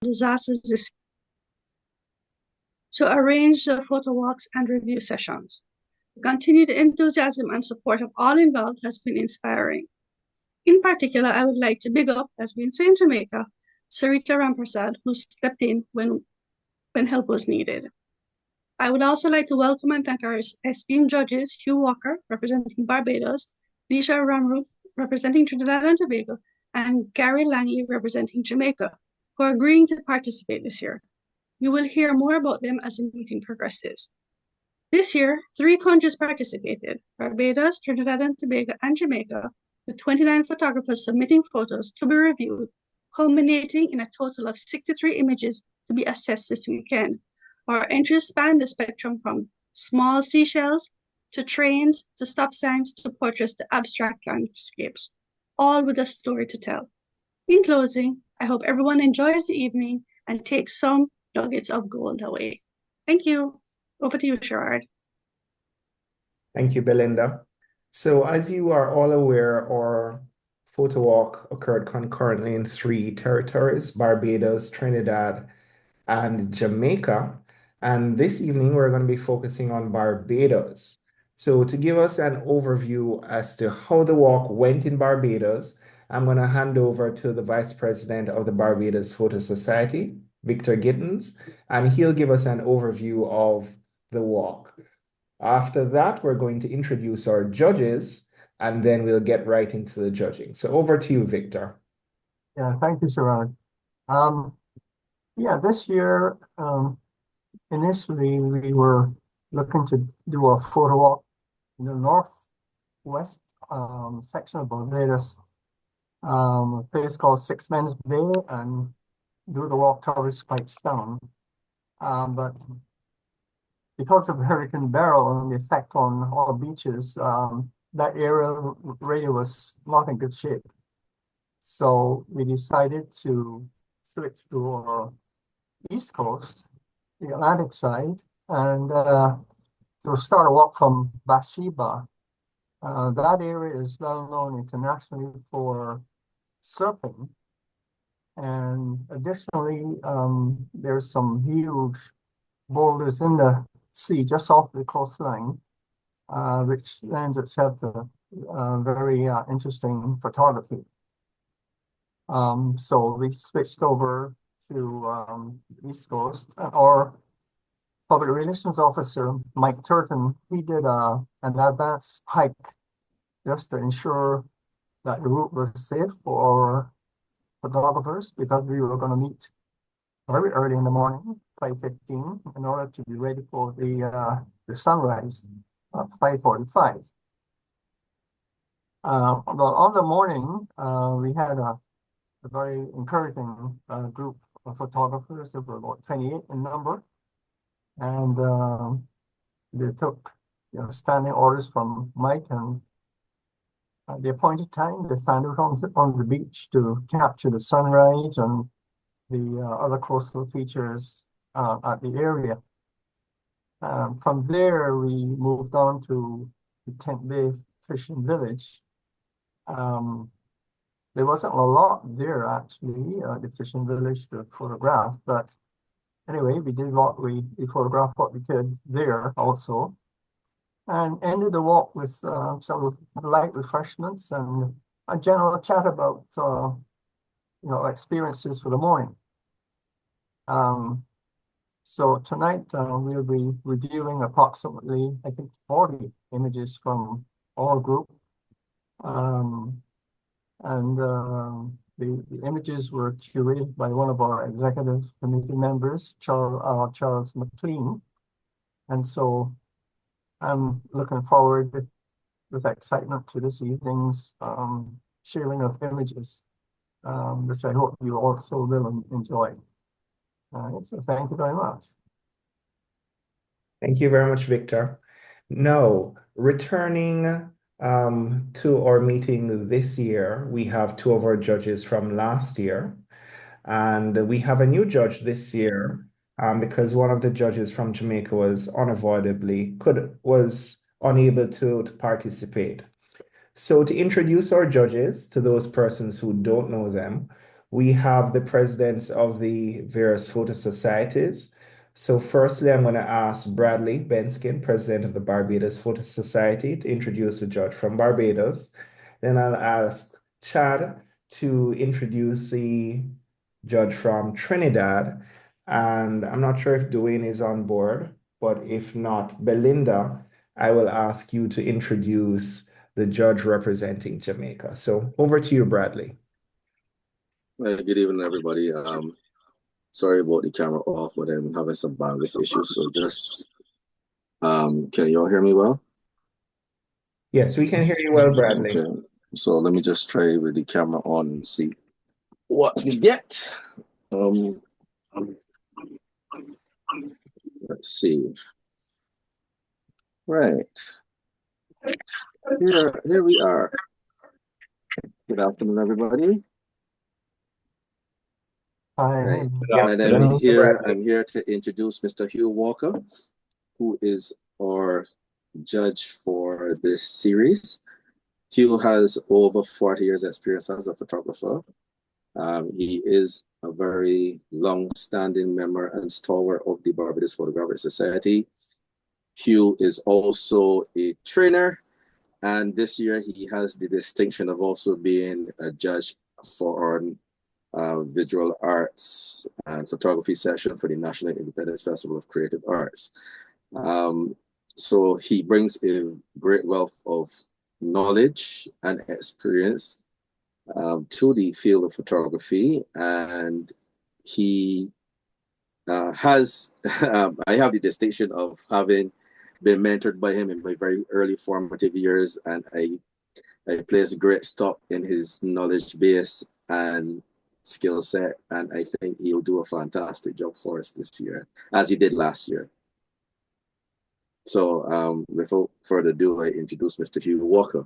disasters this to arrange the photo walks and review sessions. The continued enthusiasm and support of all involved has been inspiring. In particular, I would like to big up, as we say in Jamaica, Sarita Ramprasad, who stepped in when help was needed. I would also like to welcome and thank our esteemed judges, Hugh Walker, representing Barbados, Lisha Ramru, representing Trinidad and Tobago, and Gary Lange, representing Jamaica, who are agreeing to participate this year. You will hear more about them as the meeting progresses. This year, 3 countries participated: Barbados, Trinidad and Tobago, and Jamaica, with 29 photographers submitting photos to be reviewed, culminating in a total of 63 images to be assessed this weekend. Our entries span the spectrum from small seashells to trains to stop signs to portraits to abstract landscapes, all with a story to tell. In closing, I hope everyone enjoys the evening and takes some nuggets of gold away. Thank you. Over to you, Sherard. Thank you, Belinda. So as you are all aware, our photo walk occurred concurrently in 3 territories: Barbados, Trinidad, and Jamaica. And this evening, we're going to be focusing on Barbados. So to give us an overview as to how the walk went in Barbados, I'm going to hand over to the Vice President of the Barbados Photo Society, Victor Gittens, and he'll give us an overview of the walk. After that, we're going to introduce our judges, and then we'll get right into the judging. So over to you, Victor. Yeah, thank you, Sherard. This year, initially we were looking to do a photo walk in the northwest section of Barbados, a place called Six Men's Bay, and do the walk towards Pipestone. But because of Hurricane Beryl and the effect on all beaches, that area really was not in good shape. So we decided to switch to our east coast, the Atlantic side, and to start a walk from Bathsheba. That area is well known internationally for surfing. And additionally, there's some huge boulders in the sea just off the coastline, which lends itself to very interesting photography. So we switched over to East Coast. Our public relations officer, Mike Turton, he did an advanced hike just to ensure that the route was safe for photographers, because we were going to meet very early in the morning, 5:15, in order to be ready for the sunrise at 5:45. Well, on the morning, we had a very encouraging group of photographers. There were about 28 in number, and they took standing orders from Mike, and at the appointed time they found out on the beach to capture the sunrise and the other coastal features at the area. From there, we moved on to the Tent Bay Fishing Village. There wasn't a lot there, actually, the fishing village to photograph, but anyway, we photographed what we could there also, and ended the walk with some light refreshments and a general chat about experiences for the morning. So tonight we'll be reviewing approximately, I think, 40 images from our group. The images were curated by one of our executive committee members, Charles McLean. And so I'm looking forward with excitement to this evening's sharing of images, which I hope you also will enjoy. So thank you very much. Thank you very much, Victor. Now, returning to our meeting this year, we have 2 of our judges from last year, and we have a new judge this year because one of the judges from Jamaica was unable to participate. So to introduce our judges to those persons who don't know them, we have the presidents of the various photo societies. So firstly, I'm going to ask Bradley Benskin, president of the Barbados Photo Society, to introduce the judge from Barbados. Then I'll ask Chad to introduce the judge from Trinidad. And I'm not sure if Dwayne is on board, but if not, Belinda, I will ask you to introduce the judge representing Jamaica. So over to you, Bradley. Good evening, everybody. Sorry about the camera off, but I'm having some bandwidth issues. So just, can you all hear me well? Yes, we can hear you well, Bradley. Okay. So let me just try with the camera on and see what we get. Let's see. Right. Here we are. Good afternoon, everybody. Hi. Right. Yes, And I'm here Bradley. to introduce Mr. Hugh Walker, who is our judge for this series. Hugh has over 40 years experience as a photographer. He is a very long-standing member and stalwart of the Barbados Photographic Society. Hugh is also a trainer, and this year he has the distinction of also being a judge for our visual arts and photography session for the National Independence Festival of Creative Arts. So he brings a great wealth of knowledge and experience to the field of photography, and he has I have the distinction of having been mentored by him in my very early formative years, and I place great stock in his knowledge base and skill set, and I think he'll do a fantastic job for us this year, as he did last year. So without further ado, I introduce Mr. Hugh Walker.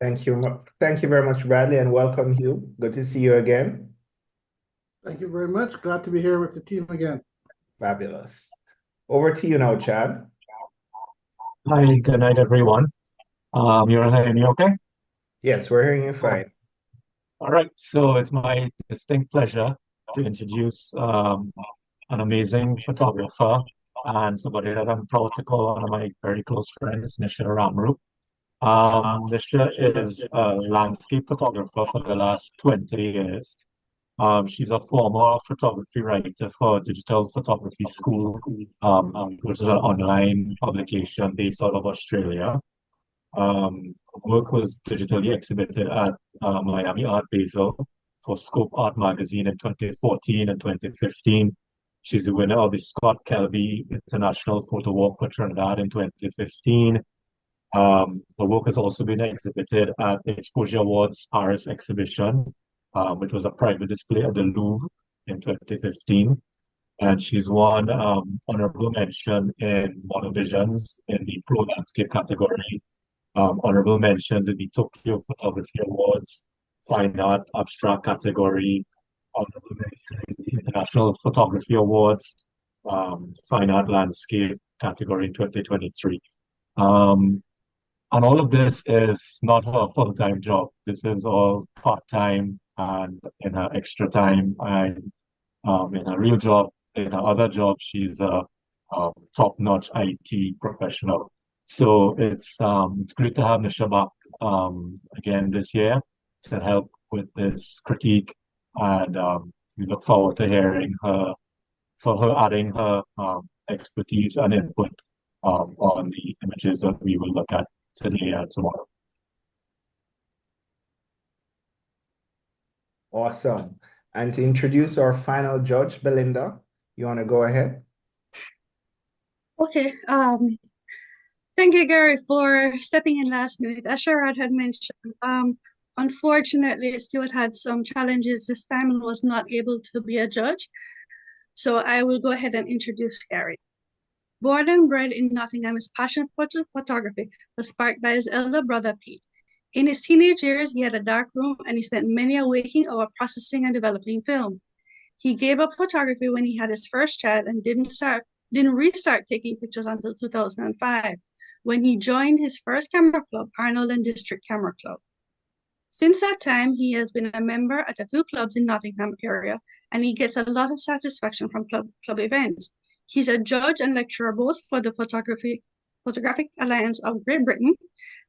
Thank you. Thank you very much, Bradley, and welcome, Hugh. Good to see you again. Thank you very much. Glad to be here with the team again. Fabulous. Over to you now, Chad. Hi, good night, everyone. You're hearing me okay? Yes, we're hearing you fine. All right, so it's my distinct pleasure to introduce an amazing photographer and somebody that I'm proud to call one of my very close friends, Nisha Ramru. Nisha is a landscape photographer for the last 20 years. She's a former photography writer for Digital Photography School, which is an online publication based out of Australia. Work was digitally exhibited at Miami Art Basel for Scope Art Magazine in 2014 and 2015. She's the winner of the Scott Kelby International Photowalk for Trinidad in 2015. Her work has also been exhibited at the Exposure Awards Paris exhibition, which was a private display at the Louvre in 2015. And she's won honorable mention in Monovisions in the Pro Landscape category, honorable mentions in the Tokyo Photography Awards, Fine Art Abstract category, honorable mention in the International Photography Awards, Fine Art Landscape category in 2023. And all of this is not her full-time job. This is all part-time and in her extra time. And in her real job, in her other job, she's a top-notch IT professional. So it's great to have Nisha back again this year to help with this critique, and we look forward to hearing her adding her expertise and input on the images that we will look at today and tomorrow. Awesome. And to introduce our final judge, Belinda, you want to go ahead? Okay. Thank you, Gary, for stepping in last minute. As Sherrod had mentioned, unfortunately, Stuart had some challenges this time and was not able to be a judge. So I will go ahead and introduce Gary. Born and bred in Nottingham, his passion for photography was sparked by his elder brother, Pete. In his teenage years, he had a dark room and he spent many a waking hour processing and developing film. He gave up photography when he had his first child and didn't restart taking pictures until 2005, when he joined his first camera club, Arnold and District Camera Club. Since that time, he has been a member at a few clubs in Nottingham area, and he gets a lot of satisfaction from club events. He's a judge and lecturer both for the Photographic Alliance of Great Britain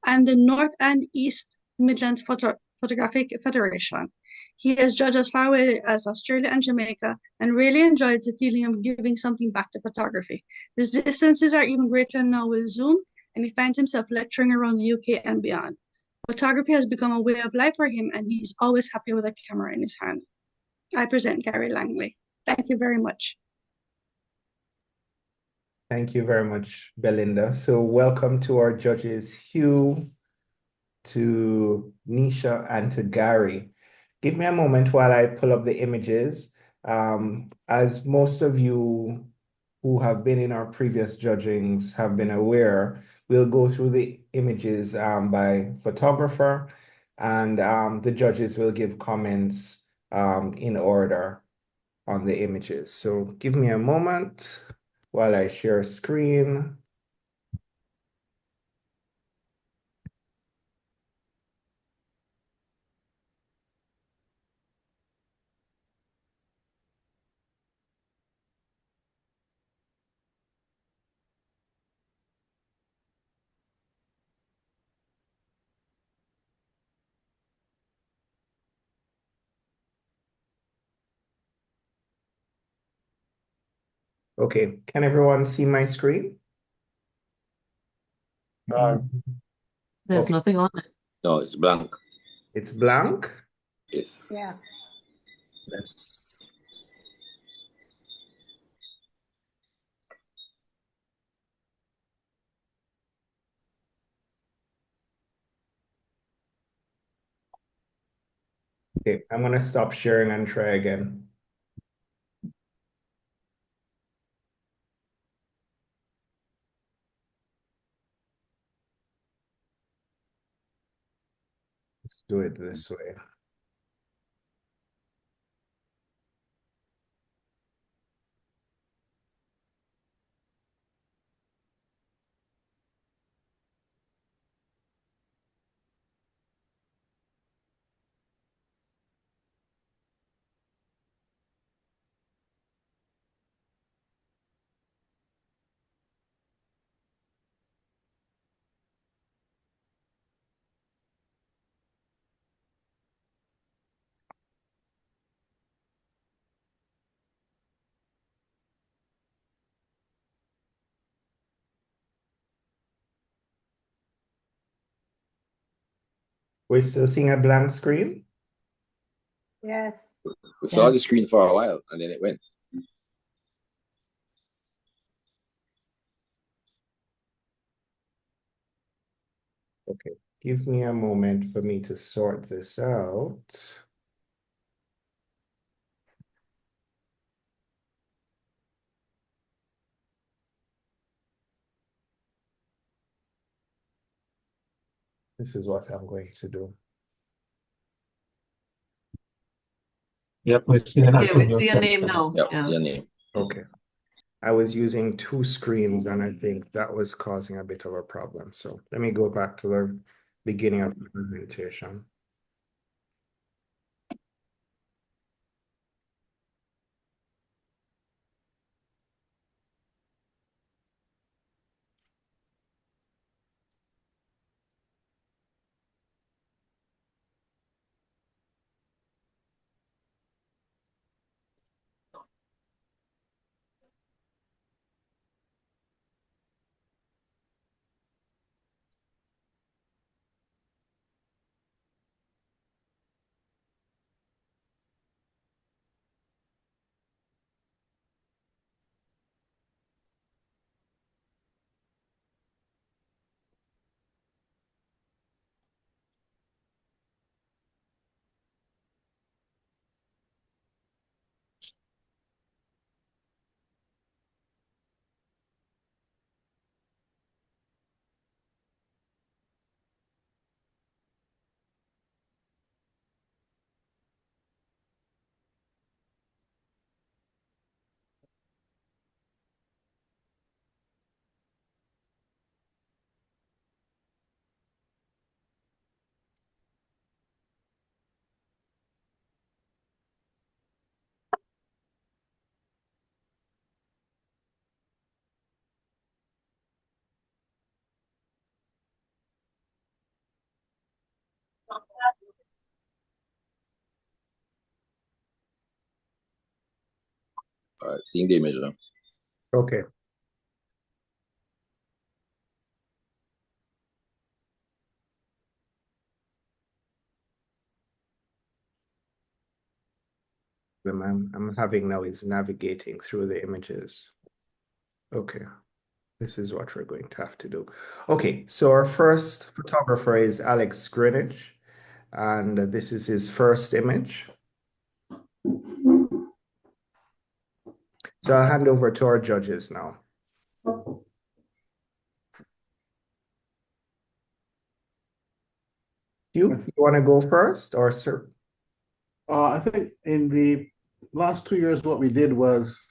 and the North and East Midlands Photographic Federation. He has judged as far away as Australia and Jamaica and really enjoys the feeling of giving something back to photography. His distances are even greater now with Zoom, and he finds himself lecturing around the UK and beyond. Photography has become a way of life for him, and he's always happy with a camera in his hand. I present Gary Langley. Thank you very much. Thank you very much, Belinda. So welcome to our judges, Hugh, to Nisha, and to Gary. Give me a moment while I pull up the images. As most of you who have been in our previous judgings have been aware, we'll go through the images by photographer, and the judges will give comments in order on the images. So give me a moment while I share screen. Okay, can everyone see my screen? There's Okay. nothing on it. No, it's blank. It's blank. Yes. Yeah. Yes. Okay, I'm gonna stop sharing and try again. Let's do it this way. We're still seeing a blank screen? Yes. We saw the screen for a while and then it went. Okay, give me a moment for me to sort this out. This is what I'm going to do. Yep, we're seeing Okay, we Antonio see a name Chester. now. Yep, Yeah. see your name. Okay. I was using two screens and I think that was causing a bit of a problem. So let me go back to the beginning of the presentation. All right, seeing the image now. Okay. I'm having now is navigating through the images. Okay, this is what we're going to have to do. Okay, so our first photographer is Alex Greenwich, and this is his first image. So I'll hand over to our judges now. You want to go first, or sir? I think in the last 2 years, what we did was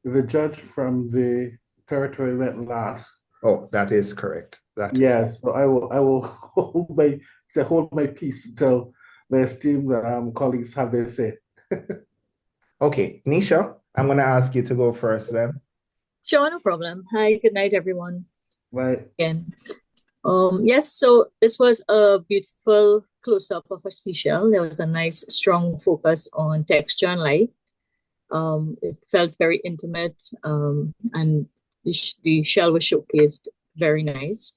the judge from the territory went last. Oh, that is correct. That is Yes, so I will hold my peace until the esteemed colleagues have their say. okay. Nisha, I'm going to ask you to go first then. Sure, no problem. Hi, good night, everyone. Right. Again. Yes, so this was a beautiful close-up of a seashell. There was a nice, strong focus on texture and light. It felt very intimate, and the shell was showcased very nice.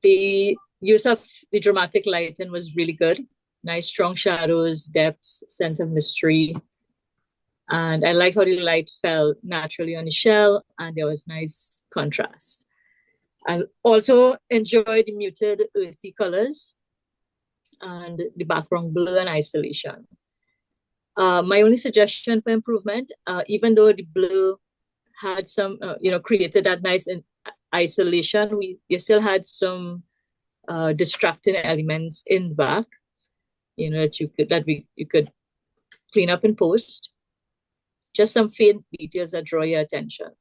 The use of the dramatic lighting was really good. Nice, strong shadows, depths, sense of mystery. And I liked how the light fell naturally on the shell, and there was nice contrast. I also enjoyed the muted earthy colors and the background blur and isolation. My only suggestion for improvement, even though the blur had some, created that nice isolation, you still had some distracting elements in the back, that you could clean up in post. Just some faint details that draw your attention.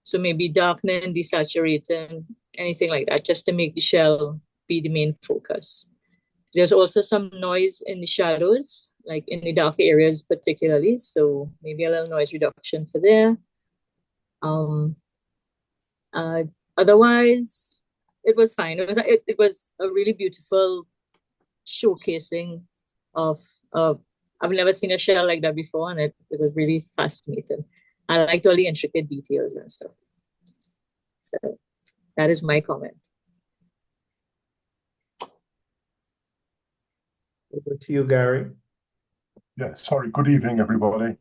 So maybe darkening, desaturating, anything like that, just to make the shell be the main focus. There's also some noise in the shadows, like in the dark areas particularly. So maybe a little noise reduction for there. Otherwise, it was fine. It was a really beautiful showcasing of I've never seen a shell like that before, and it was really fascinating. I liked all the intricate details and stuff. So that is my comment. Over to you, Gary. Yeah, sorry. Good evening, everybody.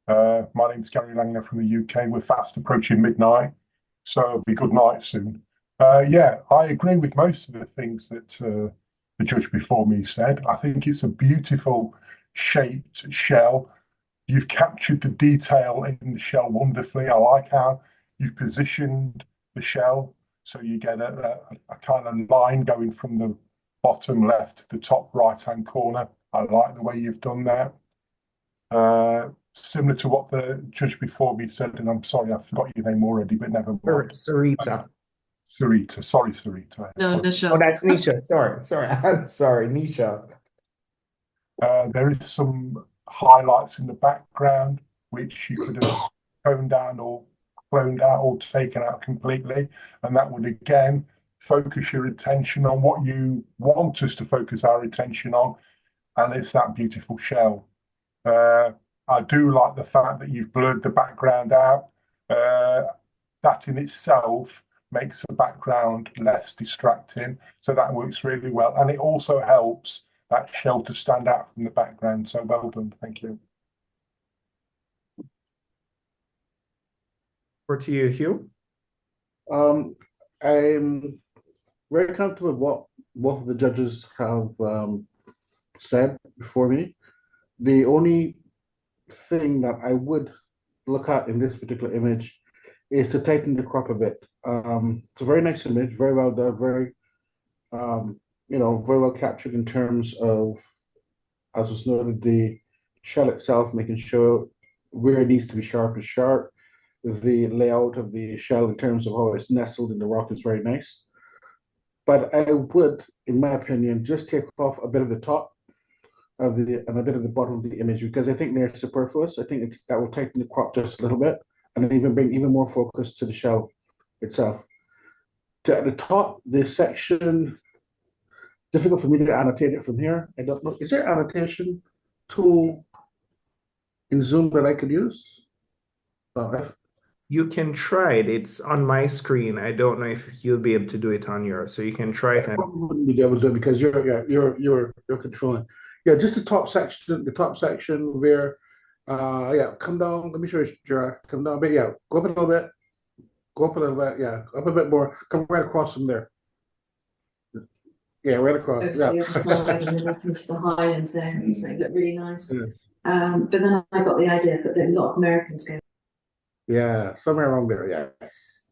My name's Gary Langner from the UK. We're fast approaching midnight, so it'll be good night soon. Yeah, I agree with most of the things that the judge before me said. I think it's a beautiful shaped shell. You've captured the detail in the shell wonderfully. I like how you've positioned the shell so you get a kind of line going from the bottom left to the top right-hand corner. I like the way you've done that. Similar to what the judge before me said, and I'm sorry, I forgot your name already, but never mind. Sarita. Sarita, sorry, Sarita. No, Nisha. Oh, that's Nisha. Sorry. I'm sorry, Nisha. There is some highlights in the background which you could have toned down or cloned out or taken out completely, and that would again focus your attention on what you want us to focus our attention on, and it's that beautiful shell. I do like the fact that you've blurred the background out. That in itself makes the background less distracting, so that works really well, and it also helps that shell to stand out from the background. So well done, thank you. Over to you, Hugh. I'm very comfortable with what both of the judges have said before me. The only thing that I would look at in this particular image is to tighten the crop a bit. It's a very nice image, very well done, very well captured in terms of, as was noted, the shell itself, making sure where it needs to be sharp is sharp. The layout of the shell in terms of how it's nestled in the rock is very nice. But I would, in my opinion, just take off a bit of the top of and a bit of the bottom of the image, because I think they're superfluous. I think that will tighten the crop just a little bit and even bring even more focus to the shell itself. At the top, this section, difficult for me to annotate it from here. I don't know. Is there an annotation tool in Zoom that I could use? You can try it. It's on my screen. I don't know if you'll be able to do it on yours. So you can try it. I wouldn't be able to do it because you're controlling. Yeah, just the top section where yeah, come down. Let me show you, Gerard. Come down a bit. Yeah, go up a little bit. Go up a little bit. Yeah, up a bit more. Come right across from there. Yeah, right across. Over to Yeah. the other side and then up into the Highlands there, and so it looked really nice. Yeah. But then I got the idea that a lot of Americans go. Yeah, somewhere around there. Yes,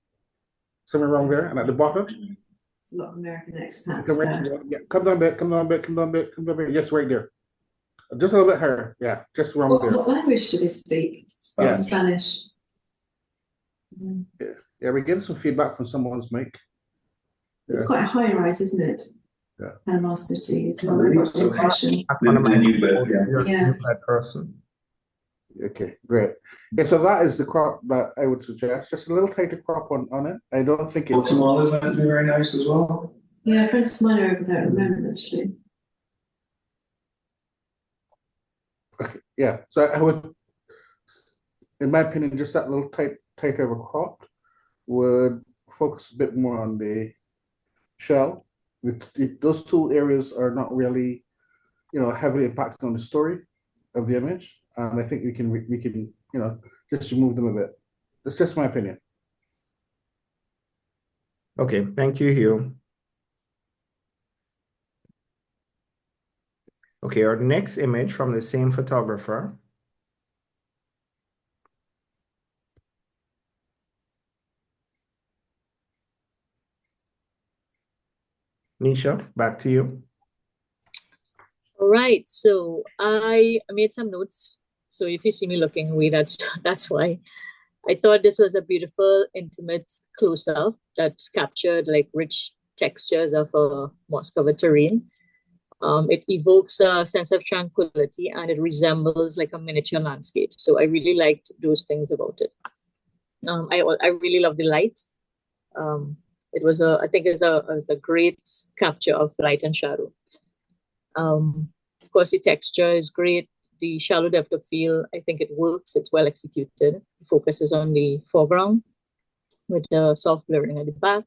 somewhere around there, and at the bottom. A lot of American expats Come there. right, yeah, come down a bit. Come down a bit. Come down a bit. Come down a bit. Yes, right there. Just a little bit higher. Yeah, just around there. What language do they speak? Yeah. Spanish. Yeah, we're getting some feedback from someone's mic. It's quite a high rise, isn't it? Yeah. Panama City is one of the impression. One of my Yeah. person. Okay, great. Yeah, so that is the crop that I would suggest. Just a little tighter crop on it. I don't think it's Guatemala is meant to be very nice as well. Yeah, friends of mine are over there at the moment, actually. okay. Yeah, so I would, in my opinion, just that little tighter of a crop would focus a bit more on the shell. Those two areas are not really, heavily impacted on the story of the image, and I think we can just remove them a bit. That's just my opinion. Okay, thank you, Hugh. Okay, our next image from the same photographer. Nisha, back to you. All right, so I made some notes. So if you see me looking away, that's why. I thought this was a beautiful, intimate close-up that captured like rich textures of a moss-covered terrain. It evokes a sense of tranquility and it resembles like a miniature landscape. So I really liked those things about it. I really love the light. I think it was a great capture of light and shadow. Of course, the texture is great. The shallow depth of field, I think it works. It's well executed. It focuses on the foreground with the soft blurring at the back.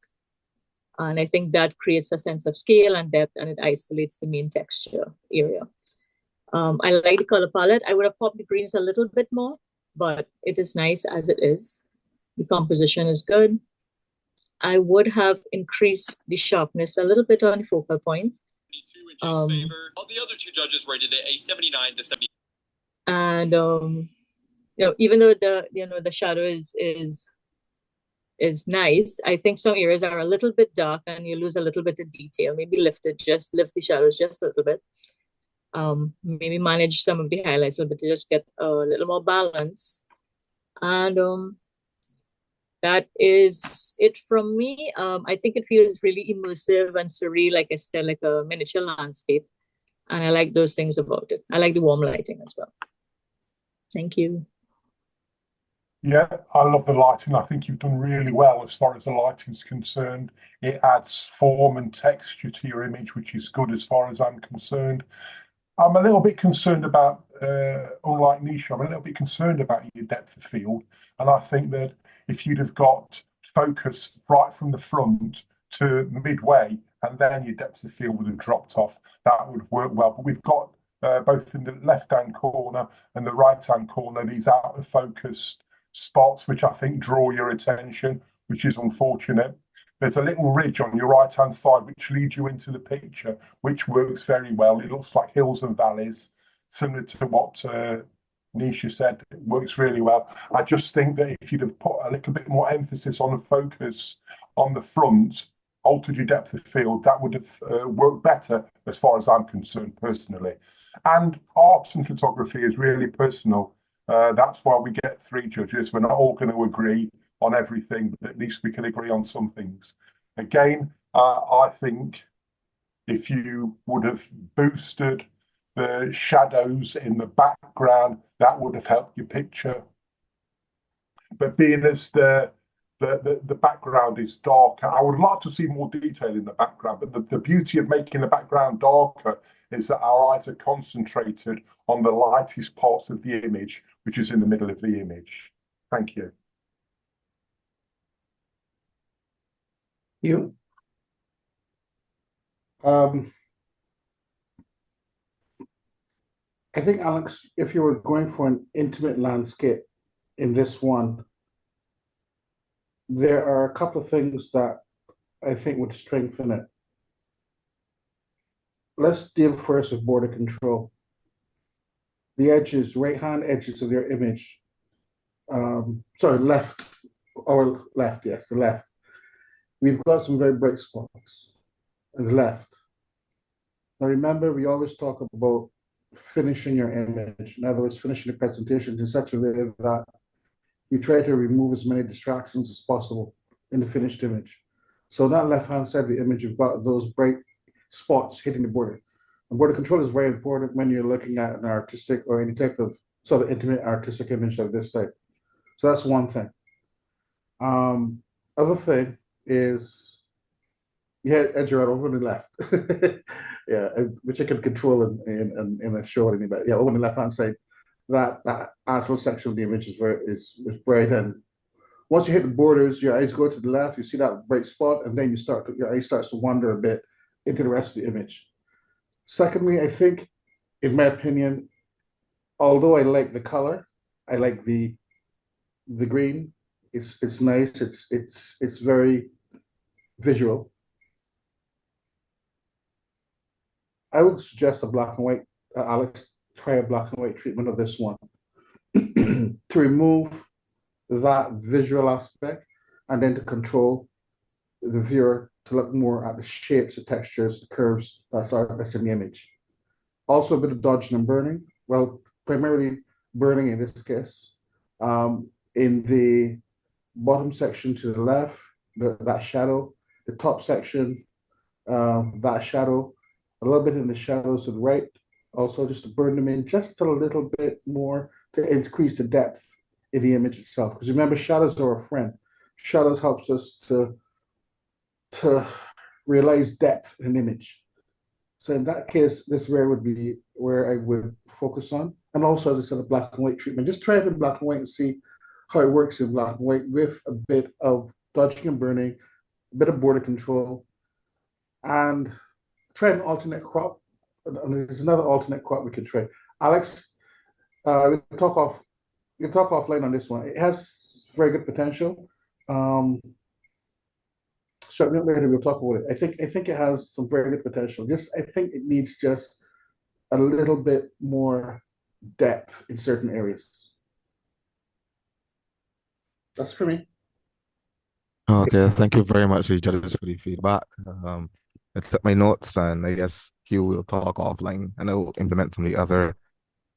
And I think that creates a sense of scale and depth, and it isolates the main texture area. I like the color palette. I would have popped the greens a little bit more, but it is nice as it is. The composition is good. I would have increased the sharpness a little bit on the focal point. All the other two judges rated it a 79 to 70. And even though the shadow is nice, I think some areas are a little bit dark and you lose a little bit of detail. Maybe lift the shadows just a little bit. Maybe manage some of the highlights a little bit to just get a little more balance. And that is it from me. I think it feels really immersive and surreal, like I said, like a miniature landscape. And I like those things about it. I like the warm lighting as well. Thank you. Yeah, I love the lighting. I think you've done really well as far as the lighting is concerned. It adds form and texture to your image, which is good as far as I'm concerned. I'm a little bit concerned about, unlike Nisha, I'm a little bit concerned about your depth of field. And I think that if you'd have got focus right from the front to midway, and then your depth of field would have dropped off, that would work well. But we've got both in the left-hand corner and the right-hand corner, these out of focus spots, which I think draw your attention, which is unfortunate. There's a little ridge on your right-hand side, which leads you into the picture, which works very well. It looks like hills and valleys, similar to what Nisha said. It works really well. I just think that if you'd have put a little bit more emphasis on the focus on the front, altered your depth of field, that would have worked better as far as I'm concerned personally. And art and photography is really personal. That's why we get 3 judges. We're not all going to agree on everything, but at least we can agree on some things. Again, I think if you would have boosted the shadows in the background, that would have helped your picture. But being as the background is darker, I would like to see more detail in the background, but the beauty of making the background darker is that our eyes are concentrated on the lightest parts of the image, which is in the middle of the image. Thank you. You? I think, Alex, if you were going for an intimate landscape in this one, there are a couple of things that I think would strengthen it. Let's deal first with border control. The edges, right-hand edges of your image, sorry, left, or left, yes, the left. We've got some very bright spots on the left. Now remember, we always talk about finishing your image. In other words, finishing the presentations in such a way that you try to remove as many distractions as possible in the finished image. So that left-hand side of the image, you've got those bright spots hitting the border. And border control is very important when you're looking at an artistic or any type of sort of intimate artistic image of this type. So that's one thing. Other thing is, yeah, edge right over on the left. Yeah, which I can control in a short anyway. Yeah, over on the left-hand side, that actual section of the image is bright, and once you hit the borders, your eyes go to the left, you see that bright spot, and then your eye starts to wander a bit into the rest of the image. Secondly, I think, in my opinion, although I like the color, I like the green. It's nice. It's very visual. I would suggest a black and white. Alex, try a black and white treatment of this one to remove that visual aspect, and then to control the viewer to look more at the shapes, the textures, the curves that's in the image. Also a bit of dodging and burning. Well, primarily burning in this case. In the bottom section to the left, that shadow, the top section, that shadow, a little bit in the shadows to the right, also just to burn them in just a little bit more to increase the depth in the image itself. Because remember, shadows are a friend. Shadows helps us to realize depth in an image. So in that case, this would be where I would focus on. And also, as I said, a black and white treatment. Just try it in black and white and see how it works in black and white with a bit of dodging and burning, a bit of border control, and try an alternate crop. And there's another alternate crop we can try. Alex, we can talk offline on this one. It has very good potential. Shortly later we'll talk about it. I think it has some very good potential. I think it needs just a little bit more depth in certain areas. That's for me. Okay, thank you very much to the judges for the feedback. I took my notes, and I guess Hugh will talk offline, and I'll implement some of the other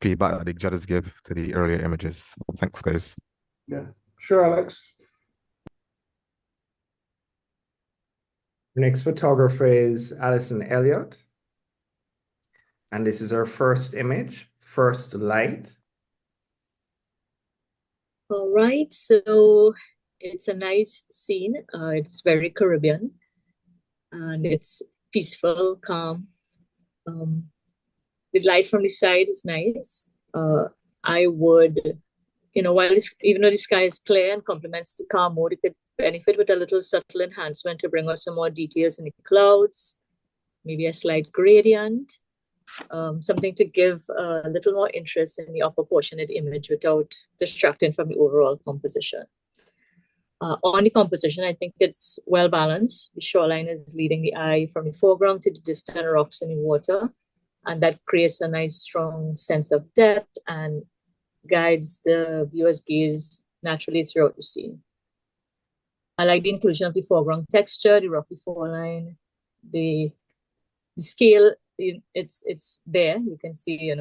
feedback that the judges give to the earlier images. Thanks, guys. Yeah, sure, Alex. Next photographer is Alison Elliott. And this is her first image, first light. All right, so it's a nice scene. It's very Caribbean, and it's peaceful, calm. The light from the side is nice. I would, even though the sky is clear and complements the calm mode, it could benefit with a little subtle enhancement to bring out some more details in the clouds, maybe a slight gradient, something to give a little more interest in the upper portion of the image without distracting from the overall composition. On the composition, I think it's well balanced. The shoreline is leading the eye from the foreground to the distant rocks in the water, and that creates a nice, strong sense of depth and guides the viewer's gaze naturally throughout the scene. I like the inclusion of the foreground texture, the rocky foreline, the scale. It's there. You can see,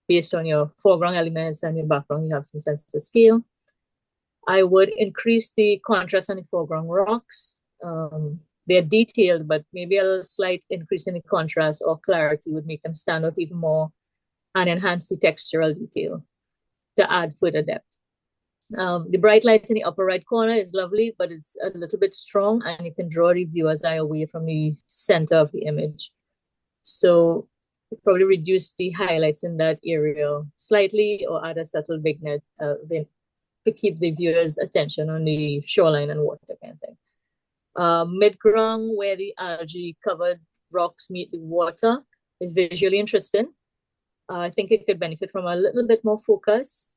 based on your foreground elements and your background, you have some sense of scale. I would increase the contrast on the foreground rocks. They're detailed, but maybe a slight increase in the contrast or clarity would make them stand out even more and enhance the textural detail to add further depth. The bright light in the upper right corner is lovely, but it's a little bit strong, and you can draw the viewer's eye away from the center of the image. So probably reduce the highlights in that area slightly or add a subtle vignette to keep the viewer's attention on the shoreline and water kind of thing. Mid-ground, where the algae-covered rocks meet the water, is visually interesting. I think it could benefit from a little bit more focus.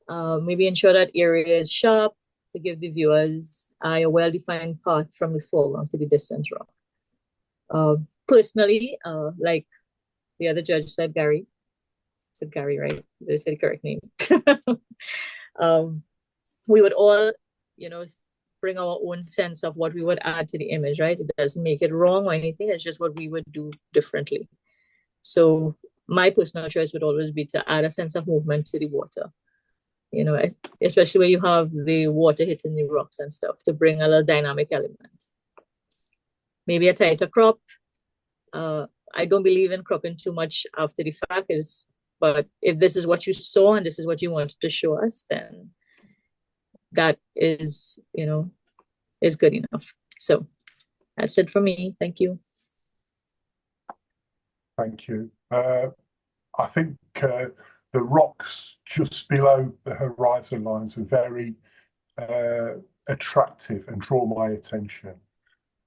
Maybe ensure that area is sharp to give the viewers a well-defined path from the foreground to the distant rock. Personally, like the other judge said, Gary, right? They said the correct name. We would all, bring our own sense of what we would add to the image, right? It doesn't make it wrong or anything. It's just what we would do differently. So my personal choice would always be to add a sense of movement to the water, especially where you have the water hitting the rocks and stuff, to bring a little dynamic element. Maybe a tighter crop. I don't believe in cropping too much after the fact, but if this is what you saw and this is what you wanted to show us, then that is, is good enough. So that's it for me. Thank you. Thank you. I think the rocks just below the horizon lines are very attractive and draw my attention.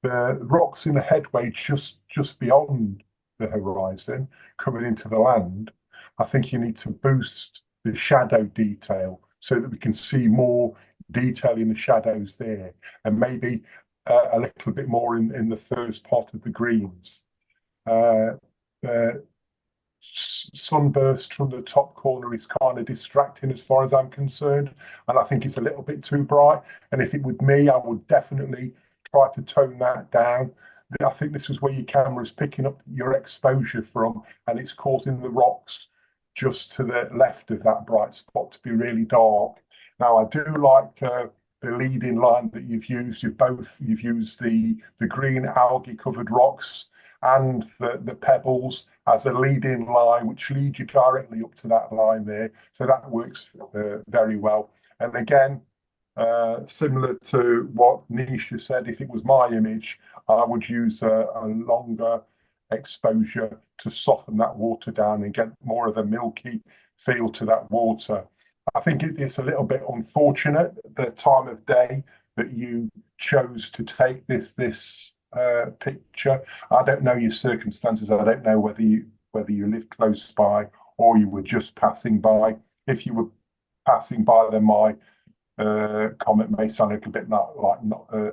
The rocks in the headway just beyond the horizon, coming into the land, I think you need to boost the shadow detail so that we can see more detail in the shadows there, and maybe a little bit more in the first part of the greens. The sunburst from the top corner is kind of distracting as far as I'm concerned, and I think it's a little bit too bright. And if it were me, I would definitely try to tone that down. I think this is where your camera's picking up your exposure from, and it's causing the rocks just to the left of that bright spot to be really dark. Now, I do like the leading line that you've used. You've used the green algae covered rocks and the pebbles as a leading line, which leads you directly up to that line there. So that works very well. And again, similar to what Nisha said, if it was my image, I would use a longer exposure to soften that water down and get more of a milky feel to that water. I think it's a little bit unfortunate the time of day that you chose to take this picture. I don't know your circumstances. I don't know whether you live close by or you were just passing by. If you were passing by, then my comment may sound a little bit like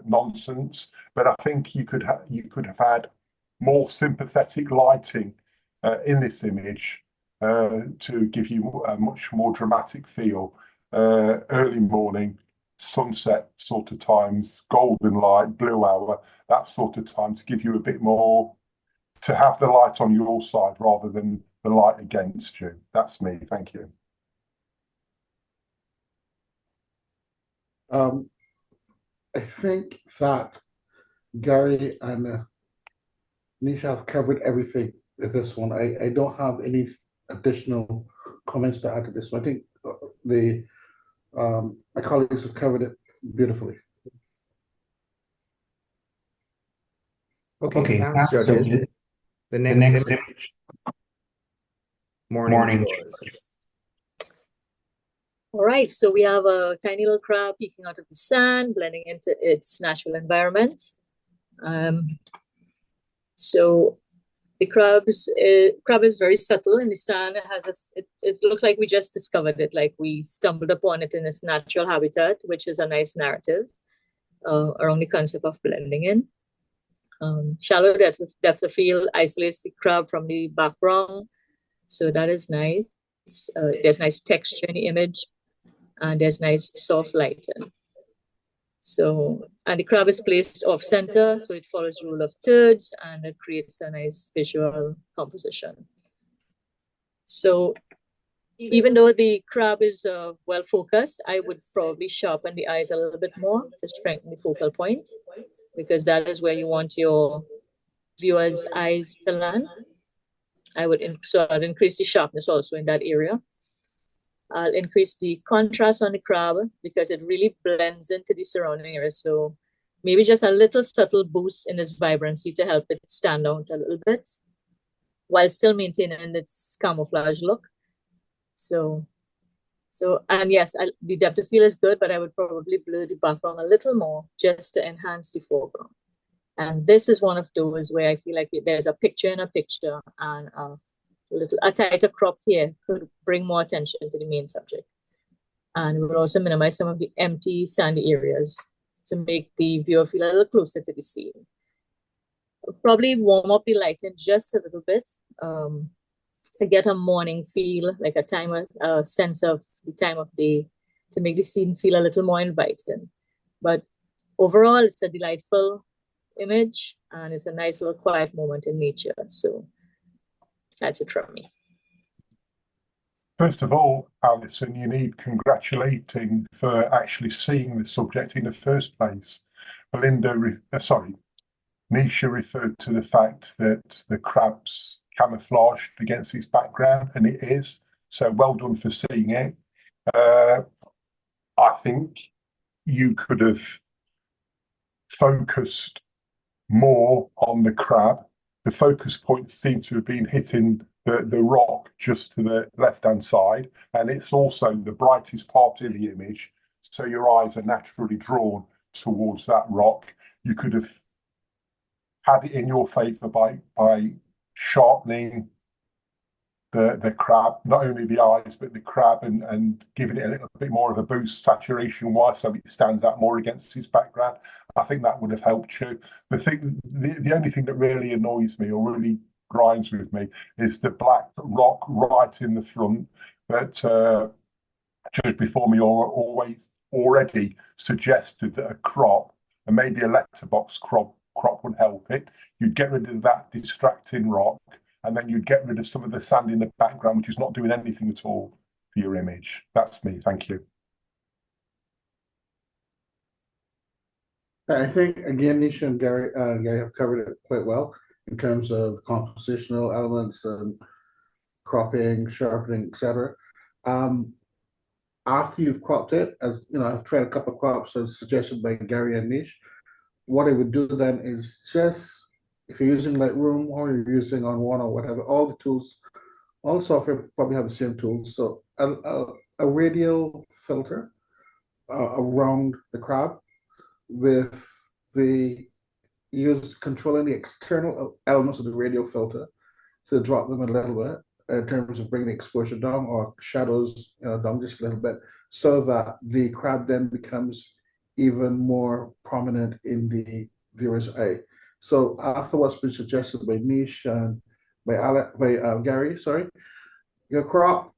nonsense, but I think you could have had more sympathetic lighting in this image to give you a much more dramatic feel. Early morning, sunset sort of times, golden light, blue hour, that sort of time, to give you a bit more, to have the light on your side rather than the light against you. That's me. Thank you. I think that Gary and Nisha have covered everything with this one. I don't have any additional comments to add to this one. I think my colleagues have covered it beautifully. Okay, thanks, judges. The next image. Morning chores. All right, so we have a tiny little crab peeking out of the sand, blending into its natural environment. So the crab is very subtle in the sand. It looked like we just discovered it, like we stumbled upon it in its natural habitat, which is a nice narrative around the concept of blending in. Shallow depth of field isolates the crab from the background, so that is nice. There's nice texture in the image, and there's nice soft lighting. So, and the crab is placed off center, so it follows the rule of thirds, and it creates a nice visual composition. So, even though the crab is well focused, I would probably sharpen the eyes a little bit more to strengthen the focal point, because that is where you want your viewers' eyes to land. I'd increase the sharpness also in that area. I'll increase the contrast on the crab because it really blends into the surrounding area. So maybe just a little subtle boost in its vibrancy to help it stand out a little bit. while still maintaining its camouflage look. And yes, the depth of field is good, but I would probably blur the background a little more just to enhance the foreground. And this is one of those where I feel like there's a picture in a picture, and a tighter crop here could bring more attention to the main subject. And it will also minimize some of the empty, sandy areas to make the viewer feel a little closer to the scene. Probably warm up the lighting just a little bit to get a morning feel, like a sense of the time of day, to make the scene feel a little more inviting. But overall, it's a delightful image, and it's a nice little quiet moment in nature. So that's it from me. First of all, Alison, you need congratulating for actually seeing the subject in the first place. Nisha referred to the fact that the crab's camouflaged against its background, and it is. So well done for seeing it. I think you could have focused more on the crab. The focus points seem to have been hitting the rock just to the left-hand side, and it's also the brightest part of the image, so your eyes are naturally drawn towards that rock. You could have had it in your favour by sharpening the crab, not only the eyes, but the crab, and giving it a little bit more of a boost saturation-wise so it stands out more against its background. I think that would have helped you. The only thing that really annoys me or really grinds with me is the black rock right in the front that just before me already suggested that a crop, and maybe a letterbox crop would help it. You'd get rid of that distracting rock, and then you'd get rid of some of the sand in the background, which is not doing anything at all for your image. That's me. Thank you. I think, again, Nisha and Gary have covered it quite well in terms of compositional elements and cropping, sharpening, etc. After you've cropped it, as you know, I've tried a couple of crops as suggested by Gary and Nish. What I would do then is just, if you're using Lightroom or you're using on one or whatever, all the tools, all software probably have the same tools. So a radial filter around the crab with controlling the external elements of the radial filter to drop them a little bit in terms of bringing the exposure down or shadows down just a little bit, so that the crab then becomes even more prominent in the viewer's eye. So after what's been suggested by Nish and by Gary, your crop,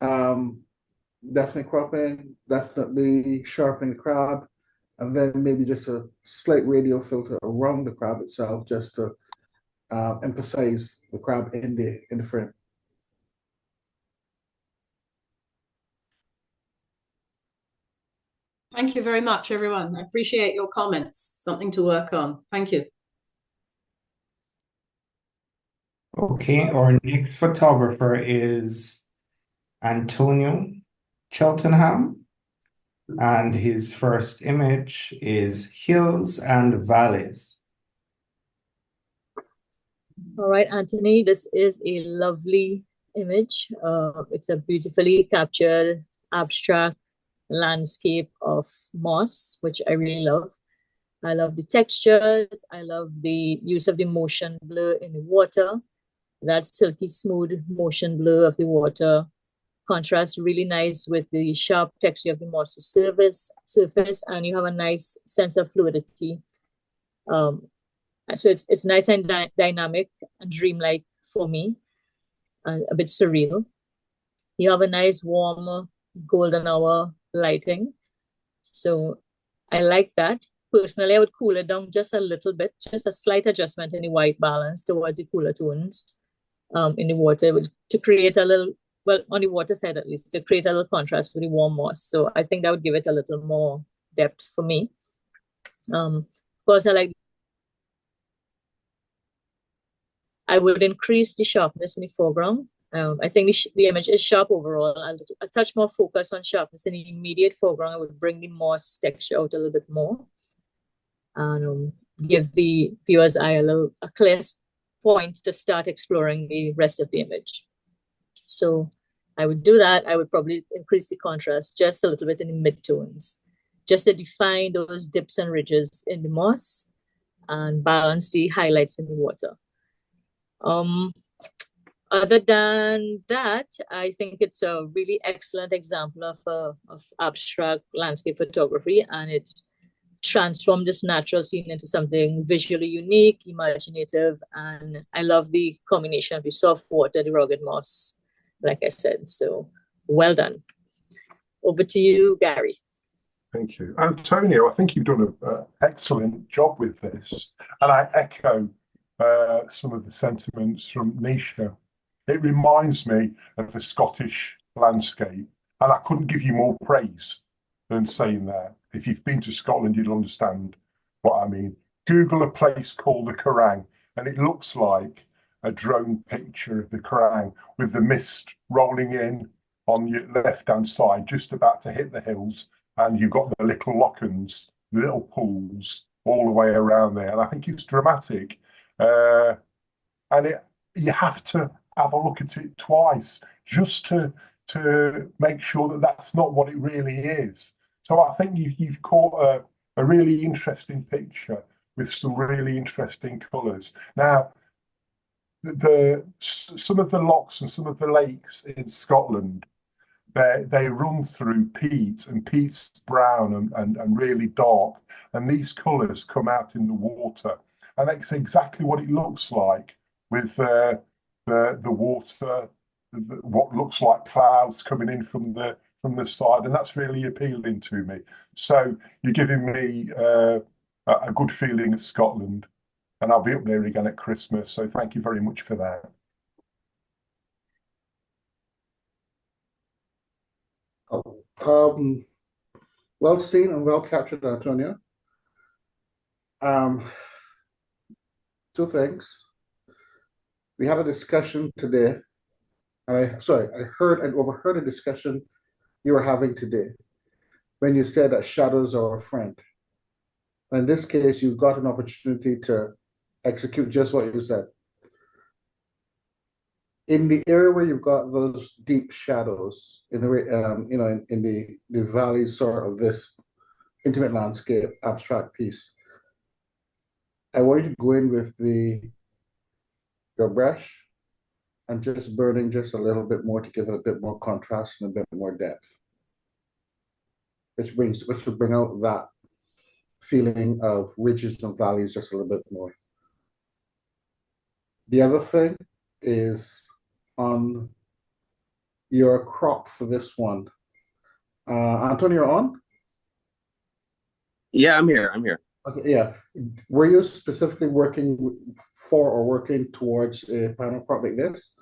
definitely cropping, definitely sharpening the crab, and then maybe just a slight radial filter around the crab itself, just to emphasize the crab in the frame. Thank you very much, everyone. I appreciate your comments. Something to work on. Thank you. Okay, our next photographer is Antonio Cheltenham, and his first image is Hills and Valleys. All right, Anthony, this is a lovely image. It's a beautifully captured abstract landscape of moss, which I really love. I love the textures. I love the use of the motion blur in the water. That silky smooth motion blur of the water contrasts really nice with the sharp texture of the mossy surface, and you have a nice sense of fluidity. So it's nice and dynamic and dreamlike for me, a bit surreal. You have a nice warm golden hour lighting. So I like that. Personally, I would cool it down just a little bit, just a slight adjustment in the white balance towards the cooler tones in the water to create a little, well, on the water side at least, to create a little contrast with the warm moss. So I think that would give it a little more depth for me. Of course, I would increase the sharpness in the foreground. I think the image is sharp overall. A touch more focus on sharpness in the immediate foreground. I would bring the moss texture out a little bit more and give the viewer's eye a point to start exploring the rest of the image. So I would do that. I would probably increase the contrast just a little bit in the midtones, just to define those dips and ridges in the moss and balance the highlights in the water. Other than that, I think it's a really excellent example of abstract landscape photography, and it transformed this natural scene into something visually unique, imaginative, and I love the combination of the soft water, the rugged moss, like I said. So well done. Over to you, Gary. Thank you. Antonio, I think you've done an excellent job with this, and I echo some of the sentiments from Nisha. It reminds me of the Scottish landscape, and I couldn't give you more praise than saying that. If you've been to Scotland, you'll understand what I mean. Google a place called the Kerrang, and it looks like a drone picture of the Kerrang with the mist rolling in on your left-hand side, just about to hit the hills, and you've got the little lochans, the little pools all the way around there. And I think it's dramatic. And you have to have a look at it twice just to make sure that that's not what it really is. So I think you've caught a really interesting picture with some really interesting colours. Now, some of the lochs and some of the lakes in Scotland, they run through peat, and peat's brown and really dark, and these colours come out in the water, and that's exactly what it looks like with the water, what looks like clouds coming in from the side, and that's really appealing to me. So you're giving me a good feeling of Scotland, and I'll be up there again at Christmas. So thank you very much for that. Well seen and well captured, Antonio. Two things. We had a discussion today, and I heard and overheard a discussion you were having today when you said that shadows are a friend. In this case, you got an opportunity to execute just what you said. In the area where you've got those deep shadows in the in the valleys sort of this intimate landscape abstract piece, I want you to go in with your brush and just burning just a little bit more to give it a bit more contrast and a bit more depth, which will bring out that feeling of ridges and valleys just a little bit more. The other thing is on your crop for this one. Antonio, you're on? Yeah, I'm here. Okay, yeah. Were you specifically working for or working towards a panel crop like this?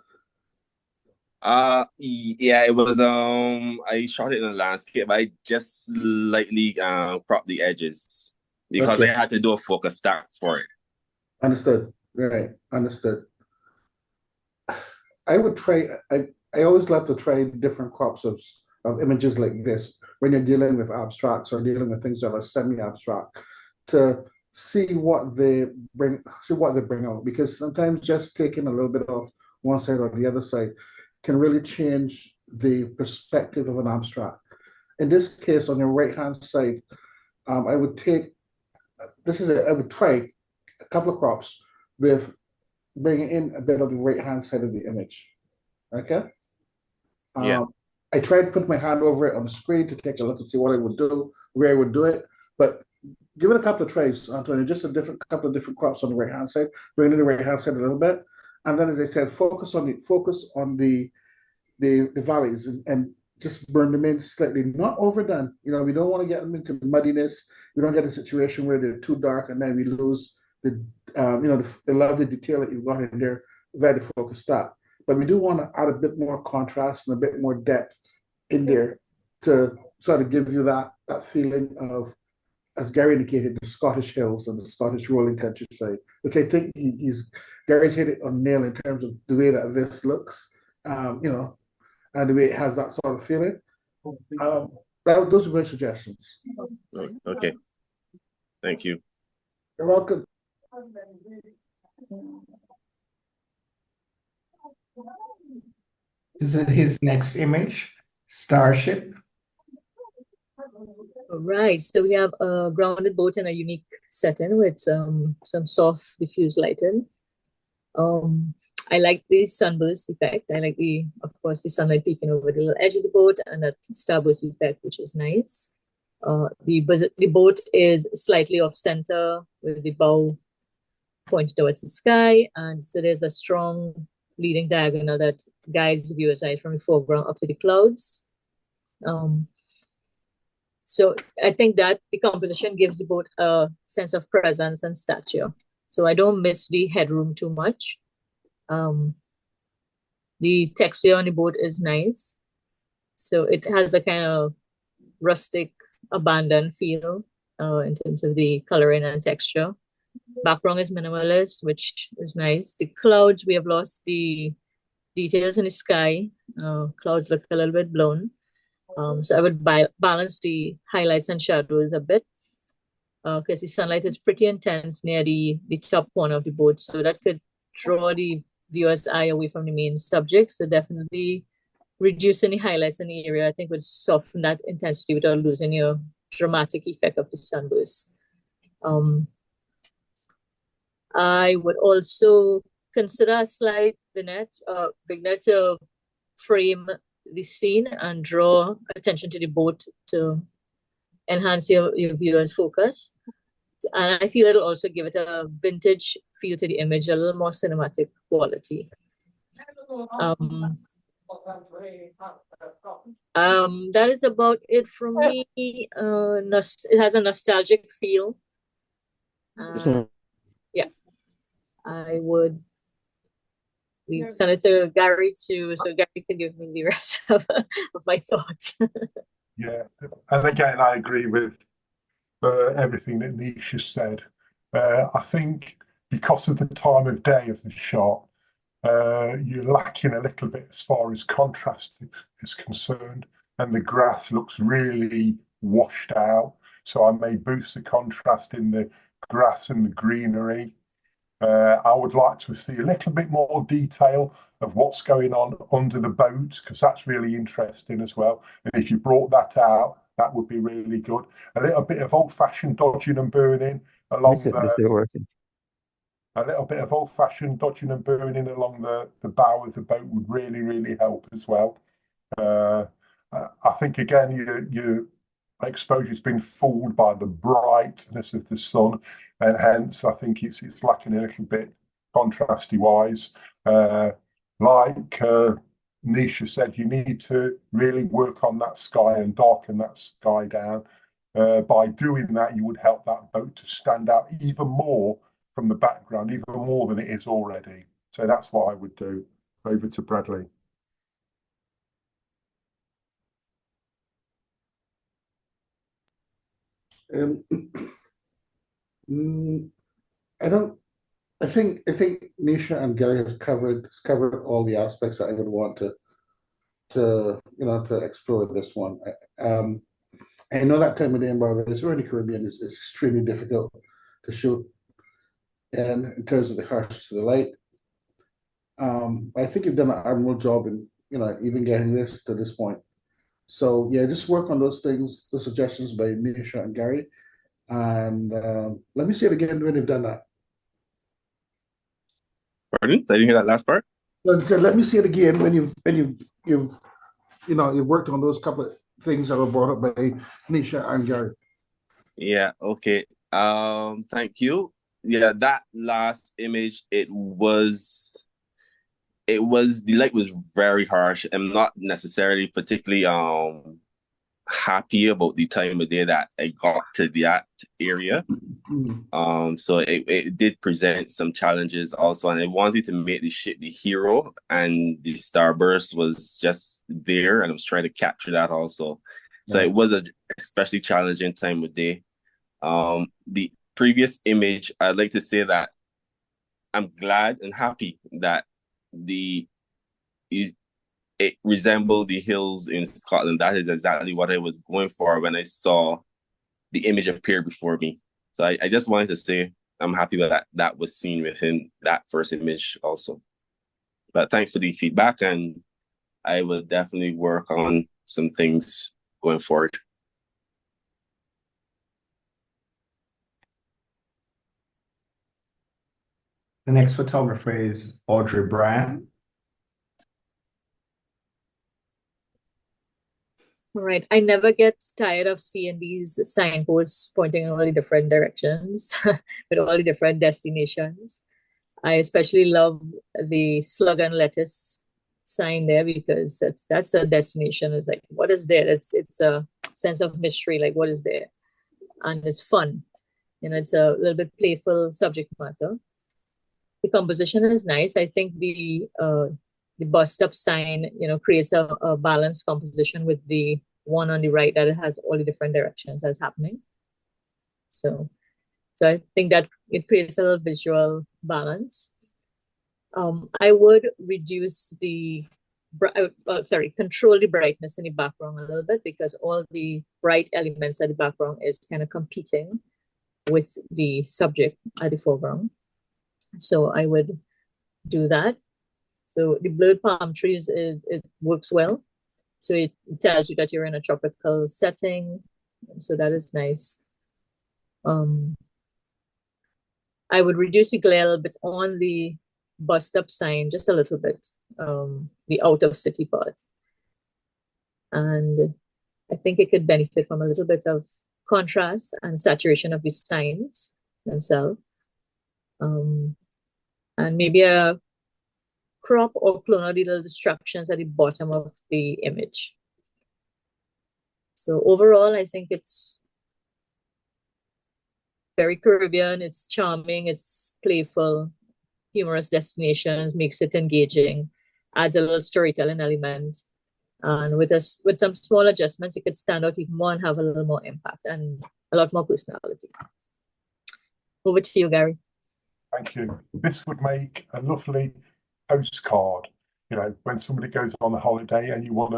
Yeah, it was I shot it in the landscape. I just slightly cropped the edges because Okay. I had to do a focus stack for it. Understood. Right. Understood. I would try. I always love to try different crops of images like this when you're dealing with abstracts or dealing with things that are semi-abstract, to see what they bring out. Because sometimes just taking a little bit off one side or the other side can really change the perspective of an abstract. In this case, on your right-hand side, I would take I would try a couple of crops with bringing in a bit of the right-hand side of the image. Okay? Yeah. I tried to put my hand over it on the screen to take a look and see what I would do, where I would do it. But give it a couple of tries, Antonio, just couple of different crops on the right-hand side, bring in the right-hand side a little bit. And then, as I said, focus on the valleys and just burn them in slightly, not overdone. We don't want to get them into muddiness. We don't get a situation where they're too dark and then we lose the lovely detail that you've got in there, very focused up. But we do want to add a bit more contrast and a bit more depth in there to sort of give you that feeling of, as Gary indicated, the Scottish hills and the Scottish rolling countryside, which I think Gary's hit it on nail in terms of the way that this looks, and the way it has that sort of feeling. Those are my suggestions. Okay. Thank you. You're welcome. is his next image, Starship. All right, so we have a grounded boat in a unique setting with some soft diffuse lighting. I like the sunburst effect. I like of course, the sunlight peeking over the little edge of the boat and that starburst effect, which is nice. The boat is slightly off center with the bow pointed towards the sky, and so there's a strong leading diagonal that guides the viewer's eye from the foreground up to the clouds. So I think that the composition gives the boat a sense of presence and stature. So I don't miss the headroom too much. The texture on the boat is nice. So it has a kind of rustic, abandoned feel in terms of the coloring and texture. Background is minimalist, which is nice. The clouds, we have lost the details in the sky. Clouds look a little bit blown. So I would balance the highlights and shadows a bit because the sunlight is pretty intense near the top corner of the boat. So that could draw the viewer's eye away from the main subject. So definitely reducing the highlights in the area, I think, would soften that intensity without losing your dramatic effect of the sunburst. I would also consider a slight vignette to frame the scene and draw attention to the boat to enhance your viewer's focus. And I feel it'll also give it a vintage feel to the image, a little more cinematic quality. That is about it from me. It has a nostalgic feel. Yeah, I would send it to Gary so Gary can give me the rest of my thoughts. Yeah, and again, I agree with everything that Nisha said. I think because of the time of day of the shot, you're lacking a little bit as far as contrast is concerned, and the grass looks really washed out. So I may boost the contrast in the grass and the greenery. I would like to see a little bit more detail of what's going on under the boat, because that's really interesting as well. And if you brought that out, that would be really good. A little bit of old-fashioned dodging and burning along a little bit of old-fashioned dodging and burning along the bow of the boat would really, really help as well. I think again, your exposure's been fooled by the brightness of the sun, and hence I think it's lacking a little bit contrasty wise. Like Nisha said, you need to really work on that sky and darken that sky down. By doing that, you would help that boat to stand out even more from the background, even more than it is already. So that's what I would do. Over to Bradley. I think Nisha and Gary have covered all the aspects that I would want to explore this one. I know that time of day in Barbados or in the Caribbean is extremely difficult to shoot, and in terms of the harshness of the light. I think you've done an admirable job in even getting this to this point. So yeah, just work on those things, the suggestions by Nisha and Gary, and let me see it again when you've done that. Pardon? I didn't hear that last part. Let me see it again when you've worked on those couple of things that were brought up by Nisha and Gary. Yeah. Okay. Thank you. Yeah, that last image, the light was very harsh. I'm not necessarily particularly happy about the time of day that I got to that area. So it did present some challenges also, and I wanted to make the ship the hero, and the starburst was just there, and I was trying to capture that also. So it was a especially challenging time of day. The previous image, I'd like to say that I'm glad and happy that it resembled the hills in Scotland. That is exactly what I was going for when I saw the image appear before me. So I just wanted to say I'm happy that was seen within that first image also. But thanks for the feedback, and I will definitely work on some things going forward. The next photographer is Audrey Bryan. Right. I never get tired of seeing these signposts pointing in all the different directions with all the different destinations. I especially love the slug and lettuce sign there because that's a destination. It's like, what is there? It's a sense of mystery, like what is there? And it's fun. It's a little bit playful subject matter. The composition is nice. I think the bus stop sign, creates a balanced composition with the one on the right that it has all the different directions that's happening. So I think that it creates a little visual balance. I would reduce control the brightness in the background a little bit because all the bright elements at the background is kind of competing with the subject at the foreground. So I would do that. So the blurred palm trees, it works well. So it tells you that you're in a tropical setting. So that is nice. I would reduce the glare a little bit on the bus stop sign, just a little bit, the out of city part. And I think it could benefit from a little bit of contrast and saturation of the signs themselves. And maybe a crop or clone out the little distractions at the bottom of the image. So overall, I think it's very Caribbean, it's charming, it's playful, humorous destinations, makes it engaging, adds a little storytelling element. And with some small adjustments, it could stand out even more and have a little more impact and a lot more personality. Over to you, Gary. Thank you. This would make a lovely postcard. When somebody goes on a holiday and you want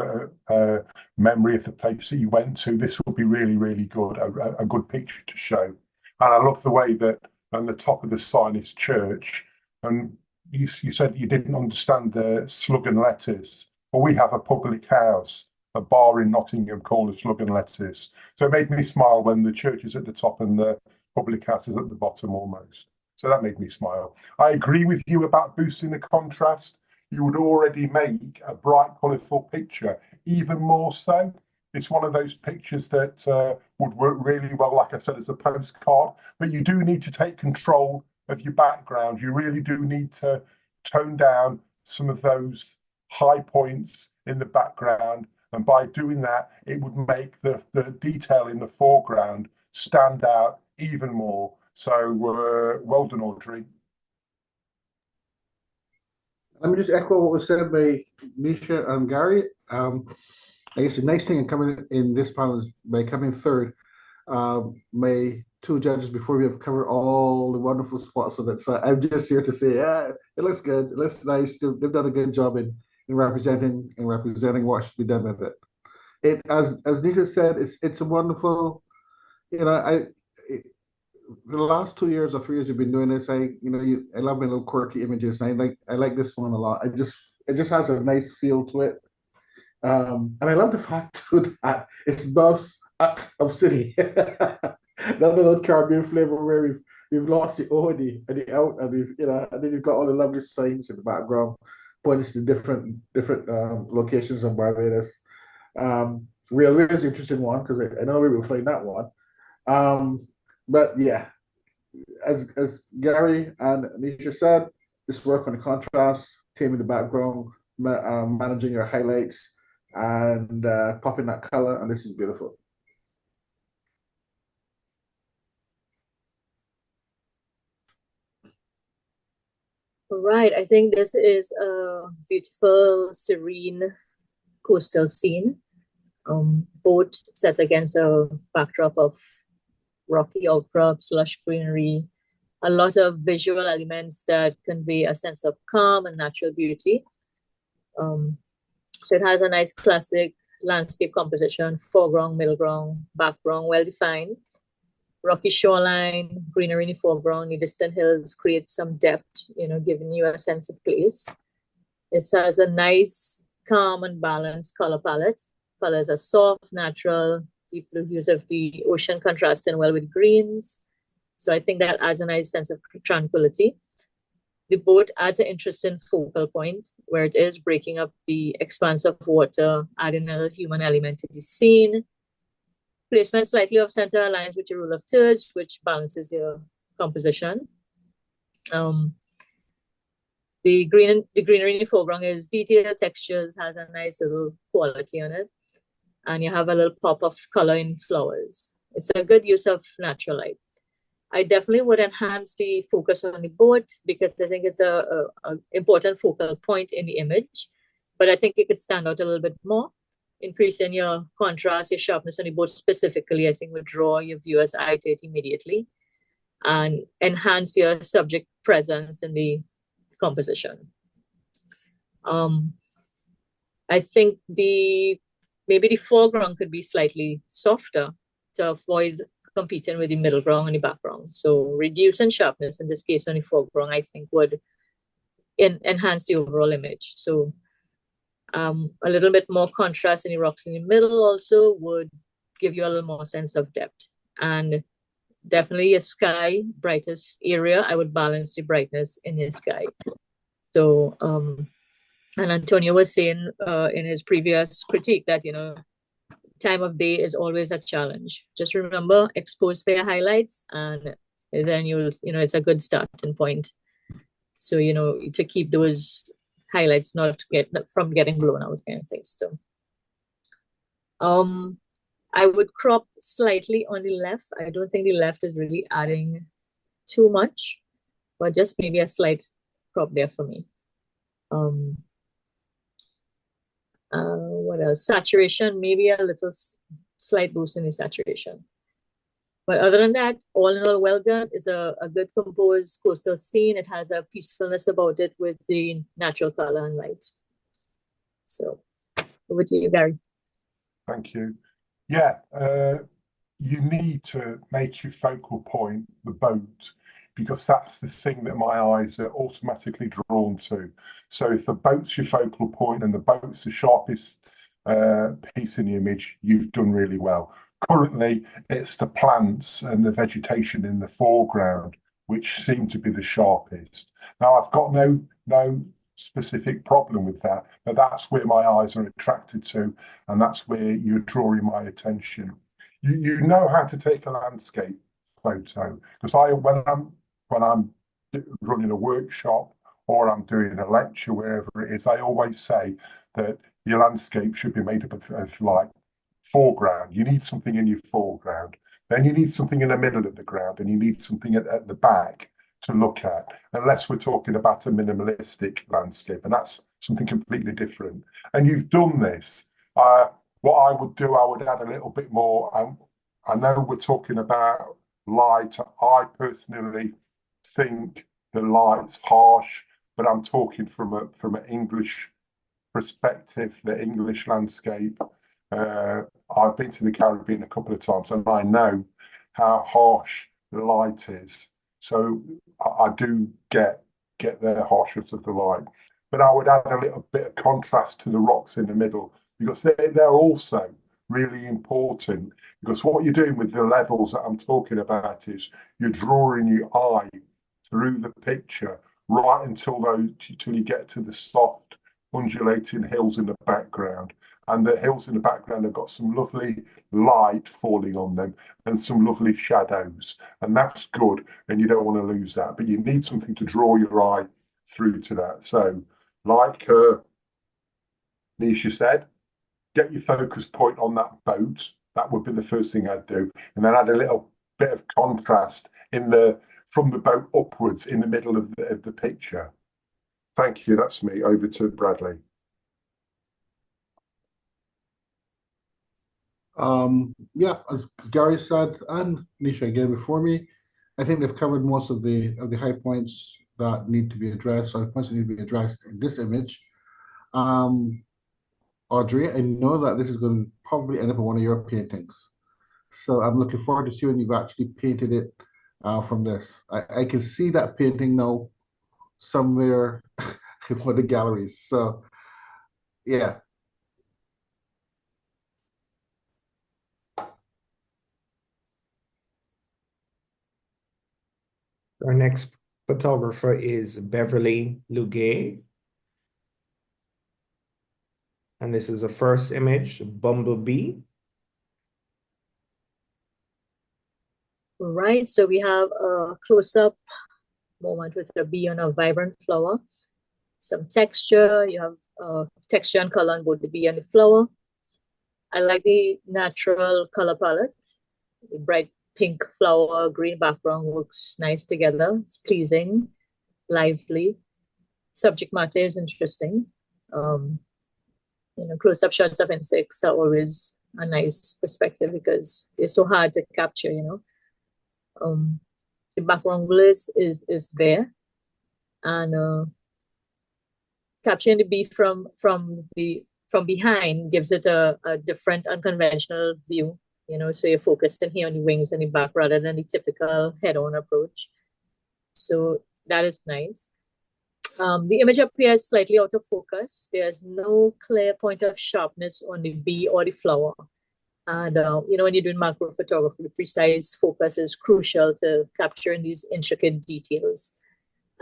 a memory of the place that you went to, this will be really, really good, a good picture to show. And I love the way that on the top of the sign is church. And you said you didn't understand the slug and lettuce. Well, we have a public house, a bar in Nottingham called a Slug and Lettuce. So it made me smile when the church is at the top and the public house is at the bottom almost. So that made me smile. I agree with you about boosting the contrast. You would already make a bright, colourful picture, even more so. It's one of those pictures that would work really well, like I said, as a postcard. But you do need to take control of your background. You really do need to tone down some of those high points in the background. And by doing that, it would make the detail in the foreground stand out even more. So well done, Audrey. Let me just echo what was said by Misha and Gary. I guess the nice thing in coming in this panel is by coming third, my two judges before we have covered all the wonderful spots of it. So I'm just here to say, yeah, it looks good. It looks nice. They've done a good job in representing what should be done with it. As Nisha said, it's a wonderful, for the last 2 years or 3 years you've been doing this, I love my little quirky images. And I like this one a lot. It just has a nice feel to it. And I love the fact too that it's both out of city. That little Caribbean flavor where we've lost the OD and the out, and and then you've got all the lovely signs in the background pointing to different locations in Barbados. Railway is an interesting one because I know we will find that one. But yeah, as Gary and Nisha said, this work on the contrast, taming the background, managing your highlights, and popping that color, and this is beautiful. Right, I think this is a beautiful, serene coastal scene. Boat set against a backdrop of rocky outcrops, lush greenery, a lot of visual elements that convey a sense of calm and natural beauty. So it has a nice classic landscape composition, foreground, middle ground, background, well-defined. Rocky shoreline, greenery in the foreground, the distant hills create some depth, giving you a sense of place. It has a nice calm and balanced color palette. Colors are soft, natural, deep blue hues of the ocean contrasting well with greens. So I think that adds a nice sense of tranquility. The boat adds an interesting focal point where it is breaking up the expanse of water, adding a human element to the scene. Placement slightly off center aligns with your rule of thirds, which balances your composition. The greenery in the foreground is detailed textures, has a nice little quality on it. And you have a little pop of color in flowers. It's a good use of natural light. I definitely would enhance the focus on the boat because I think it's a important focal point in the image. But I think it could stand out a little bit more. Increasing your contrast, your sharpness on the boat specifically, I think would draw your viewer's eye to it immediately and enhance your subject presence in the composition. I think maybe the foreground could be slightly softer to avoid competing with the middle ground and the background. So reducing sharpness, in this case on the foreground, I think would enhance the overall image. So a little bit more contrast in the rocks in the middle also would give you a little more sense of depth. And definitely a sky, brightest area, I would balance the brightness in the sky. So, and Antonio was saying in his previous critique that, time of day is always a challenge. Just remember, expose for your highlights, and then it's a good starting point. So, to keep those highlights not from getting blown out kind of thing. So, I would crop slightly on the left. I don't think the left is really adding too much, but just maybe a slight crop there for me. What else? Saturation, maybe a little slight boost in the saturation. But other than that, all in all, well done. It's a good composed coastal scene. It has a peacefulness about it with the natural color and light. So over to you, Gary. Thank you. Yeah, you need to make your focal point the boat, because that's the thing that my eyes are automatically drawn to. So if the boat's your focal point and the boat's the sharpest piece in the image, you've done really well. Currently, it's the plants and the vegetation in the foreground which seem to be the sharpest. Now, I've got no specific problem with that, but that's where my eyes are attracted to, and that's where you're drawing my attention. You know how to take a landscape photo, because when I'm running a workshop or I'm doing a lecture, wherever it is, I always say that your landscape should be made up of like foreground. You need something in your foreground, then you need something in the middle of the ground, and you need something at the back to look at, unless we're talking about a minimalistic landscape, and that's something completely different. And you've done this. What I would do, I would add a little bit more. I know we're talking about light. I personally think the light's harsh, but I'm talking from an English perspective, the English landscape. I've been to the Caribbean a couple of times, and I know how harsh the light is. So I do get the harshness of the light, but I would add a little bit of contrast to the rocks in the middle, because they're also really important. Because what you're doing with the levels that I'm talking about is you're drawing your eye through the picture right until you get to the soft undulating hills in the background. And the hills in the background have got some lovely light falling on them and some lovely shadows. And that's good, and you don't want to lose that. But you need something to draw your eye through to that. So, like Nisha said, get your focus point on that boat. That would be the first thing I'd do. And then add a little bit of contrast from the boat upwards in the middle of the picture. Thank you. That's me. Over to Bradley. Yeah, as Gary said, and Nisha again before me, I think they've covered most of the high points that need to be addressed, or the points that need to be addressed in this image. Audrey, I know that this is going to probably end up in one of your paintings, so I'm looking forward to see when you've actually painted it from this. I can see that painting now somewhere in one of the galleries. So Yeah. Our next photographer is Beverly Lugay. And this is a first image, Bumblebee. Right, so we have a close-up moment with a bee on a vibrant flower. Some texture, you have texture and color on both the bee and the flower. I like the natural color palette. The bright pink flower, green background works nice together. It's pleasing, lively. Subject matter is interesting. Close-up shots of insects are always a nice perspective because they're so hard to capture, the background is there, and capturing the bee from behind gives it a different, unconventional view. So you're focusing here on the wings and the back rather than the typical head-on approach. So that is nice. The image appears slightly out of focus. There's no clear point of sharpness on the bee or the flower. And, when you're doing macro photography, the precise focus is crucial to capturing these intricate details.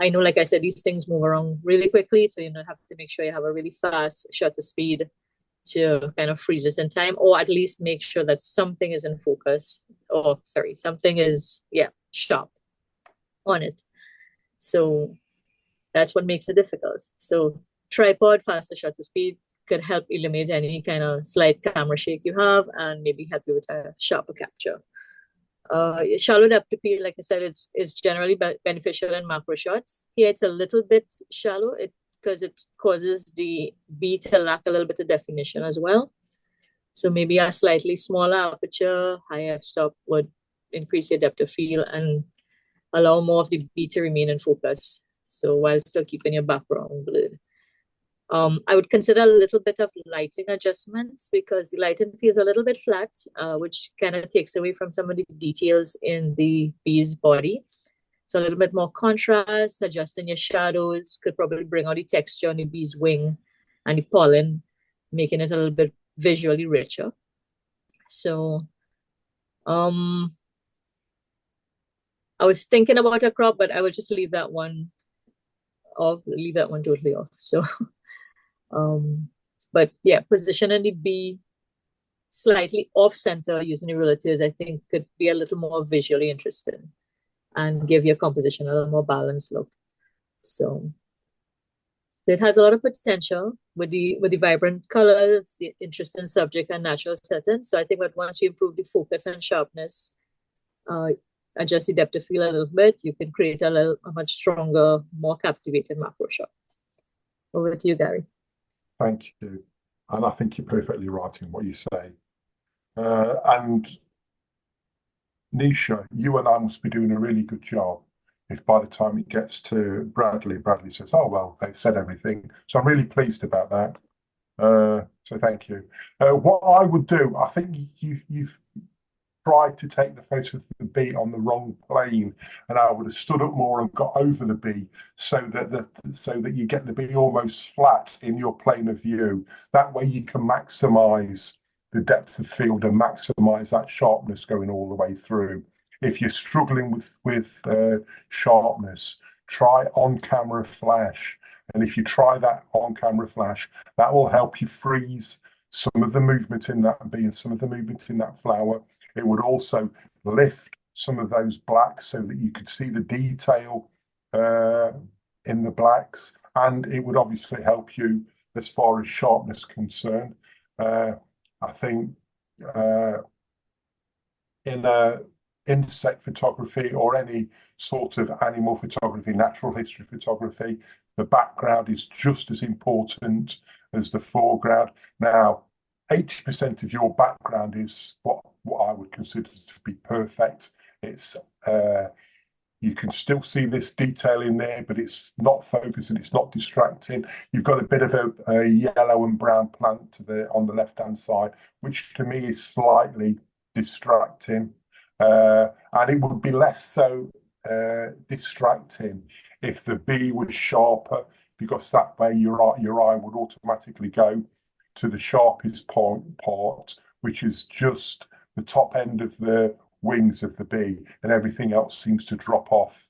I know, like I said, these things move around really quickly, so you have to make sure you have a really fast shutter speed to kind of freeze it in time, or at least make sure that something is in focus, or something is, sharp on it. So that's what makes it difficult. So tripod, faster shutter speed could help eliminate any kind of slight camera shake you have and maybe help you with a sharper capture. Shallow depth of field, like I said, is generally beneficial in macro shots. Here it's a little bit shallow because it causes the bee to lack a little bit of definition as well. So maybe a slightly smaller aperture, higher f-stop would increase your depth of field and allow more of the bee to remain in focus. So while still keeping your background blurred. I would consider a little bit of lighting adjustments because the lighting feels a little bit flat, which kind of takes away from some of the details in the bee's body. So a little bit more contrast, adjusting your shadows could probably bring out the texture on the bee's wing and the pollen, making it a little bit visually richer. So I was thinking about a crop, but I would just leave that one off, leave that one totally off. So but yeah, positioning the bee slightly off center using the relatives, I think could be a little more visually interesting and give your composition a little more balanced look. So it has a lot of potential with the vibrant colors, the interesting subject and natural setting. So I think that once you improve the focus and sharpness, adjust the depth of field a little bit, you can create a much stronger, more captivating macro shot. Over to you, Gary. Thank you. And I think you're perfectly right in what you say. And Nisha, you and I must be doing a really good job if by the time it gets to Bradley says, oh, well, they've said everything. So I'm really pleased about that. So thank you. What I would do, I think you've tried to take the photo of the bee on the wrong plane, and I would have stood up more and got over the bee so that you get the bee almost flat in your plane of view. That way you can maximize the depth of field and maximize that sharpness going all the way through. If you're struggling with sharpness, try on-camera flash. And if you try that on-camera flash, that will help you freeze some of the movement in that bee and some of the movement in that flower. It would also lift some of those blacks so that you could see the detail in the blacks. And it would obviously help you as far as sharpness concerned. I think in insect photography or any sort of animal photography, natural history photography, the background is just as important as the foreground. Now, 80% of your background is what I would consider to be perfect. It's you can still see this detail in there, but it's not focused and it's not distracting. You've got a bit of a yellow and brown plant on the left-hand side, which to me is slightly distracting. And it would be less so distracting if the bee was sharper, because that way your eye would automatically go to the sharpest part, which is just the top end of the wings of the bee, and everything else seems to drop off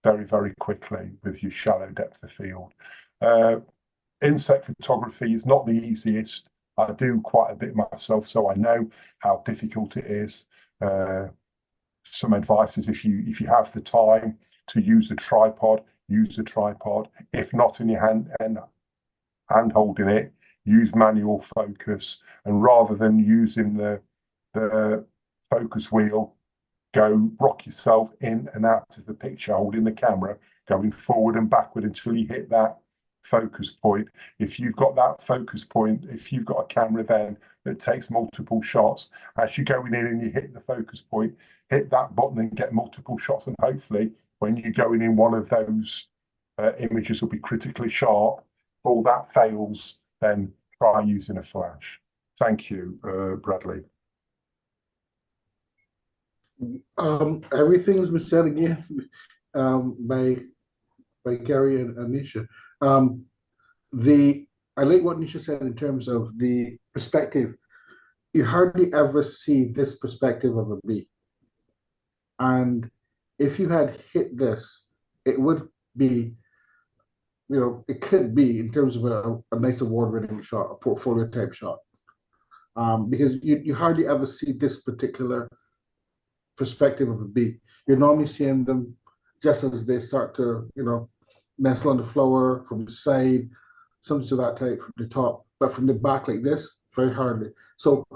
very, very quickly with your shallow depth of field. Insect photography is not the easiest. I do quite a bit myself, so I know how difficult it is. Some advice is if you have the time to use a tripod, use the tripod. If not in your hand holding it, use manual focus, and rather than using the focus wheel, go rock yourself in and out of the picture, holding the camera, going forward and backward until you hit that focus point. If you've got that focus point, if you've got a camera then that takes multiple shots, as you're going in and you hit the focus point, hit that button and get multiple shots, and hopefully when you're going in, one of those images will be critically sharp. If all that fails, then try using a flash. Thank you, Bradley. Everything has been said again by Gary and Nisha. I like what Nisha said in terms of the perspective. You hardly ever see this perspective of a bee. And if you had hit this, it would be, it could be in terms of a nice award-winning shot, a portfolio type shot. Because you hardly ever see this particular perspective of a bee. You're normally seeing them just as they start to, nestle on the flower, from the side, something to that type, from the top, but from the back like this, very hardly. So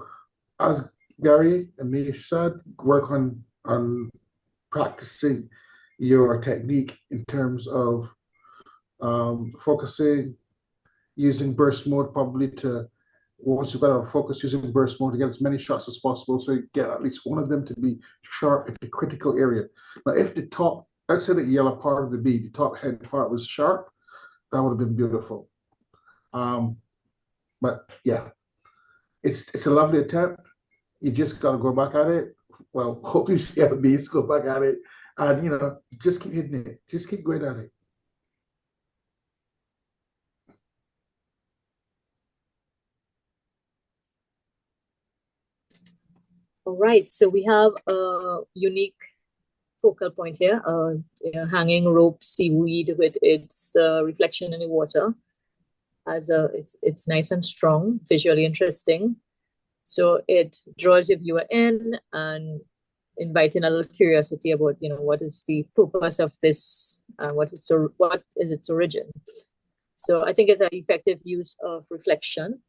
as Gary and Mish said, work on practicing your technique in terms of focusing, using burst mode probably to, once you've got a focus, using burst mode to get as many shots as possible, so you get at least one of them to be sharp at the critical area. Now, if the top, let's say the yellow part of the bee, the top head part was sharp, that would have been beautiful. But yeah, it's a lovely attempt. You just got to go back at it. Well, hopefully you have bees, go back at it, and just keep hitting it. Just keep going at it. All right, so we have a unique focal point here, hanging rope seaweed with its reflection in the water. It's nice and strong, visually interesting. So it draws your viewer in and inviting a little curiosity about, what is the purpose of this, what is its origin. So I think it's an effective use of reflection.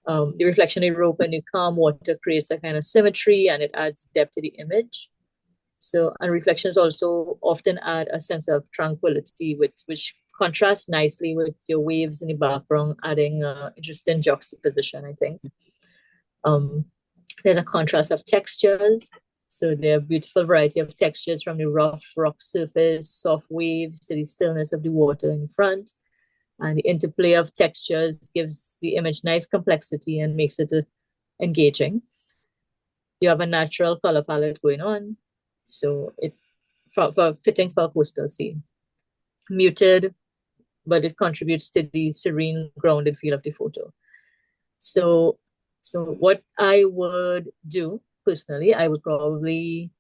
The reflection in rope and the calm water creates a kind of symmetry, and it adds depth to the image. So, and reflections also often add a sense of tranquility, which contrasts nicely with your waves in the background, adding interesting juxtaposition, I think. There's a contrast of textures. So there are a beautiful variety of textures, from the rough rock surface, soft waves, to the stillness of the water in front. And the interplay of textures gives the image nice complexity and makes it engaging. You have a natural color palette going on. So it for fitting for a coastal scene. Muted, but it contributes to the serene, grounded feel of the photo. So what I would do personally, I would probably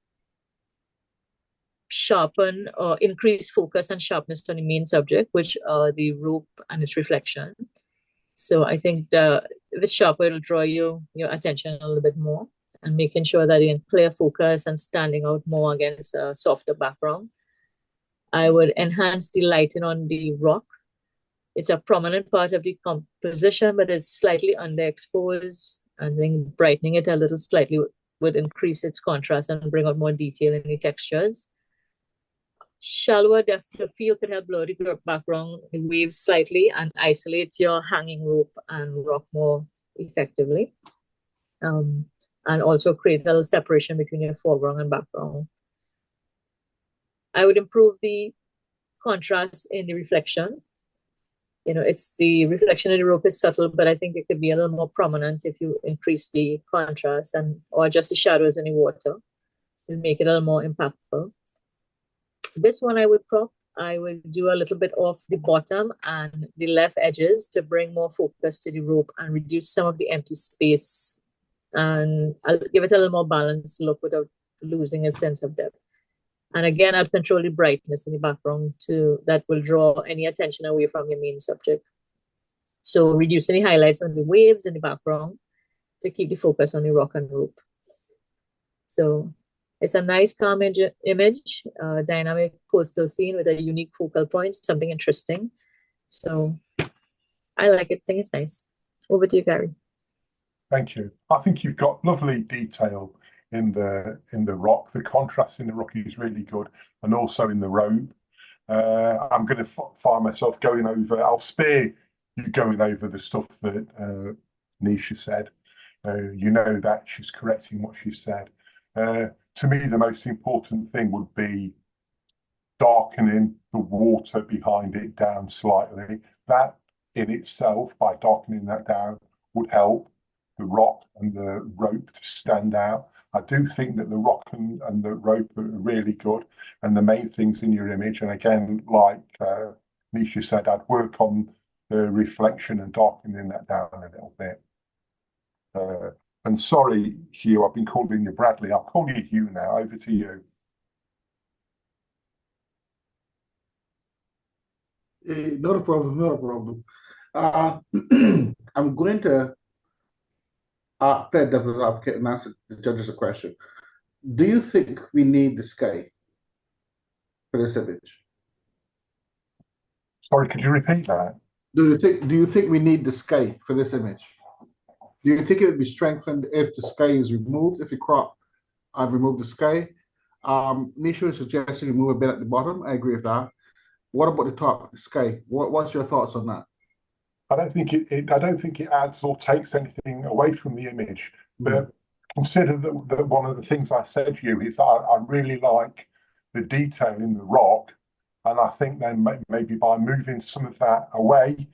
sharpen or increase focus and sharpness on the main subject, which are the rope and its reflection. So I think if it's sharper, it'll draw your attention a little bit more, and making sure that you're in clear focus and standing out more against a softer background. I would enhance the lighting on the rock. It's a prominent part of the composition, but it's slightly underexposed. I think brightening it a little slightly would increase its contrast and bring out more detail in the textures. Shallower depth of field can help blur the background waves slightly and isolate your hanging rope and rock more effectively. And also create a little separation between your foreground and background. I would improve the contrast in the reflection. It's the reflection of the rope is subtle, but I think it could be a little more prominent if you increase the contrast or adjust the shadows in the water. It'll make it a little more impactful. This one I would crop I will do a little bit off the bottom and the left edges to bring more focus to the rope and reduce some of the empty space. And I'll give it a little more balanced look without losing its sense of depth. And again, I'll control the brightness in the background that will draw any attention away from your main subject. So reducing the highlights on the waves in the background to keep the focus on the rock and rope. So it's a nice, calm image, dynamic coastal scene with a unique focal point, something interesting. So I like it. I think it's nice. Over to you, Gary. Thank you. I think you've got lovely detail in the rock. The contrast in the rock is really good, and also in the robe. I'm going to find myself going over. I'll spare you going over the stuff that Nisha said. You know that she's correcting what she said. To me, the most important thing would be darkening the water behind it down slightly. That in itself, by darkening that down, would help the rock and the rope to stand out. I do think that the rock and the rope are really good, and the main things in your image. And again, like Nisha said, I'd work on the reflection and darkening that down a little bit. And sorry, Hugh, I've been calling you Bradley. I'll call you Hugh now. Over to you. Not a problem, not a problem. I'm going to play devil's advocate and ask the judges a question. Do you think we need the sky for this image? Sorry, could you repeat that? Do you think we need the sky for this image? Do you think it would be strengthened if the sky is removed, if you crop and remove the sky? Nisha is suggesting you move a bit at the bottom. I agree with that. What about the top, the sky? What's your thoughts on that? I don't think it adds or takes anything away from the image. But consider that one of the things I said to you is that I really like the detail in the rock, and I think then maybe by moving some of that away,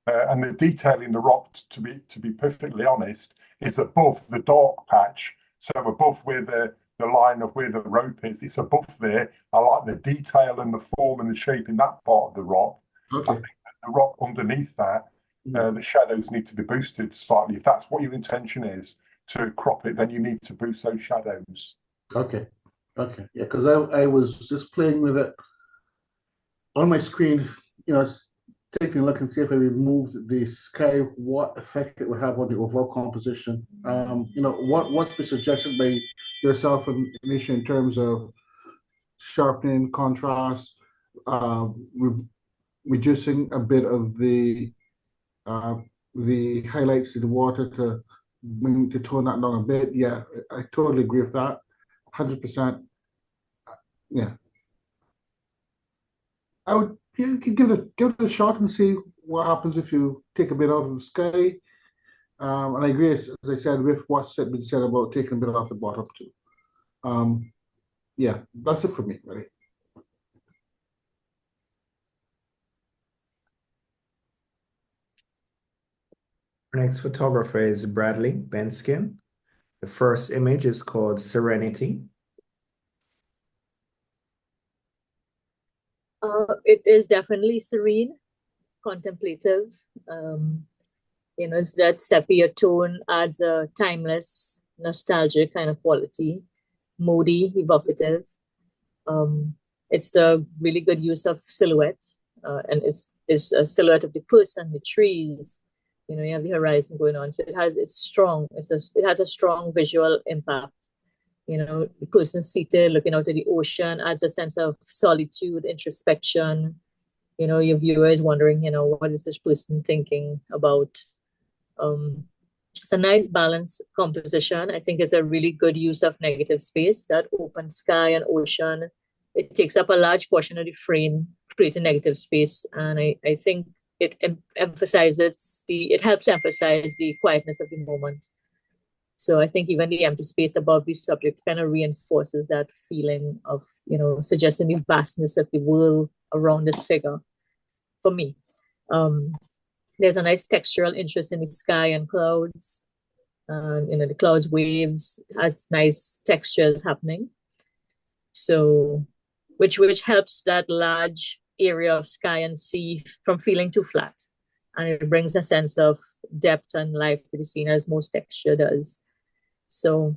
and the detail in the rock, to be perfectly honest, is above the dark patch. So above where the line of where the rope is, it's above there. I like the detail and the form and the shape in that part of the rock. Okay. I think that the rock underneath that, the shadows need to be boosted slightly. If that's what your intention is to crop it, then you need to boost those shadows. Okay. Okay. Yeah, because I was just playing with it on my screen, taking a look and see if I removed the sky, what effect it would have on the overall composition. What's been suggested by yourself and Nisha in terms of sharpening, contrast, reducing a bit of the highlights in the water to tone that down a bit? Yeah, I totally agree with that. 100%. Yeah. I would give it a shot and see what happens if you take a bit out of the sky. And I agree, as I said, with what's been said about taking a bit off the bottom too. Yeah, that's it for me, really. Our next photographer is Bradley Benskin. The first image is called Serenity. It is definitely serene, contemplative. It's that sepia tone adds a timeless, nostalgic kind of quality, moody, evocative. It's the really good use of silhouette, and it's a silhouette of the person, the trees. You have the horizon going on, so it's strong. It has a strong visual impact. The person seated looking out at the ocean adds a sense of solitude, introspection. Your viewer is wondering, what is this person thinking about? It's a nice balanced composition. I think it's a really good use of negative space, that open sky and ocean. It takes up a large portion of the frame, creating negative space. And I think it helps emphasize the quietness of the moment. So I think even the empty space above the subject kind of reinforces that feeling of, suggesting the vastness of the world around this figure for me. There's a nice textural interest in the sky and clouds. The clouds, waves, has nice textures happening. So, which helps that large area of sky and sea from feeling too flat. And it brings a sense of depth and life to the scene as most texture does. So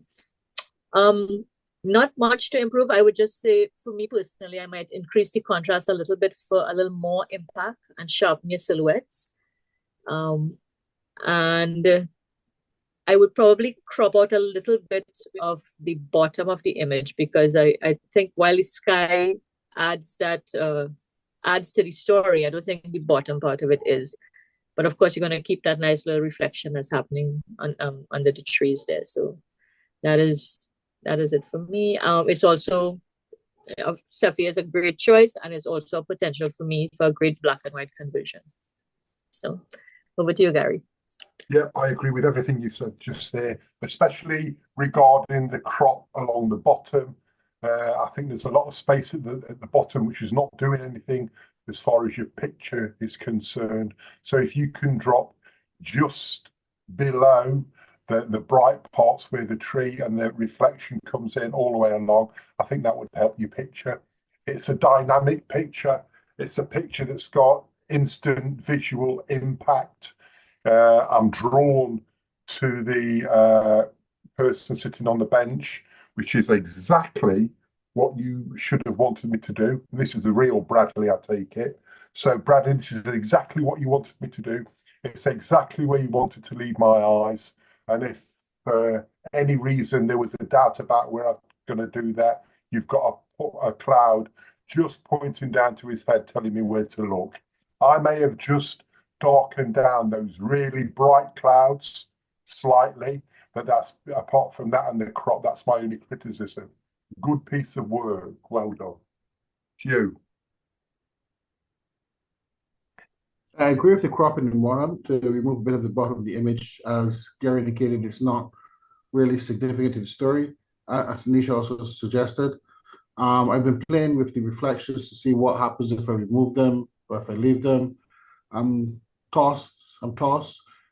not much to improve. I would just say, for me personally, I might increase the contrast a little bit for a little more impact and sharpen your silhouettes. And I would probably crop out a little bit of the bottom of the image, because I think while the sky adds to the story, I don't think the bottom part of it is. But of course, you're going to keep that nice little reflection that's happening under the trees there. So that is it for me. It's also, Sepia is a great choice, and it's also a potential for me for a great black and white conversion. So over to you, Gary. Yeah, I agree with everything you said just there, especially regarding the crop along the bottom. I think there's a lot of space at the bottom, which is not doing anything as far as your picture is concerned. So if you can drop just below the bright parts where the tree and the reflection comes in all the way along, I think that would help your picture. It's a dynamic picture. It's a picture that's got instant visual impact. I'm drawn to the person sitting on the bench, which is exactly what you should have wanted me to do. And this is the real Bradley, I take it. So, Bradley, this is exactly what you wanted me to do. It's exactly where you wanted to lead my eyes. And if for any reason there was a doubt about where I'm going to do that, you've got a cloud just pointing down to his head, telling me where to look. I may have just darken down those really bright clouds slightly, but that's, apart from that and the crop, that's my only criticism. Good piece of work, well done. Hugh. I agree with the cropping in bottom to remove a bit of the bottom of the image. As Gary indicated, it's not really significant to the story, as Nisha also suggested. I've been playing with the reflections to see what happens if I remove them or if I leave them. I'm tossed.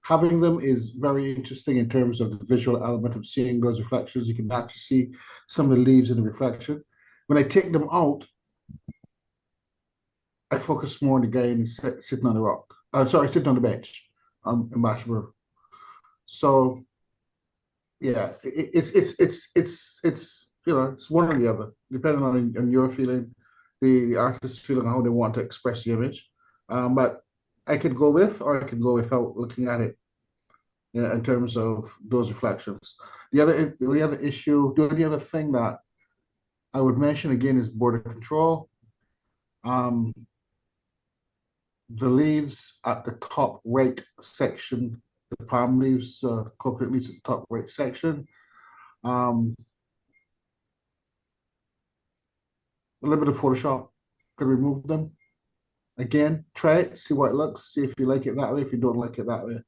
Having them is very interesting in terms of the visual element of seeing those reflections. You can actually see some of the leaves in the reflection. When I take them out, I focus more on the guy sitting on the rock. Sitting on the bench in Bashmore. So yeah, it's it's one or the other, depending on your feeling, the artist's feeling, how they want to express the image. But I could go with, or I could go without looking at it, in terms of those reflections. The only other thing that I would mention again is border control. The leaves at the top right section, the palm leaves, coconut leaves at the top right section. A little bit of Photoshop could remove them. Again, try it, see what it looks, see if you like it that way, if you don't like it that way.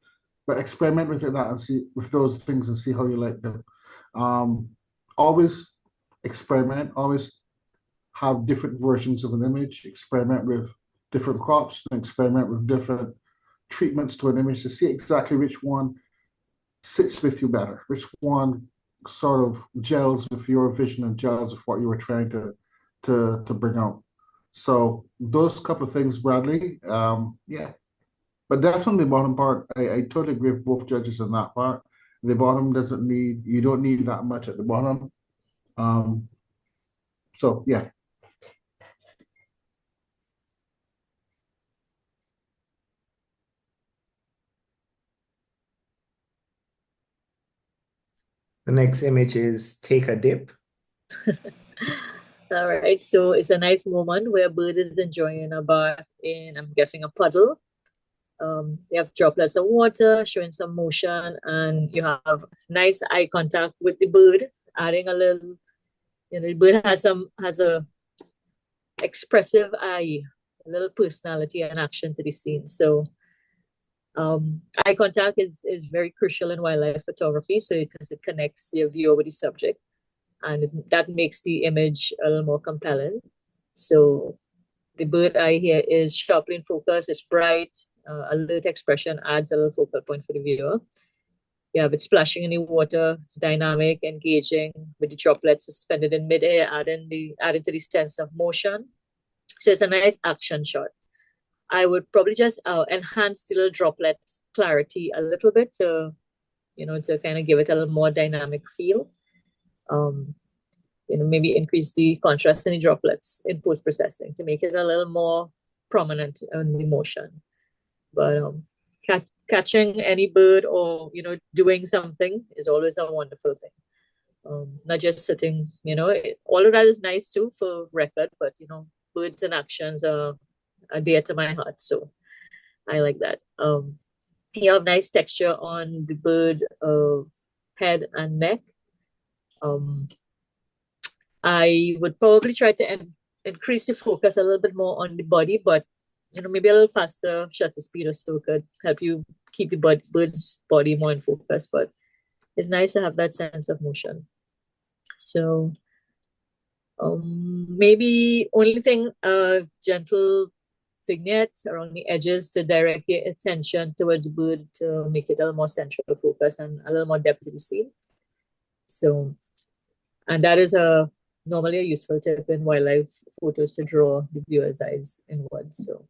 But experiment with it and see with those things and see how you like them. Always experiment, always have different versions of an image, experiment with different crops, and experiment with different treatments to an image to see exactly which one sits with you better, which one sort of gels with your vision and gels with what you were trying to bring out. So those couple of things, Bradley, yeah. But definitely the bottom part, I totally agree with both judges on that part. The bottom you don't need that much at the bottom. So yeah. The next image is Take a Dip. All right, so it's a nice moment where a bird is enjoying a bath in, I'm guessing, a puddle. You have droplets of water showing some motion, and you have nice eye contact with the bird, adding a little, the bird has a expressive eye, a little personality and action to the scene. So eye contact is very crucial in wildlife photography, because it connects your viewer with the subject, and that makes the image a little more compelling. So the bird eye here is sharply in focus, it's bright, alert expression adds a little focal point for the viewer. You have it splashing in the water, it's dynamic, engaging, with the droplets suspended in midair, adding to the sense of motion. So it's a nice action shot. I would probably just enhance the little droplet clarity a little bit to, to kind of give it a little more dynamic feel. Maybe increase the contrast in the droplets in post-processing to make it a little more prominent in the motion. But catching any bird or, doing something is always a wonderful thing. Not just sitting, all of that is nice too for record, but, birds and actions are dear to my heart. So I like that. You have nice texture on the bird head and neck. I would probably try to increase the focus a little bit more on the body, but maybe a little faster shutter speed or so could help you keep the bird's body more in focus. But it's nice to have that sense of motion. So maybe only thing, gentle vignette around the edges to direct your attention towards the bird to make it a little more central focus and a little more depth to the scene. So, and that is normally a useful tip in wildlife photos to draw the viewer's eyes inwards. So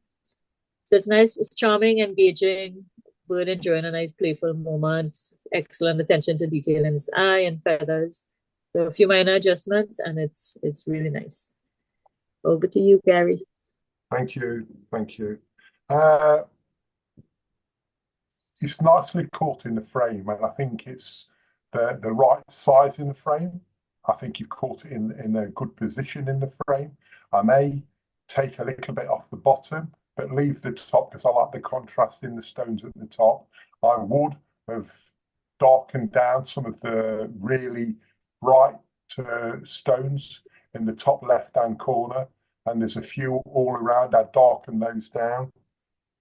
it's nice, it's charming, engaging, bird enjoying a nice playful moment, excellent attention to detail in its eye and feathers. So a few minor adjustments and it's really nice. Over to you, Gary. Thank you. It's nicely caught in the frame, and I think it's the right size in the frame. I think you've caught it in a good position in the frame. I may take a little bit off the bottom, but leave the top because I like the contrast in the stones at the top. I would have darkened down some of the really bright stones in the top left-hand corner, and there's a few all around. I'd darken those down.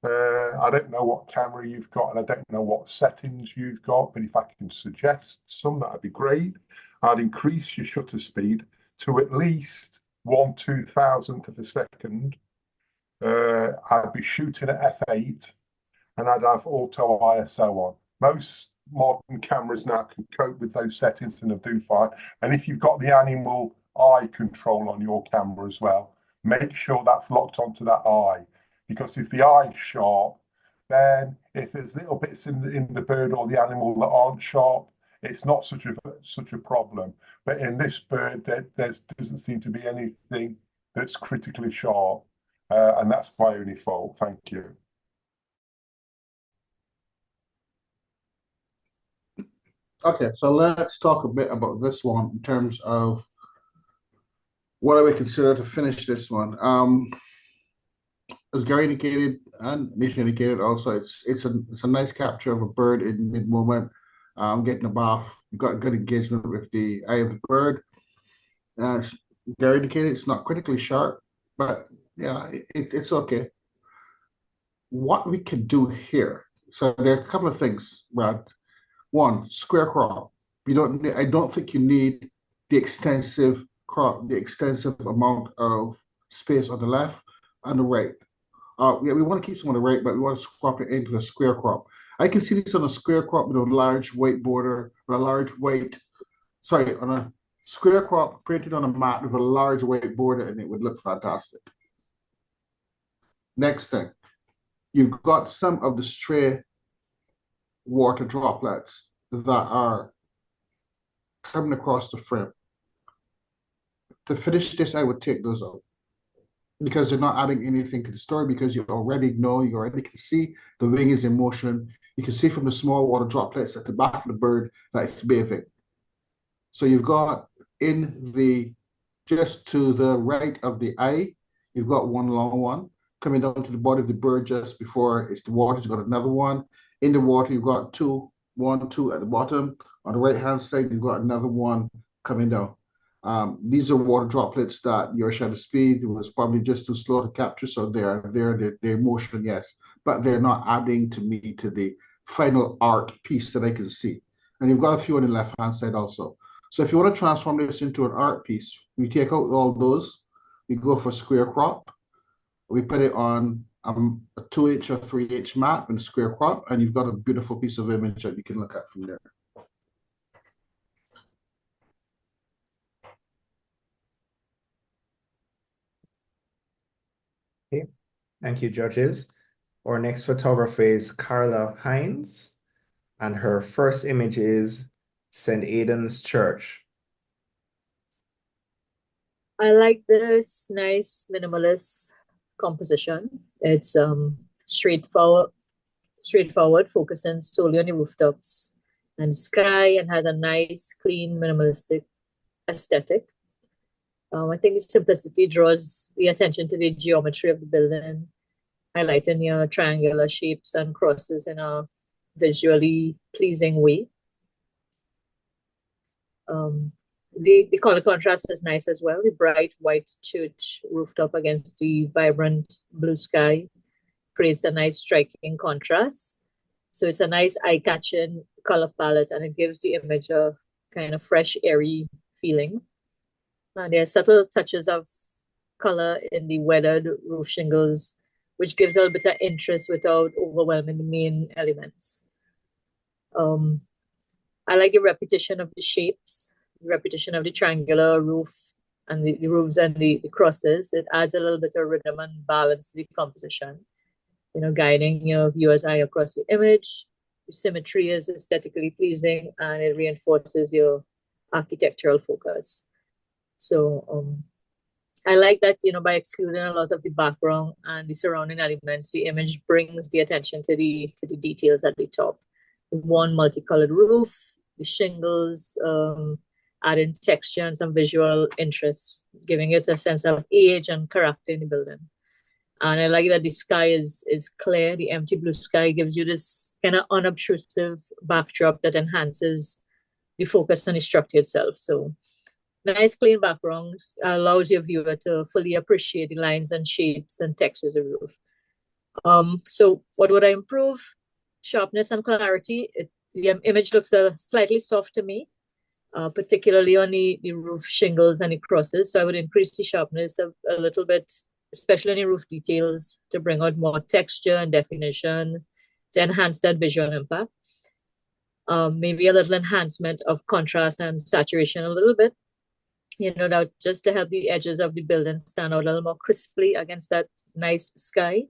I don't know what camera you've got, and I don't know what settings you've got, but if I can suggest some, that'd be great. I'd increase your shutter speed to at least 1/2000th of a second. I'd be shooting at f8, and I'd have auto ISO on. Most modern cameras now can cope with those settings and they'll do fine. And if you've got the animal eye control on your camera as well, make sure that's locked onto that eye. Because if the eye's sharp, then if there's little bits in the bird or the animal that aren't sharp, it's not such a problem. But in this bird, there doesn't seem to be anything that's critically sharp. And that's my only fault. Thank you. Okay, so let's talk a bit about this one in terms of what I would consider to finish this one. As Gary indicated and Misha indicated also, it's a nice capture of a bird in mid-moment, getting a bath. You've got good engagement with the eye of the bird. Gary indicated it's not critically sharp, but yeah, it's okay. What we can do here, so there are a couple of things, Brad. One, square crop. I don't think you need the extensive crop, the extensive amount of space on the left and the right. Yeah, we want to keep some on the right, but we want to crop it into a square crop. I can see this on a square crop with a large white border, with a large white, on a square crop printed on a mat with a large white border, and it would look fantastic. Next thing, you've got some of the stray water droplets that are coming across the frame. To finish this, I would take those out because they're not adding anything to the story, because you already can see the wing is in motion. You can see from the small water droplets at the back of the bird that it's bathing. So you've got just to the right of the eye, you've got one long one coming down to the body of the bird just before it's the water. You've got another one in the water. You've got one, two at the bottom. On the right-hand side, you've got another one coming down. These are water droplets that your shutter speed was probably just too slow to capture, so they're motion, yes, but they're not adding to the final art piece that I can see. And you've got a few on the left-hand side also. So if you want to transform this into an art piece, we take out all those, we go for square crop, we put it on a 2-inch or 3-inch map in square crop, and you've got a beautiful piece of image that you can look at from there. Thank you, judges. Our next photographer is Carla Hines, and her first image is St. Aidan's Church. I like this nice minimalist composition. It's straightforward, focusing solely on the rooftops and sky, and has a nice, clean, minimalistic aesthetic. I think the simplicity draws the attention to the geometry of the building, highlighting your triangular shapes and crosses in a visually pleasing way. The color contrast is nice as well. The bright white church rooftop against the vibrant blue sky creates a nice striking contrast. So it's a nice eye-catching color palette, and it gives the image a kind of fresh, airy feeling. And there are subtle touches of color in the weathered roof shingles, which gives a little bit of interest without overwhelming the main elements. I like the repetition of the shapes, the repetition of the triangular roof and the roofs and the crosses. It adds a little bit of rhythm and balance to the composition, guiding your viewer's eye across the image. The symmetry is aesthetically pleasing, and it reinforces your architectural focus. So I like that, by excluding a lot of the background and the surrounding elements, the image brings the attention to the details at the top. One multicolored roof, the shingles, adding texture and some visual interest, giving it a sense of age and character in the building. And I like that the sky is clear. The empty blue sky gives you this kind of unobtrusive backdrop that enhances the focus on the structure itself. So nice clean backgrounds allows your viewer to fully appreciate the lines and shapes and textures of the roof. So what would I improve? Sharpness and clarity. The image looks slightly soft to me, particularly on the roof shingles and the crosses. So I would increase the sharpness a little bit, especially on the roof details, to bring out more texture and definition, to enhance that visual impact. Maybe a little enhancement of contrast and saturation a little bit, that just to help the edges of the building stand out a little more crisply against that nice sky.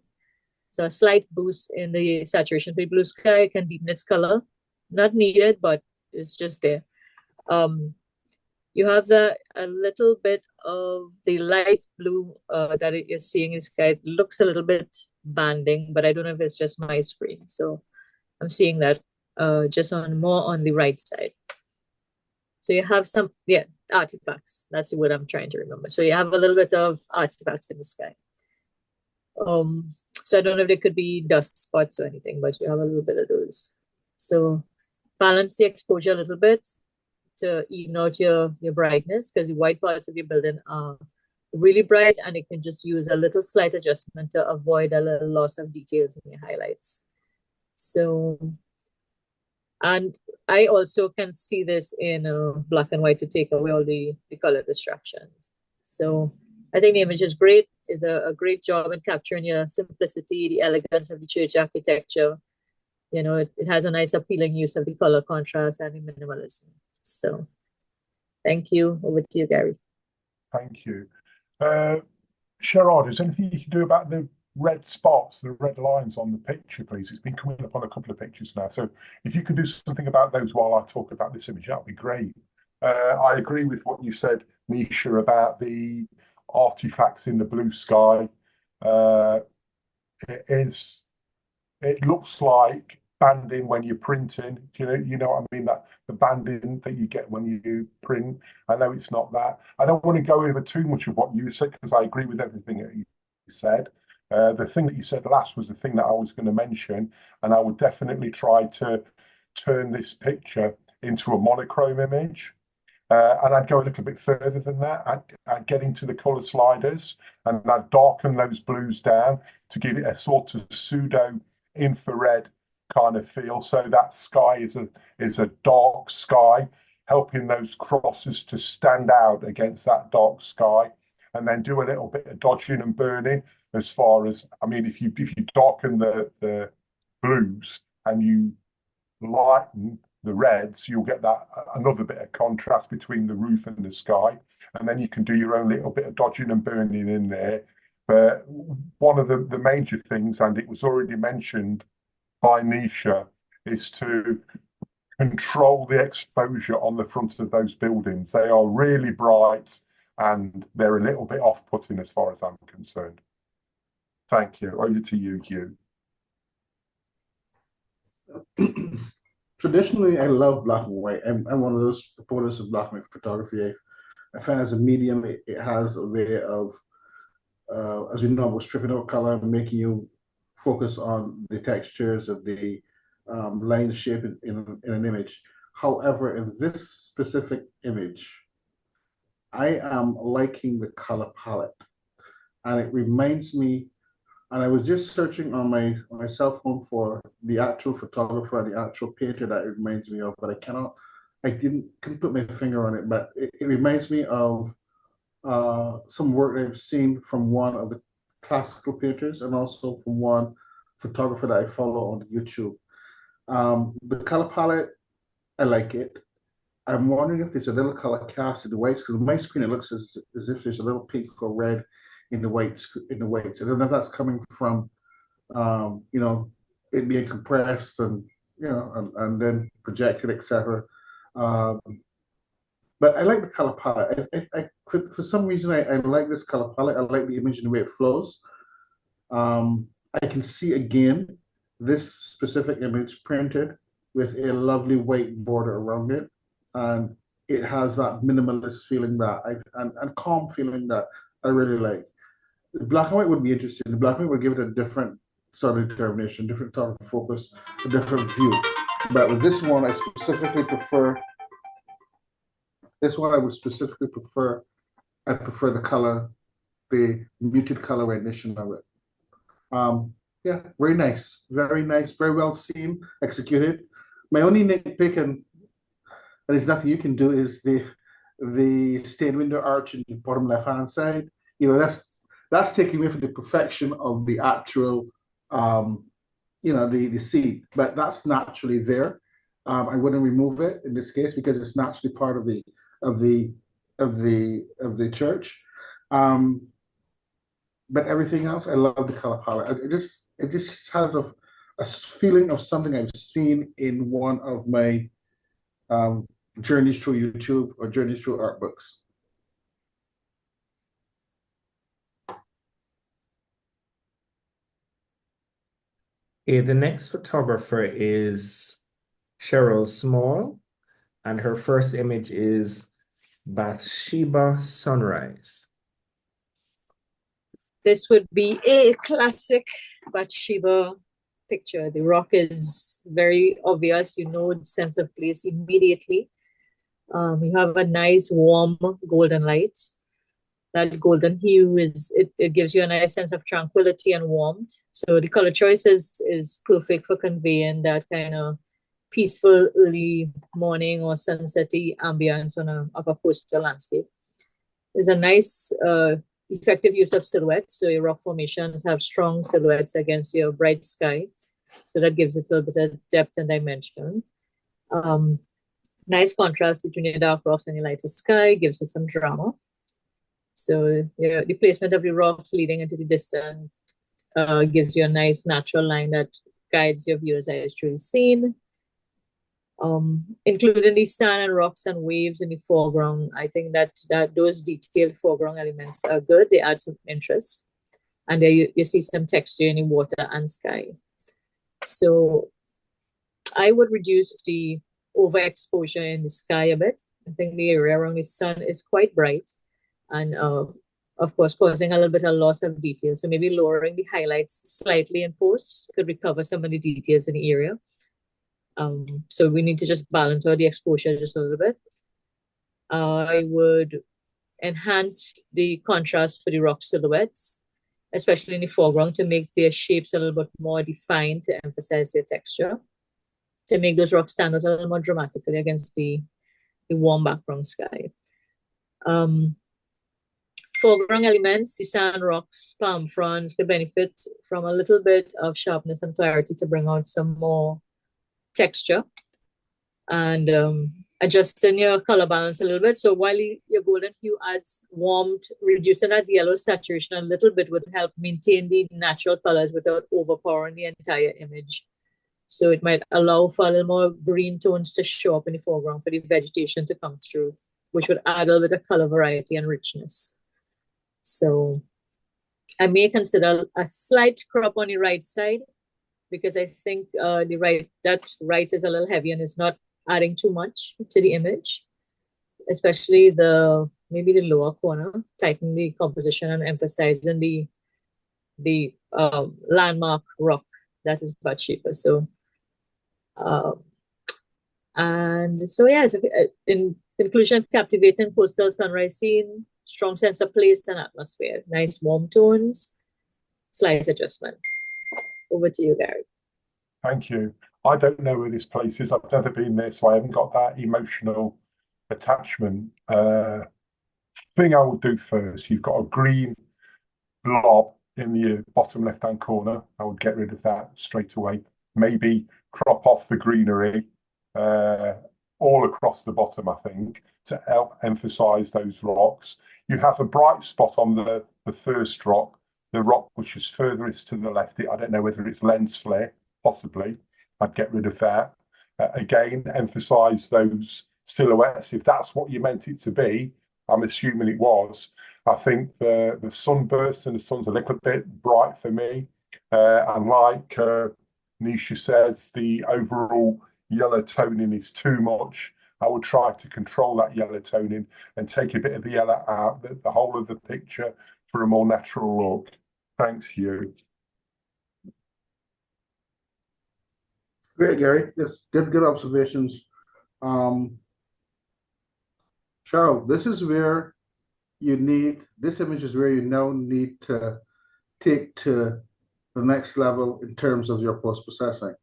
So a slight boost in the saturation of the blue sky can deepen its color. Not needed, but it's just there. You have a little bit of the light blue that you're seeing in the sky. It looks a little bit banding, but I don't know if it's just my screen. So I'm seeing that just more on the right side. So you have some, artifacts. That's the word I'm trying to remember. So you have a little bit of artifacts in the sky. So I don't know if there could be dust spots or anything, but you have a little bit of those. So balance the exposure a little bit to even out your brightness, because the white parts of your building are really bright, and it can just use a little slight adjustment to avoid a little loss of details in your highlights. So, and I also can see this in black and white to take away all the color distractions. So I think the image is great. It's a great job in capturing your simplicity, the elegance of the church architecture. It has a nice appealing use of the color contrast and the minimalism. So thank you. Over to you, Gary. Thank you. Sherrod, is there anything you can do about the red spots, the red lines on the picture, please? It's been coming up on a couple of pictures now. So if you could do something about those while I talk about this image, that'd be great. I agree with what you said, Nisha, about the artifacts in the blue sky. It looks like banding when you're printing. You know what I mean? That the banding that you get when you print. I know it's not that. I don't want to go over too much of what you said, because I agree with everything that you said. The thing that you said last was the thing that I was going to mention, and I would definitely try to turn this picture into a monochrome image. And I'd go a little bit further than that. I'd get into the color sliders, and I'd darken those blues down to give it a sort of pseudo infrared kind of feel. So that sky is a dark sky, helping those crosses to stand out against that dark sky. And then do a little bit of dodging and burning, as far as, I mean, if you darken the blues and you lighten the reds, you'll get that another bit of contrast between the roof and the sky. And then you can do your own little bit of dodging and burning in there. But one of the major things, and it was already mentioned by Nisha, is to control the exposure on the front of those buildings. They are really bright and they're a little bit off-putting as far as I'm concerned. Thank you. Over to you, Hugh. Traditionally, I love black and white. I'm one of those proponents of black and white photography. I find as a medium, it has a way of, as we know, stripping out color and making you focus on the textures of the line shape in an image. However, in this specific image, I am liking the color palette, and it reminds me. And I was just searching on my cell phone for the actual photographer and the actual painter that it reminds me of, but I couldn't put my finger on it. But it reminds me of some work I've seen from one of the classical painters and also from one photographer that I follow on YouTube. The color palette, I like it. I'm wondering if there's a little color cast in the whites, because on my screen it looks as if there's a little pink or red in the whites. I don't know if that's coming from it being compressed and and then projected, etc. But I like the color palette. For some reason, I like this color palette. I like the image and the way it flows. I can see again this specific image printed with a lovely white border around it, and it has that minimalist feeling and calm feeling that I really like. Black and white would be interesting. The black and white would give it a different sort of determination, different sort of focus, a different view. But with this one, I specifically prefer. This one I would specifically prefer. I prefer the color, the muted color rendition of it. Yeah, very nice, very well seen, executed. My only nitpick, and there's nothing you can do, is the stained window arch in the bottom left hand side. That's taking away from the perfection of the actual, the seat. But that's naturally there. I wouldn't remove it in this case because it's naturally part of the church. But everything else, I love the color palette. It just has a feeling of something I've seen in one of my journeys through YouTube or journeys through art books. The next photographer is Cheryl Small, and her first image is Bathsheba Sunrise. This would be a classic Bathsheba picture. The rock is very obvious. You know the sense of place immediately. You have a nice warm golden light. That golden hue it gives you a nice sense of tranquility and warmth. So the color choice is perfect for conveying that kind of peaceful early morning or sunsetty ambience of a coastal landscape. There's a nice effective use of silhouettes. So your rock formations have strong silhouettes against your bright sky. So that gives it a little bit of depth and dimension. Nice contrast between your dark rocks and your lighter sky gives it some drama. So the placement of the rocks leading into the distance gives you a nice natural line that guides your viewer's eyes through the scene. Including the sand and rocks and waves in the foreground, I think that those detailed foreground elements are good. They add some interest. And there you see some texture in the water and sky. So I would reduce the overexposure in the sky a bit. I think the area around the sun is quite bright. And of course, causing a little bit of loss of detail. So maybe lowering the highlights slightly in post could recover some of the details in the area. So we need to just balance out the exposure just a little bit. I would enhance the contrast for the rock silhouettes, especially in the foreground, to make their shapes a little bit more defined, to emphasize their texture, to make those rocks stand out a little more dramatically against the warm background sky. Foreground elements, the sand, rocks, palm fronds could benefit from a little bit of sharpness and clarity to bring out some more texture. And adjusting your color balance a little bit. So while your golden hue adds warmth, reducing that yellow saturation a little bit would help maintain the natural colors without overpowering the entire image. So it might allow for a little more green tones to show up in the foreground for the vegetation to come through, which would add a little bit of color variety and richness. So I may consider a slight crop on the right side, because I think that right is a little heavy and is not adding too much to the image, especially maybe the lower corner, tightening the composition and emphasizing the landmark rock that is much cheaper. So, in conclusion, captivating coastal sunrise scene, strong sense of place and atmosphere, nice warm tones, slight adjustments. Over to you, Gary. Thank you. I don't know where this place is. I've never been there, so I haven't got that emotional attachment. Thing I would do first, you've got a green blob in the bottom left-hand corner. I would get rid of that straight away. Maybe crop off the greenery all across the bottom, I think, to help emphasize those rocks. You have a bright spot on the first rock, the rock which is furthest to the left. I don't know whether it's lens flare, possibly. I'd get rid of that. Again, emphasize those silhouettes. If that's what you meant it to be, I'm assuming it was. I think the sunburst and the sun's a little bit bright for me. And like Nisha says, the overall yellow toning is too much. I would try to control that yellow toning and take a bit of the yellow out, the whole of the picture, for a more natural look. Thanks, Hugh. Great, Gary. Yes, good observations. Cheryl, this is where this image is where you now need to take to the next level in terms of your post-processing.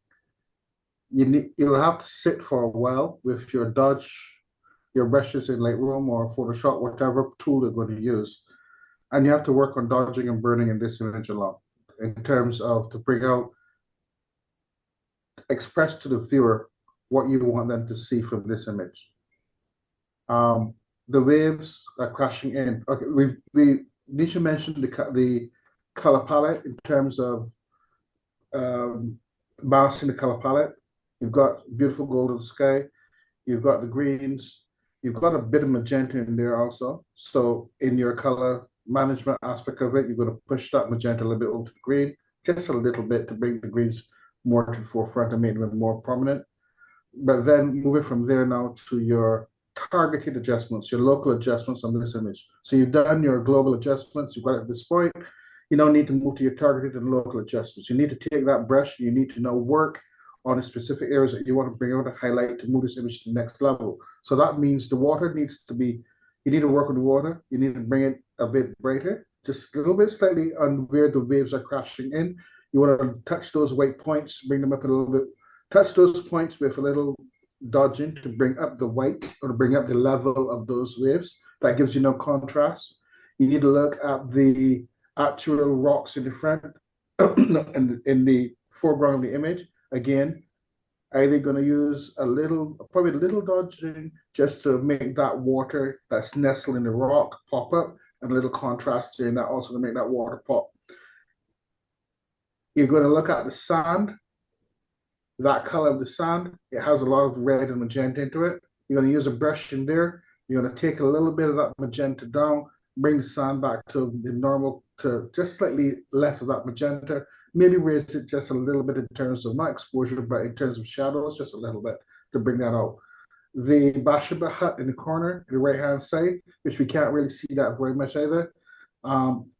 You'll have to sit for a while with your brushes in Lightroom or Photoshop, whatever tool you're going to use. And you have to work on dodging and burning in this image alone, in terms of to bring out, express to the viewer what you want them to see from this image. The waves are crashing in. Okay, Nisha mentioned the color palette in terms of balancing the color palette. You've got beautiful golden sky. You've got the greens. You've got a bit of magenta in there also. So in your color management aspect of it, you're going to push that magenta a little bit over to the green, just a little bit to bring the greens more to the forefront and make them more prominent. But then moving from there now to your targeted adjustments, your local adjustments on this image. So you've done your global adjustments, you've got it at this point. You now need to move to your targeted and local adjustments. You need to take that brush, you need to now work on the specific areas that you want to bring out and highlight to move this image to the next level. So that means the water needs to be, you need to work on the water, you need to bring it a bit brighter, just a little bit slightly on where the waves are crashing in. You want to touch those white points, bring them up a little bit, touch those points with a little dodging to bring up the white or to bring up the level of those waves. That gives you no contrast. You need to look at the actual rocks in the front and in the foreground of the image. Again, either going to use probably a little dodging just to make that water that's nestled in the rock pop up, and a little contrast in that also to make that water pop. You're going to look at the sand, that color of the sand. It has a lot of red and magenta into it. You're going to use a brush in there. You're going to take a little bit of that magenta down, bring the sand back to the normal, to just slightly less of that magenta. Maybe raise it just a little bit in terms of not exposure, but in terms of shadows, just a little bit to bring that out. The Bashaba hut in the corner, the right-hand side, which we can't really see that very much either.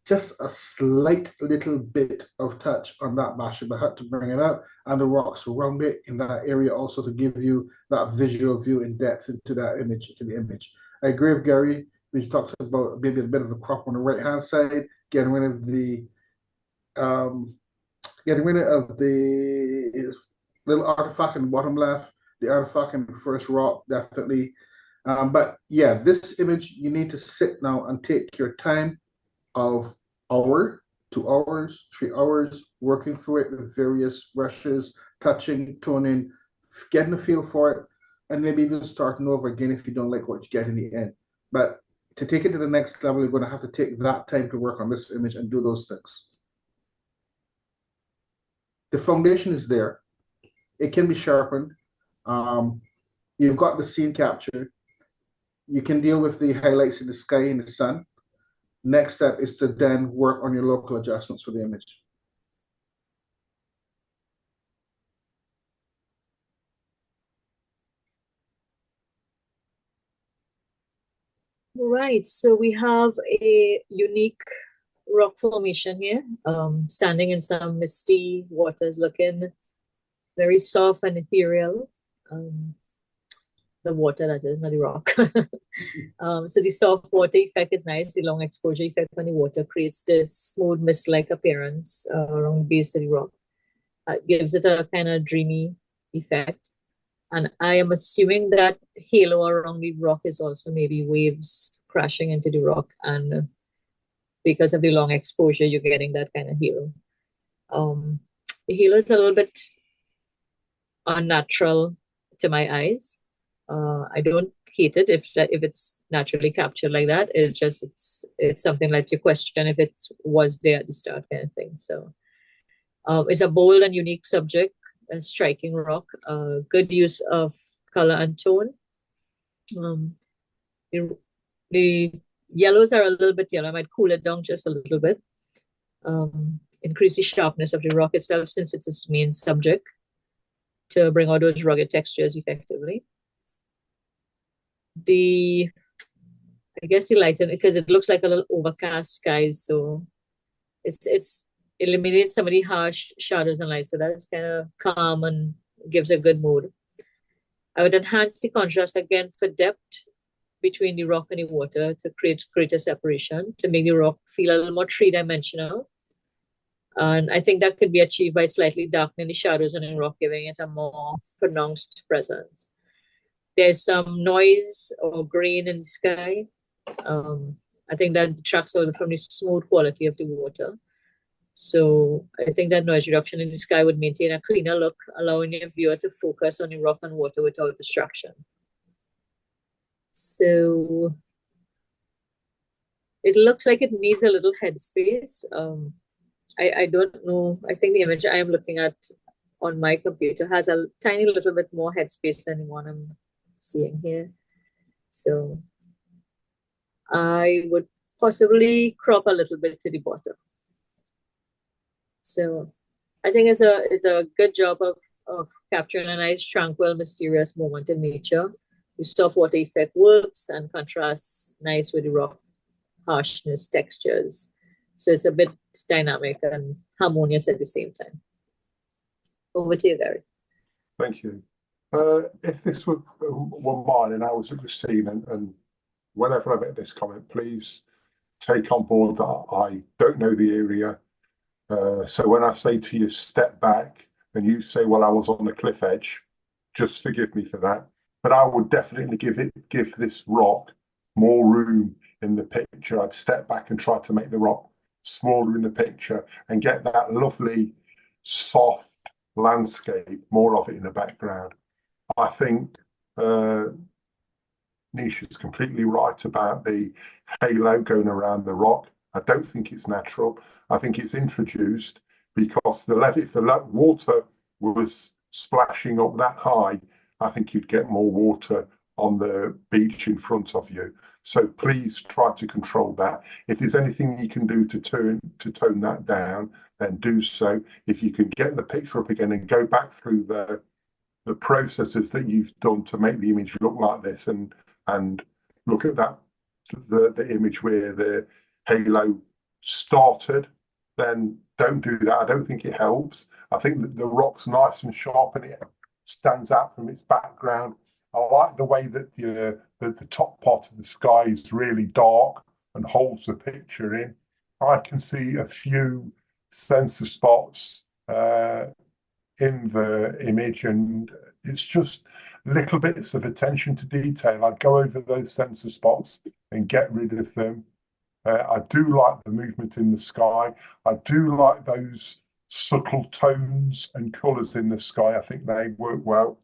Just a slight little bit of touch on that Bashaba hut to bring it up, and the rocks around it in that area also to give you that visual view in depth into that image, into the image. I agree with Gary. We talked about maybe a bit of a crop on the right-hand side, getting rid of the little artifact in the bottom left, the artifact in the first rock, definitely. But yeah, this image, you need to sit now and take your time of hour, 2 hours, 3 hours, working through it with various brushes, touching, toning, getting a feel for it. and maybe even starting over again if you don't like what you get in the end. But to take it to the next level, you're going to have to take that time to work on this image and do those things. The foundation is there. It can be sharpened. You've got the scene captured. You can deal with the highlights in the sky and the sun. Next step is to then work on your local adjustments for the image. Right, so we have a unique rock formation here, standing in some misty waters, looking very soft and ethereal. The water, that is, not the rock. So the soft water effect is nice. The long exposure effect on the water creates this smooth mist-like appearance around the base of the rock. Gives it a kind of dreamy effect. And I am assuming that halo around the rock is also maybe waves crashing into the rock. And because of the long exposure, you're getting that kind of halo. The halo is a little bit unnatural to my eyes. I don't hate it if it's naturally captured like that. It's just it's something like to question if it was there at the start, kind of thing. So it's a bold and unique subject, a striking rock, good use of color and tone. The yellows are a little bit yellow. I might cool it down just a little bit. Increase the sharpness of the rock itself since it's its main subject to bring out those rugged textures effectively. I guess the lighting, because it looks like a little overcast sky, so it's eliminates some of the harsh shadows and lights, so that's kind of calm and gives a good mood. I would enhance the contrast again for depth between the rock and the water to create greater separation, to make the rock feel a little more three-dimensional. And I think that could be achieved by slightly darkening the shadows on the rock, giving it a more pronounced presence. There's some noise or grain in the sky. I think that detracts out from the smooth quality of the water. So I think that noise reduction in the sky would maintain a cleaner look, allowing your viewer to focus on the rock and water without distraction. So it looks like it needs a little headspace. I don't know. I think the image I am looking at on my computer has a tiny little bit more headspace than the one I'm seeing here. So I would possibly crop a little bit to the bottom. So I think it's a good job of capturing a nice, tranquil, mysterious moment in nature. The soft water effect works and contrasts nice with the rock harshness, textures. So it's a bit dynamic and harmonious at the same time. Over to you, Gary. Thank you. If this were mine and I was at the scene, and whenever I make this comment, please take on board that I don't know the area. So when I say to you, step back, and you say, well, I was on the cliff edge, just forgive me for that. But I would definitely give this rock more room in the picture. I'd step back and try to make the rock smaller in the picture and get that lovely, soft landscape, more of it in the background. I think Nish is completely right about the halo going around the rock. I don't think it's natural. I think it's introduced because if the water was splashing up that high, I think you'd get more water on the beach in front of you. So please try to control that. If there's anything you can do to tone that down, then do so. If you can get the picture up again and go back through the processes that you've done to make the image look like this, and look at that the image where the halo started, then don't do that. I don't think it helps. I think that the rock's nice and sharp and it stands out from its background. I like the way that the top part of the sky is really dark and holds the picture in. I can see a few sensor spots in the image, and it's just little bits of attention to detail. I'd go over those sensor spots and get rid of them. I do like the movement in the sky. I do like those subtle tones and colours in the sky. I think they work well.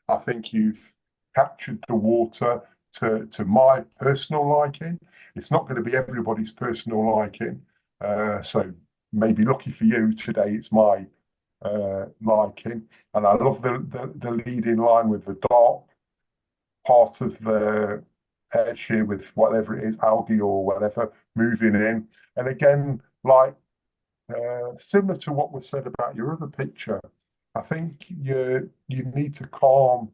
I think you've captured the water to my personal liking. It's not going to be everybody's personal liking. So maybe lucky for you today, it's my liking. And I love the leading line with the dark part of the edge here with whatever it is, algae or whatever, moving in. And again, like similar to what was said about your other picture, I think you need to calm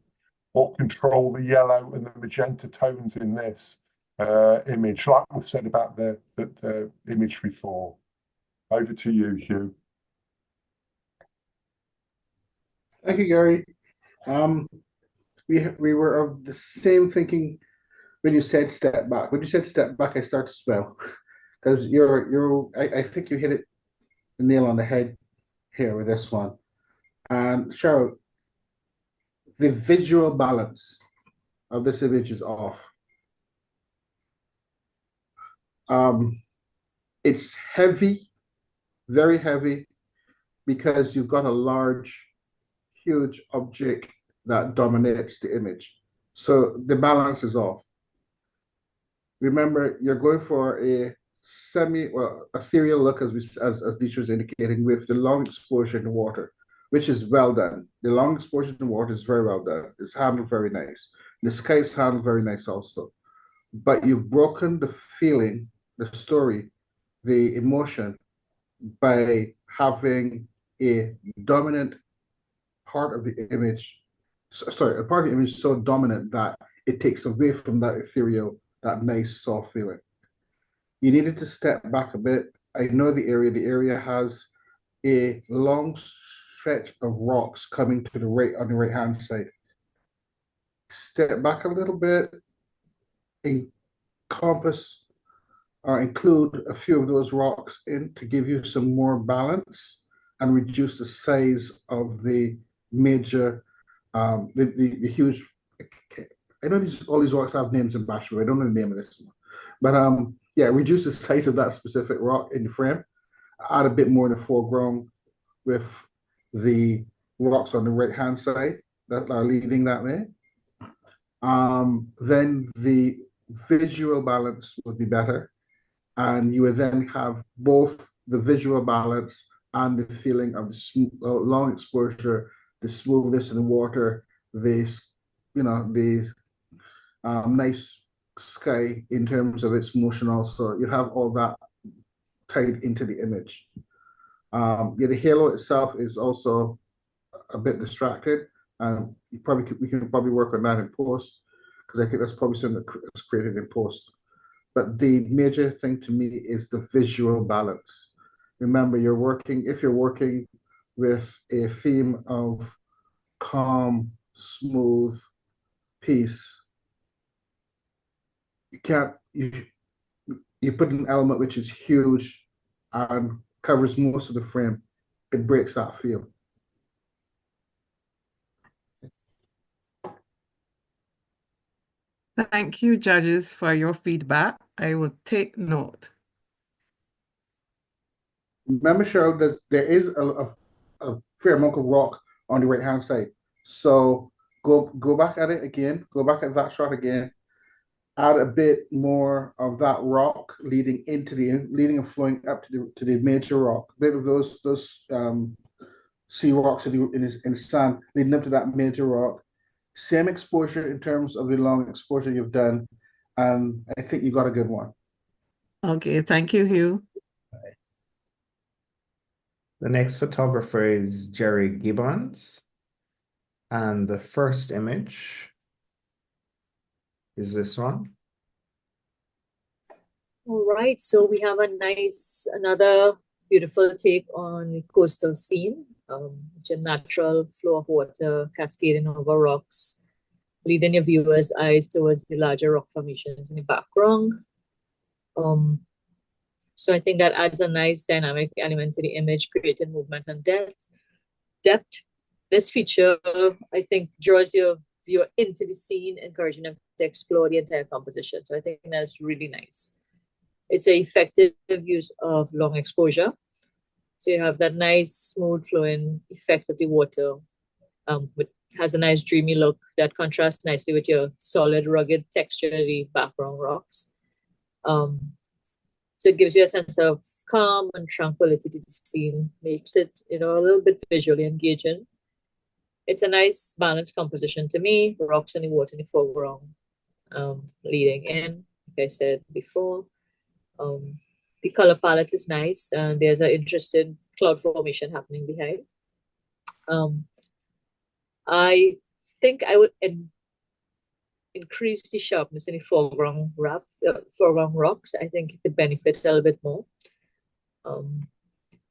or control the yellow and the magenta tones in this image, like we've said about the image before. Over to you, Hugh. Thank you, Gary. We were of the same thinking when you said step back. When you said step back, I start to smell because I think you hit it the nail on the head here with this one. And Cheryl, the visual balance of this image is off. It's heavy, very heavy, because you've got a large, huge object that dominates the image. So the balance is off. Remember, you're going for a ethereal look, as Disha was indicating, with the long exposure in the water, which is well done. The long exposure in the water is very well done. It's handled very nice. The sky is handled very nice also. But you've broken the feeling, the story, the emotion by having a dominant part of the image, a part of the image so dominant that it takes away from that ethereal, that nice soft feeling. You needed to step back a bit. I know the area has a long stretch of rocks coming to the right on the right-hand side. Step back a little bit, encompass or include a few of those rocks in to give you some more balance and reduce the size of the major, the huge. I know all these rocks have names in Bashir. I don't know the name of this one, but yeah, reduce the size of that specific rock in the frame. Add a bit more in the foreground with the rocks on the right-hand side that are leading that way. Then the visual balance would be better, and you would then have both the visual balance and the feeling of the long exposure, the smoothness in the water, the nice sky in terms of its motion also. You have all that tied into the image. Yeah, the halo itself is also a bit distracted. We can probably work on that in post, because I think that's probably something that's created in post. But the major thing to me is the visual balance. Remember, if you're working with a theme of calm, smooth, peace, you put an element which is huge and covers most of the frame, it breaks that feel. Thank you, judges, for your feedback. I will take note. Remember, Cheryl, that there is a fair amount of rock on the right-hand side. So go back at it again, go back at that shot again, add a bit more of that rock leading and flowing up to the major rock. A bit of those sea rocks in the sand leading up to that major rock. Same exposure in terms of the long exposure you've done, and I think you got a good one. Okay, thank you, Hugh. The next photographer is Jerry Gibbons, and the first image is this one. All right, so we have another beautiful take on the coastal scene, which a natural flow of water cascading over rocks, leading your viewers' eyes towards the larger rock formations in the background. So I think that adds a nice dynamic element to the image, creating movement and depth. This feature, I think, draws your viewer into the scene, encouraging them to explore the entire composition. So I think that's really nice. It's an effective use of long exposure. So you have that nice, smooth flowing effect of the water with has a nice dreamy look that contrasts nicely with your solid, rugged texture of the background rocks. So it gives you a sense of calm and tranquility to the scene, makes it, a little bit visually engaging. It's a nice balanced composition to me. Rocks and the water in the foreground, leading in, like I said before. The color palette is nice, and there's an interesting cloud formation happening behind. I think I would increase the sharpness in the foreground rocks. I think it could benefit a little bit more.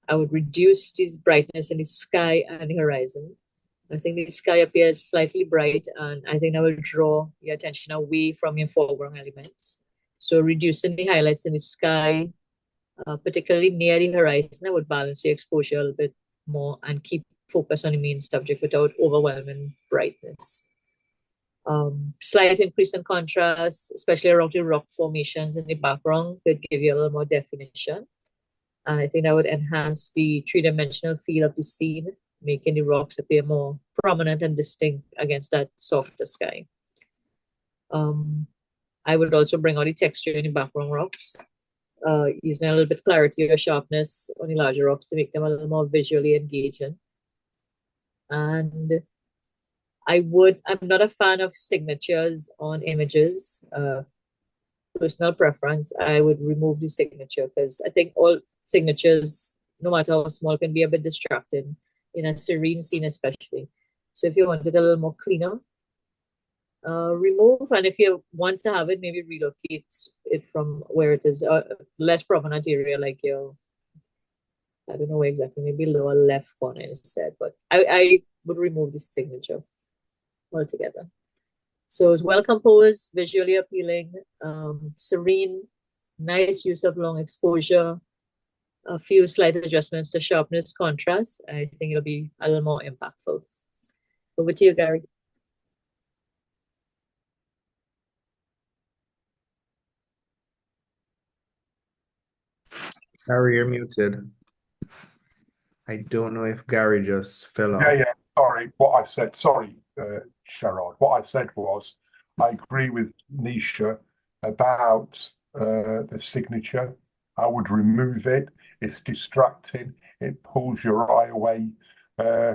I would reduce this brightness in the sky and the horizon. I think the sky appears slightly bright, and I think that will draw your attention away from your foreground elements. So reducing the highlights in the sky, particularly near the horizon, I would balance the exposure a little bit more and keep focus on the main subject without overwhelming brightness. Slight increase in contrast, especially around the rock formations in the background, could give you a little more definition. And I think that would enhance the three-dimensional feel of the scene, making the rocks appear more prominent and distinct against that softer sky. I would also bring out the texture in the background rocks, using a little bit of clarity or sharpness on the larger rocks to make them a little more visually engaging. And I'm not a fan of signatures on images. Personal preference, I would remove the signature because I think all signatures, no matter how small, can be a bit distracting in a serene scene especially. So if you want it a little more cleaner, remove, and if you want to have it, maybe relocate it from where it is, less prominent area, like I don't know where exactly, maybe lower left corner instead, but I would remove the signature altogether. So it's well composed, visually appealing, serene, nice use of long exposure, a few slight adjustments to sharpness, contrast. I think it'll be a little more impactful. Over to you, Gary. Gary, you're muted. I don't know if Gary just fell off. Yeah. Sorry, what I've said. Sorry, Sherrod. What I've said was, I agree with Nisha about the signature. I would remove it. It's distracting. It pulls your eye away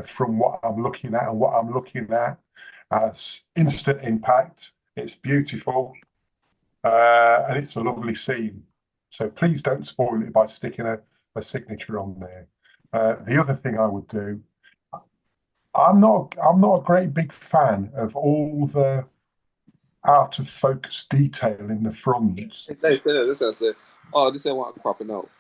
from what I'm looking at, and what I'm looking at as instant impact. It's beautiful, and it's a lovely scene. So please don't spoil it by sticking a signature on there. The other thing I would do, I'm not a great big fan of all the out of focus detail in the front. This ain't what cropping out.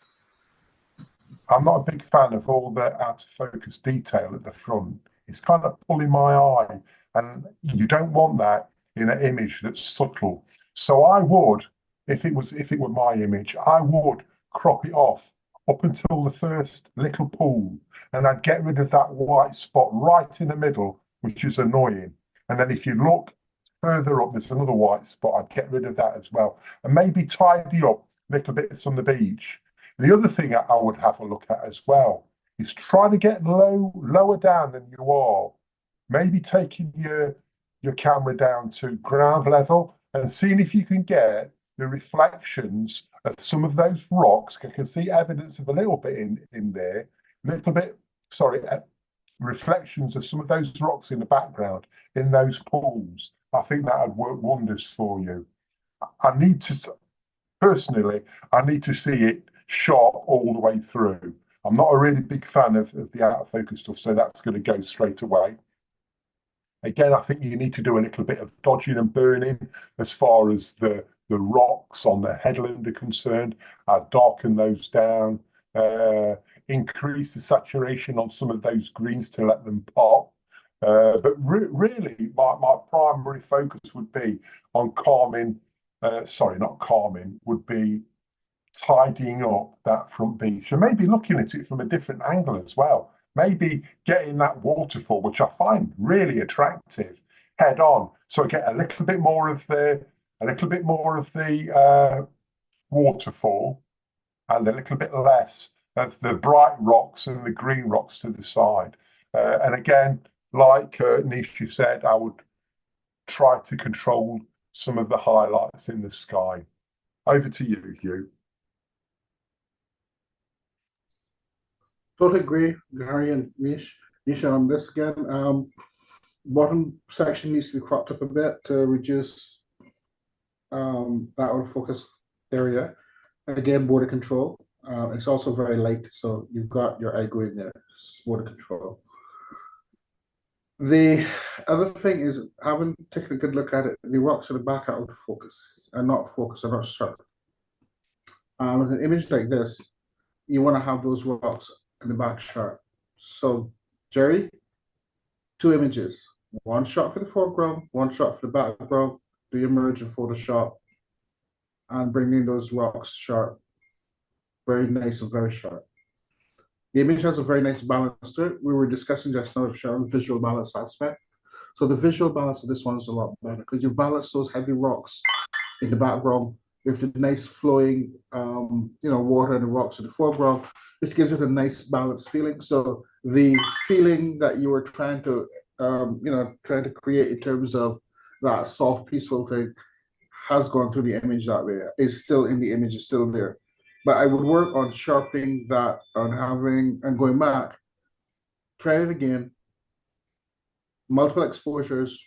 I'm not a big fan of all the out of focus detail at the front. It's kind of pulling my eye, and you don't want that in an image that's subtle. So I would, if it were my image, I would crop it off up until the first little pool, and I'd get rid of that white spot right in the middle, which is annoying. And then if you look further up, there's another white spot. I'd get rid of that as well, and maybe tidy up little bits on the beach. The other thing I would have a look at as well is try to get lower down than you are. Maybe taking your camera down to ground level and seeing if you can get the reflections of some of those rocks. I can see evidence of a little bit in there, reflections of some of those rocks in the background in those pools. I think that would work wonders for you. Personally, I need to see it sharp all the way through. I'm not a really big fan of the out of focus stuff, so that's going to go straight away. Again, I think you need to do a little bit of dodging and burning as far as the rocks on the headland are concerned. I'd darken those down, increase the saturation on some of those greens to let them pop. But really, my primary focus would be on would be tidying up that front beach, and maybe looking at it from a different angle as well. Maybe getting that waterfall, which I find really attractive, head on, so I get a little bit more of the waterfall, and a little bit less of the bright rocks and the green rocks to the side. And again, like Nisha said, I would try to control some of the highlights in the sky. Over to you, Hugh. Totally agree, Gary and Nisha on this again. Bottom section needs to be cropped up a bit to reduce that out of focus area. Again, border control. It's also very light, so you've got your eye going there. It's border control. The other thing is, having taken a good look at it, the rocks at the back are out of focus, are not focused, are not sharp. With an image like this, you want to have those rocks in the back sharp. So, Jerry, 2 images. 1 shot for the foreground, 1 shot for the background. Do your merge in Photoshop and bringing those rocks sharp. Very nice and very sharp. The image has a very nice balance to it. We were discussing just now, Sharon, visual balance aspect. So the visual balance of this one is a lot better because you balance those heavy rocks in the background with the nice flowing, water and the rocks in the foreground, which gives it a nice balanced feeling. So the feeling that you were trying to, create in terms of that soft, peaceful thing has gone through the image that way. Is still in the image, is still there. But I would work on sharpening that, on having, and going back, try it again, multiple exposures,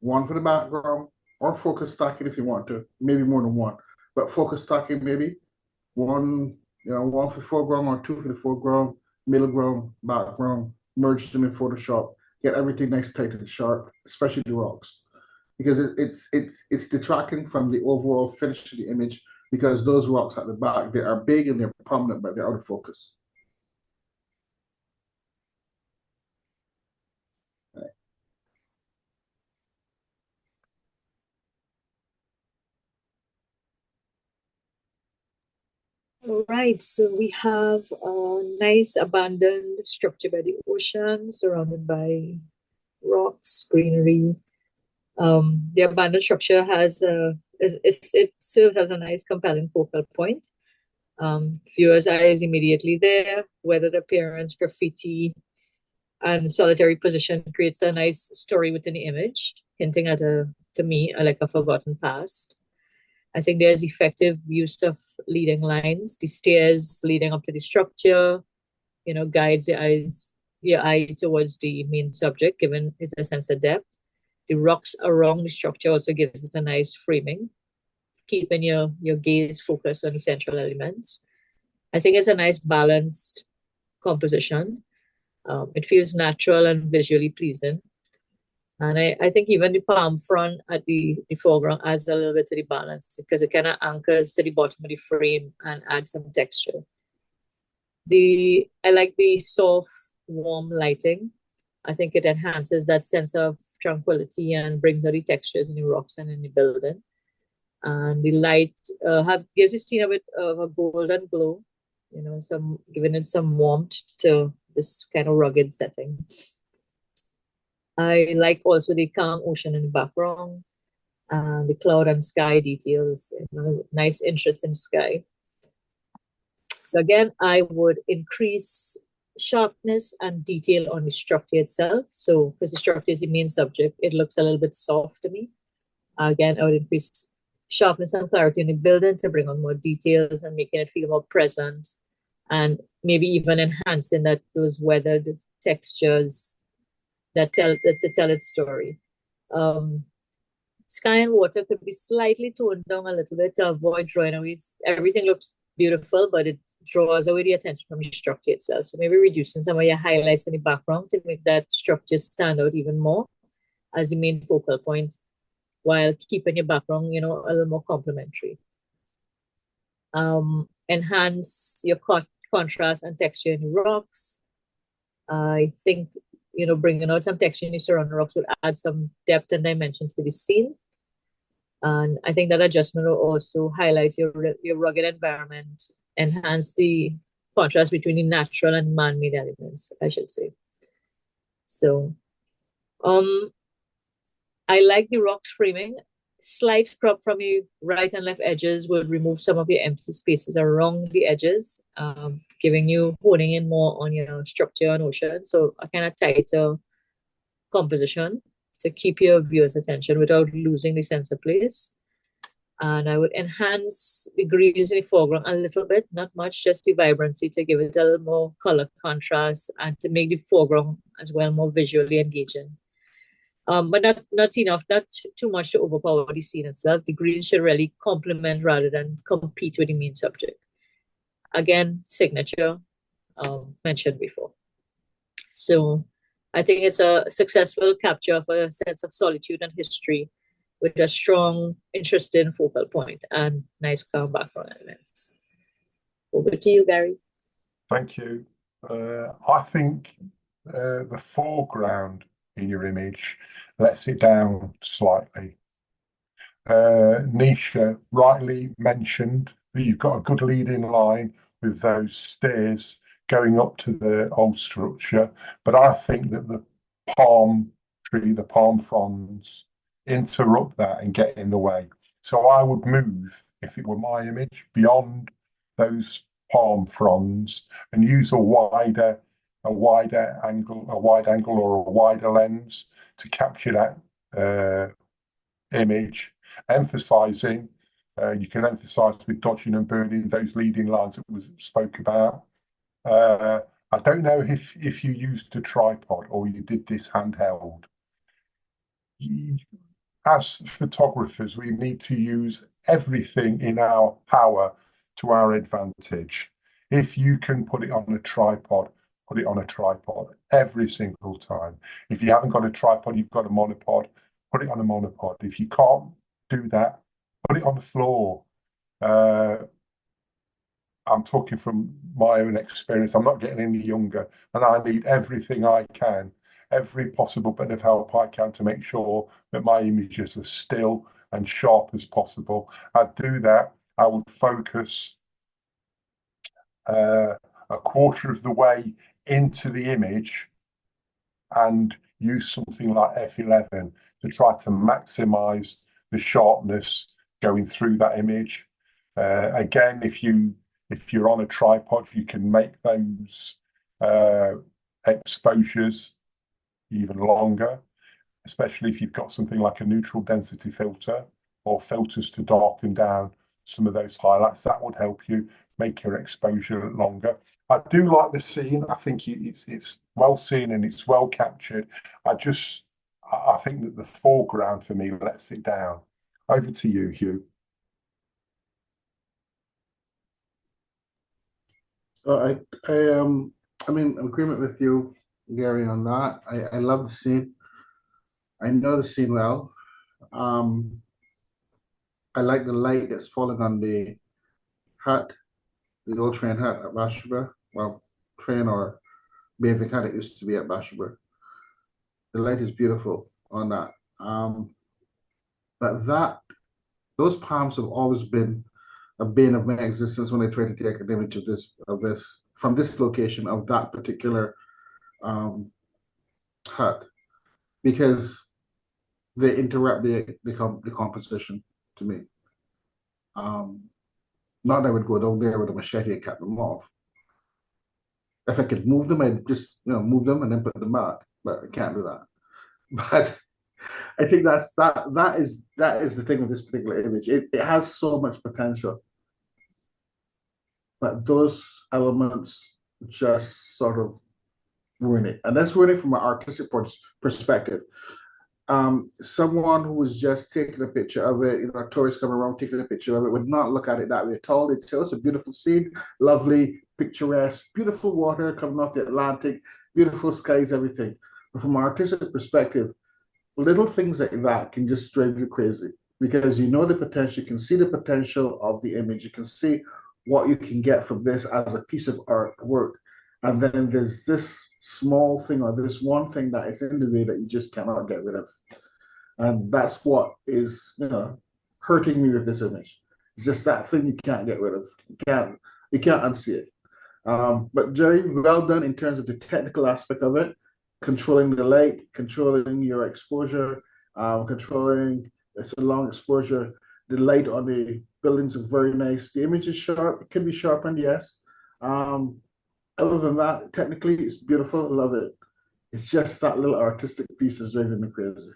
1 for the background, or focus stacking if you want to, maybe more than 1, but focus stacking maybe 1, 1 for the foreground or 2 for the foreground, middle ground, background, merge them in Photoshop, get everything nice, tight and sharp, especially the rocks, because it's detracting from the overall finish of the image, because those rocks at the back, they are big and they're prominent, but they're out of focus. All right, so we have a nice abandoned structure by the ocean, surrounded by rocks, greenery. The abandoned structure it serves as a nice, compelling focal point. Viewers' eyes immediately there, weathered appearance, graffiti, and solitary position creates a nice story within the image, hinting at to me, like a forgotten past. I think there's effective use of leading lines. The stairs leading up to the structure, guides your eye towards the main subject, giving it a sense of depth. The rocks around the structure also gives it a nice framing, keeping your gaze focused on the central elements. I think it's a nice balanced composition. It feels natural and visually pleasing. And I think even the palm front at the foreground adds a little bit to the balance because it kind of anchors to the bottom of the frame and adds some texture. I like the soft, warm lighting. I think it enhances that sense of tranquility and brings out the textures in the rocks and in the building. And the light gives the scene a bit of a golden glow, giving it some warmth to this kind of rugged setting. I like also the calm ocean in the background, and the cloud and sky details, nice interest in sky. So again, I would increase sharpness and detail on the structure itself. So because the structure is the main subject, it looks a little bit soft to me. Again, I would increase sharpness and clarity in the building to bring on more details and making it feel more present, and maybe even enhancing those weathered textures that tell its story. Sky and water could be slightly toned down a little bit to avoid drawing away. Everything looks beautiful, but it draws away the attention from the structure itself. So maybe reducing some of your highlights in the background to make that structure stand out even more as the main focal point, while keeping your background, a little more complementary. Enhance your contrast and texture in the rocks. I think, bringing out some texture in the surrounding rocks would add some depth and dimension to the scene. And I think that adjustment will also highlight your rugged environment, enhance the contrast between the natural and man-made elements, I should say. So, I like the rocks framing. Slight crop from the right and left edges would remove some of the empty spaces around the edges, honing in more on structure and ocean. So a kind of tighter composition to keep your viewers' attention without losing the sense of place. And I would enhance the greens in the foreground a little bit, not much, just the vibrancy to give it a little more color contrast and to make the foreground as well more visually engaging. But not enough, not too much to overpower the scene itself. The greens should really complement rather than compete with the main subject. Again, signature, mentioned before. So I think it's a successful capture of a sense of solitude and history with a strong, interesting focal point and nice calm background elements. Over to you, Gary. Thank you. I think the foreground in your image lets it down slightly. Nisha rightly mentioned that you've got a good leading line with those stairs going up to the old structure, but I think that the palm tree, the palm fronds, interrupt that and get in the way. So I would move, if it were my image, beyond those palm fronds and use a wide angle or a wider lens to capture that image, emphasizing. You can emphasize with dodging and burning those leading lines that we spoke about. I don't know if you used a tripod or you did this handheld. As photographers, we need to use everything in our power to our advantage. If you can put it on a tripod, put it on a tripod every single time. If you haven't got a tripod, you've got a monopod, put it on a monopod. If you can't do that, put it on the floor. I'm talking from my own experience. I'm not getting any younger, and I need everything I can, every possible bit of help I can to make sure that my images are still and sharp as possible. I'd do that. I would focus a quarter of the way into the image and use something like F11 to try to maximize the sharpness going through that image. Again, if you're on a tripod, you can make those exposures even longer, especially if you've got something like a neutral density filter or filters to darken down some of those highlights. That would help you make your exposure longer. I do like the scene. I think it's well seen and it's well captured. I think that the foreground for me lets it down. Over to you, Hugh. I'm in agreement with you, Gary, on that. I love the scene. I know the scene well. I like the light that's falling on the hut, the old train hut at Bashaba. Well, train or bathing hut it used to be at Bashaba. The light is beautiful on that. But those palms have always been a bane of my existence when I try to take an image of this from this location of that particular hut, because they interrupt the composition to me. Not that I would go down there with a machete and cut them off. If I could move them, I'd just move them and then put them back. But I can't do that. But I think that is the thing with this particular image. It has so much potential, but those elements just sort of ruin it, and that's ruining from an artistic perspective. Someone who was just taking a picture of it, a tourist coming around taking a picture of it, would not look at it that way at all. They'd say, "Oh, it's a beautiful scene, lovely, picturesque, beautiful water coming off the Atlantic, beautiful skies, everything." But from an artistic perspective, little things like that can just drive you crazy, because you know the potential, you can see the potential of the image, you can see what you can get from this as a piece of artwork. And then there's this small thing or this one thing that is in the way that you just cannot get rid of. And that's what is, hurting me with this image. It's just that thing you can't get rid of. You can't unsee it. But Jerry, well done in terms of the technical aspect of it, controlling the light, controlling your exposure, controlling it's a long exposure. The light on the buildings are very nice. The image is sharp. It can be sharpened, yes. Other than that, technically, it's beautiful. I love it. It's just that little artistic piece is driving me crazy.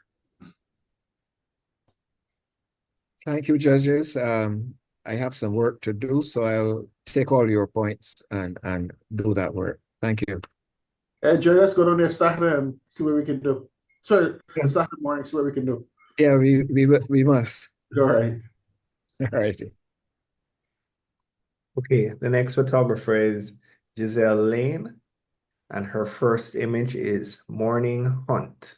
Thank you, judges. I have some work to do, so I'll take all your points and do that work. Thank you. Jerry, let's go down there Saturday and see what we can do. Sorry, Saturday morning, see what we can do. Yeah, we must. All right. All right. Okay, the next photographer is Giselle Lane, and her first image is Morning Hunt.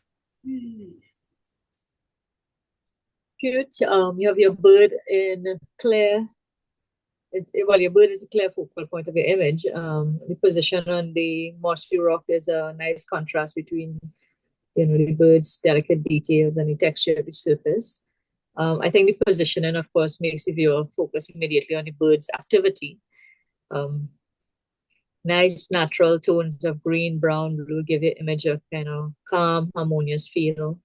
Cute. You have your bird in clear. Well, your bird is a clear focal point of your image. The position on the mossy rock is a nice contrast between, the bird's delicate details and the texture of the surface. I think the positioning, of course, makes the viewer focus immediately on the bird's activity. Nice natural tones of green, brown, blue give your image a kind of calm, harmonious feel.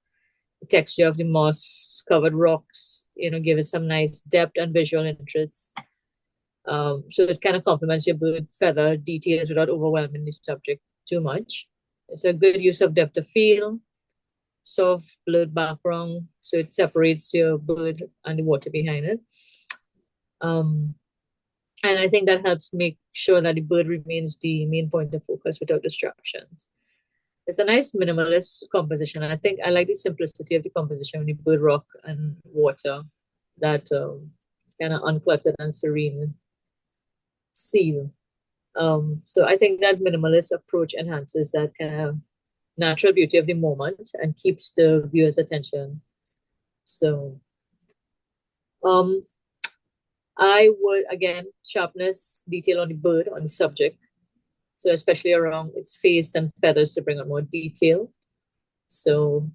The texture of the moss-covered rocks, give it some nice depth and visual interest. So it kind of complements your bird feather details without overwhelming the subject too much. It's a good use of depth of field, soft blurred background, so it separates your bird and the water behind it. And I think that helps make sure that the bird remains the main point of focus without distractions. It's a nice minimalist composition. I think I like the simplicity of the composition with the bird, rock, and water, that kind of uncluttered and serene scene. So I think that minimalist approach enhances that kind of natural beauty of the moment and keeps the viewer's attention. So I would, again, sharpness, detail on the bird, on the subject. So especially around its face and feathers to bring out more detail. So,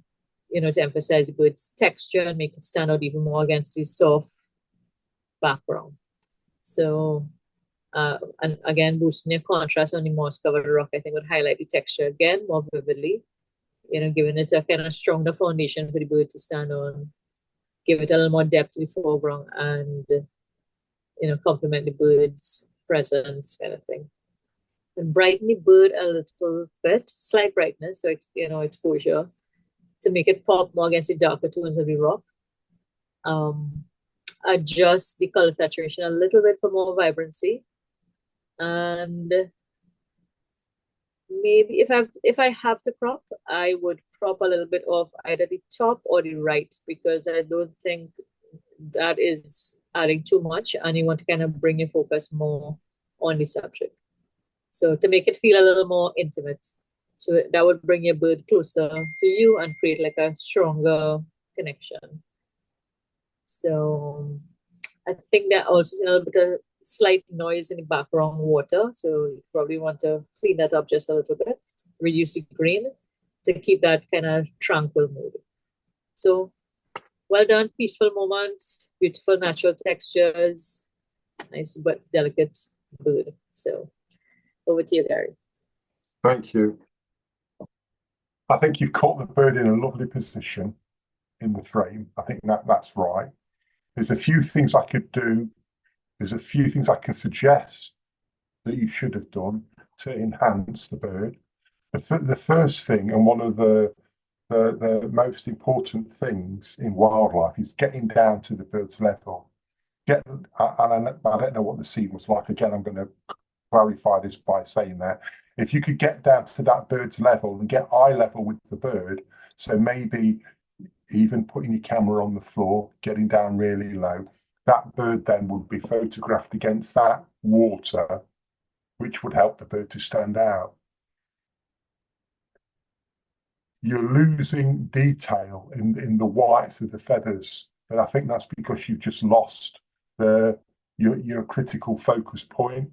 to emphasize the bird's texture and make it stand out even more against the soft background. So, and again, boosting your contrast on the moss-covered rock, I think would highlight the texture again more vividly, giving it a kind of stronger foundation for the bird to stand on, give it a little more depth to the foreground and, complement the bird's presence kind of thing. And brighten the bird a little bit, slight brightness, so exposure, to make it pop more against the darker tones of the rock. Adjust the color saturation a little bit for more vibrancy. And maybe if I have to crop, I would crop a little bit off either the top or the right, because I don't think that is adding too much, and you want to kind of bring your focus more on the subject. So to make it feel a little more intimate. So that would bring your bird closer to you and create like a stronger connection. So I think that also is a little bit of slight noise in the background water. So you probably want to clean that up just a little bit, reduce the grain to keep that kind of tranquil mood. So well done, peaceful moment, beautiful natural textures, nice but delicate bird. So over to you, Gary. Thank you. I think you've caught the bird in a lovely position in the frame. I think that's right. There's a few things I could do. There's a few things I can suggest that you should have done to enhance the bird. The first thing, and one of the most important things in wildlife, is getting down to the bird's level. I don't know what the scene was like. Again, I'm going to clarify this by saying that if you could get down to that bird's level and get eye level with the bird, so maybe even putting your camera on the floor, getting down really low, that bird then would be photographed against that water, which would help the bird to stand out. You're losing detail in the whites of the feathers, but I think that's because you've just lost your critical focus point.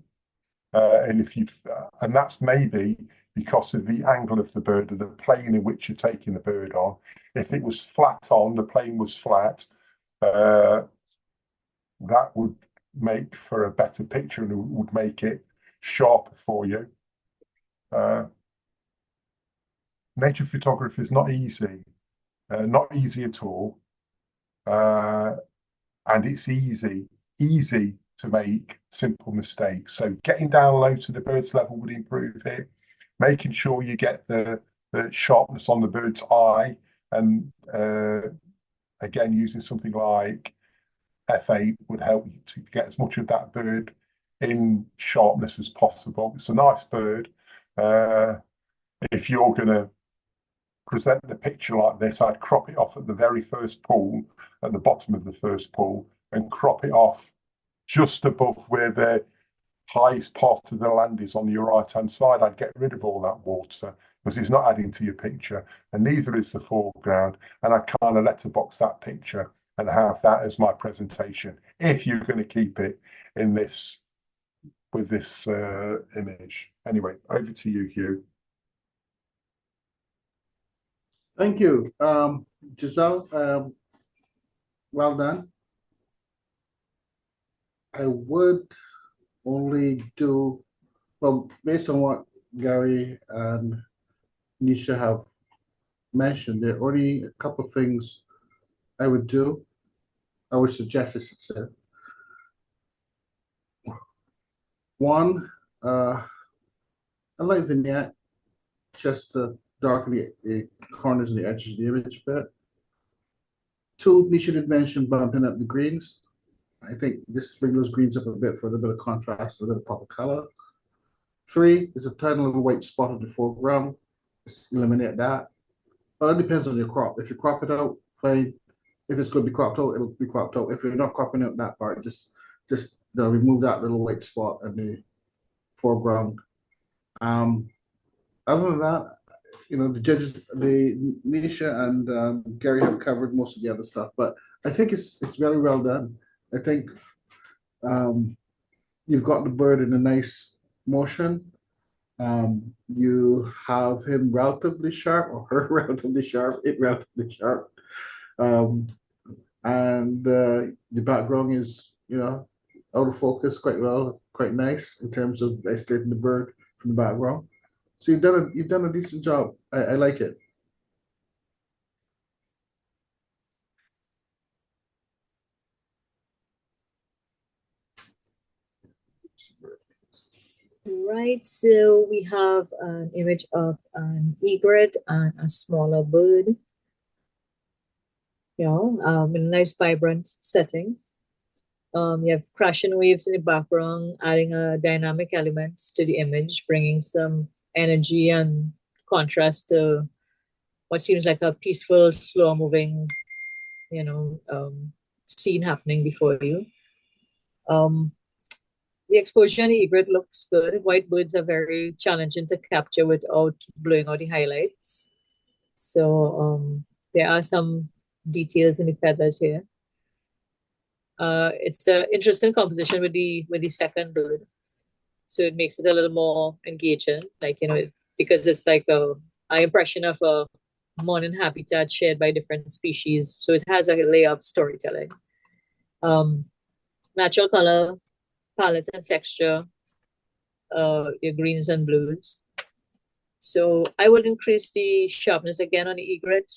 And that's maybe because of the angle of the bird or the plane in which you're taking the bird on. If it was flat on, the plane was flat, that would make for a better picture and it would make it sharper for you. Nature photography is not easy at all. And it's easy to make simple mistakes. So getting down low to the bird's level would improve it. Making sure you get the the sharpness on the bird's eye, and again, using something like F8 would help you to get as much of that bird in sharpness as possible. It's a nice bird. If you're going to present the picture like this, I'd crop it off at the very first pool, at the bottom of the first pool, and crop it off just above where the highest part of the land is on your right-hand side. I'd get rid of all that water because it's not adding to your picture, and neither is the foreground. And I kind of letterbox that picture and have that as my presentation, if you're going to keep it in this, with this image. Anyway, over to you, Hugh. Thank you. Giselle, well done. I would only do, well, based on what Gary and Nisha have mentioned, there are only a couple of things I would do. I would suggest, I should say. One, I like vignette, just to darken the corners and the edges of the image a bit. Two, Nisha did mention bumping up the greens. I think this brings those greens up a bit for a little bit of contrast, a little bit of pop of color. Three is a tiny little white spot in the foreground. Just eliminate that. But it depends on your crop. If you crop it out, fine. If it's going to be cropped out, it'll be cropped out. If you're not cropping out that part, just remove that little white spot in the foreground. Other than that, the judges, Nisha and Gary have covered most of the other stuff, but I think it's very well done. I think you've got the bird in a nice motion. You have him relatively sharp, or her relatively sharp, it relatively sharp. And the background is, out of focus quite well, quite nice in terms of isolating the bird from the background. So you've done a decent job. I like it. Right, so we have an image of an egret and a smaller bird. In a nice vibrant setting. You have crashing waves in the background, adding a dynamic element to the image, bringing some energy and contrast to what seems like a peaceful, slow-moving, scene happening before you. The exposure on the egret looks good. White birds are very challenging to capture without blowing out the highlights. So there are some details in the feathers here. It's an interesting composition with the second bird, so it makes it a little more engaging. Because it's like an impression of a morning habitat shared by different species. So it has a layer of storytelling. Natural color palette and texture, your greens and blues. So I would increase the sharpness again on the egret,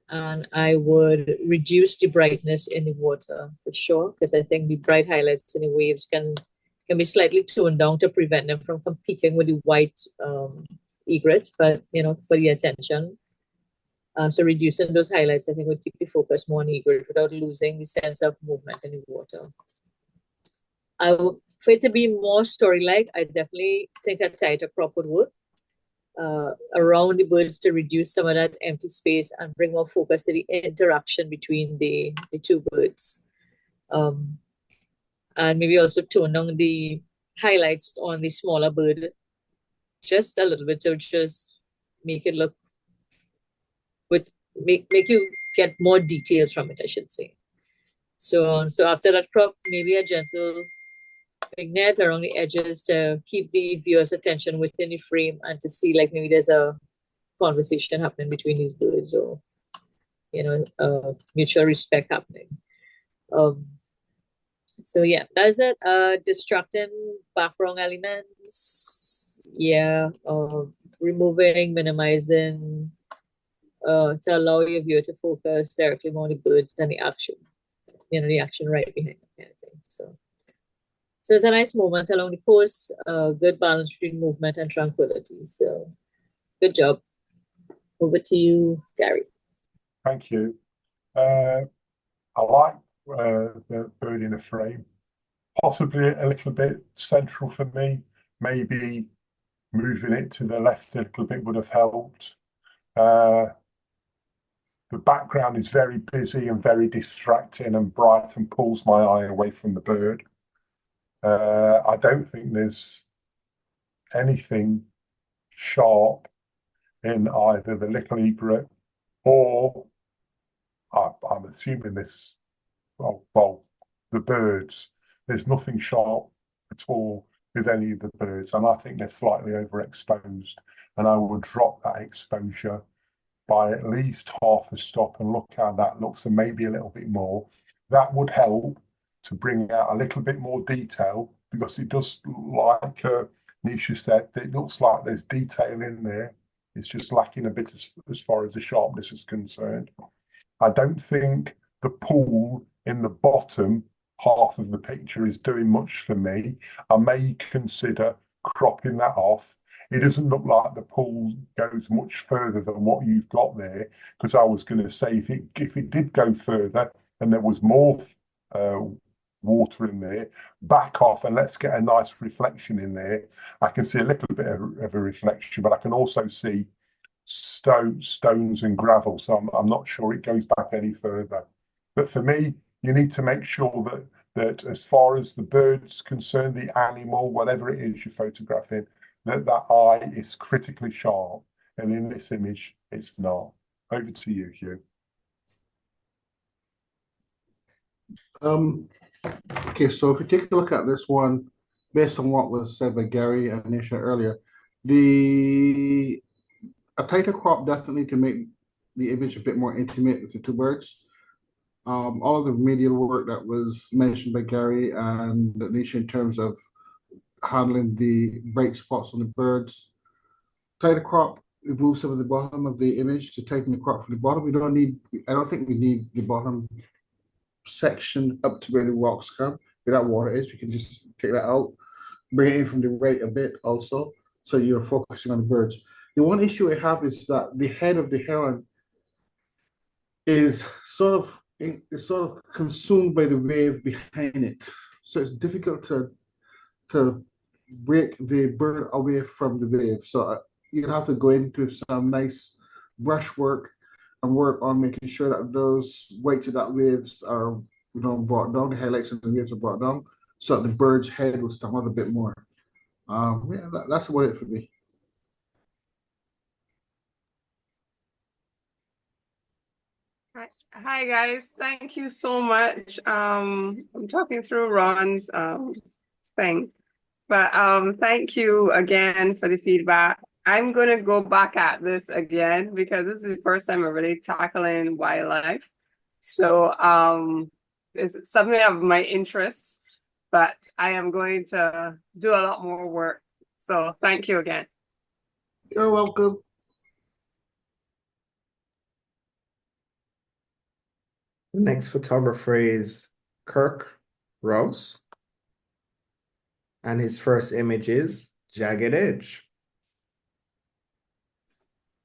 and I would reduce the brightness in the water for sure, because I think the bright highlights in the waves can be slightly toned down to prevent them from competing with the white egret, but for the attention. So reducing those highlights, I think, would keep the focus more on egret without losing the sense of movement in the water. For it to be more story-like, I definitely think a tighter crop would work around the birds to reduce some of that empty space and bring more focus to the interaction between the two birds. And maybe also tone down the highlights on the smaller bird just a little bit to just make it look, make you get more details from it, I should say. So after that crop, maybe a gentle vignette around the edges to keep the viewer's attention within the frame and to see like maybe there's a conversation happening between these birds, or mutual respect happening. So yeah, that's it. Distracting background elements. Yeah, removing, minimizing, to allow your viewer to focus directly on the birds and the action. The action right behind them, kind of thing. So it's a nice moment along the coast. Good balance between movement and tranquility. So good job. Over to you, Gary. Thank you. I like the bird in a frame. Possibly a little bit central for me. Maybe moving it to the left a little bit would have helped. The background is very busy and very distracting and bright and pulls my eye away from the bird. I don't think there's anything sharp in either the little egret or I'm assuming this, well, the birds. There's nothing sharp at all with any of the birds, and I think they're slightly overexposed. And I would drop that exposure by at least half a stop and look how that looks, and maybe a little bit more. That would help to bring out a little bit more detail, because it does, like Nisha said, it looks like there's detail in there. It's just lacking a bit as far as the sharpness is concerned. I don't think the pool in the bottom half of the picture is doing much for me. I may consider cropping that off. It doesn't look like the pool goes much further than what you've got there, because I was going to say if it did go further and there was more water in there, back off and let's get a nice reflection in there. I can see a little bit of a reflection, but I can also see stones and gravel, so I'm not sure it goes back any further. But for me, you need to make sure that as far as the bird's concerned, the animal, whatever it is you're photographing, that eye is critically sharp. And in this image, it's not. Over to you, Hugh. Okay, so if you take a look at this one, based on what was said by Gary and Nisha earlier, a tighter crop definitely can make the image a bit more intimate with the two birds. All of the remedial work that was mentioned by Gary and Nisha in terms of handling the bright spots on the birds. Tighter crop removes some of the bottom of the image to tighten the crop from the bottom. I don't think we need the bottom section up to where the rocks come, where that water is. We can just take that out, bring it in from the right a bit also, so you're focusing on the birds. The one issue I have is that the head of the heron is sort of consumed by the wave behind it. So it's difficult to break the bird away from the wave. So you have to go into some nice brushwork and work on making sure that those weights of that waves are brought down, the highlights of the waves are brought down, so that the bird's head will stand out a bit more. Yeah, that's about it for me. Hi guys, thank you so much. I'm talking through Ron's thing, but thank you again for the feedback. I'm gonna go back at this again because this is the first time I'm really tackling wildlife. So it's something of my interest, but I am going to do a lot more work. So thank you again. You're welcome. The next photographer is Kirk Rouse, and his first image is Jagged Edge.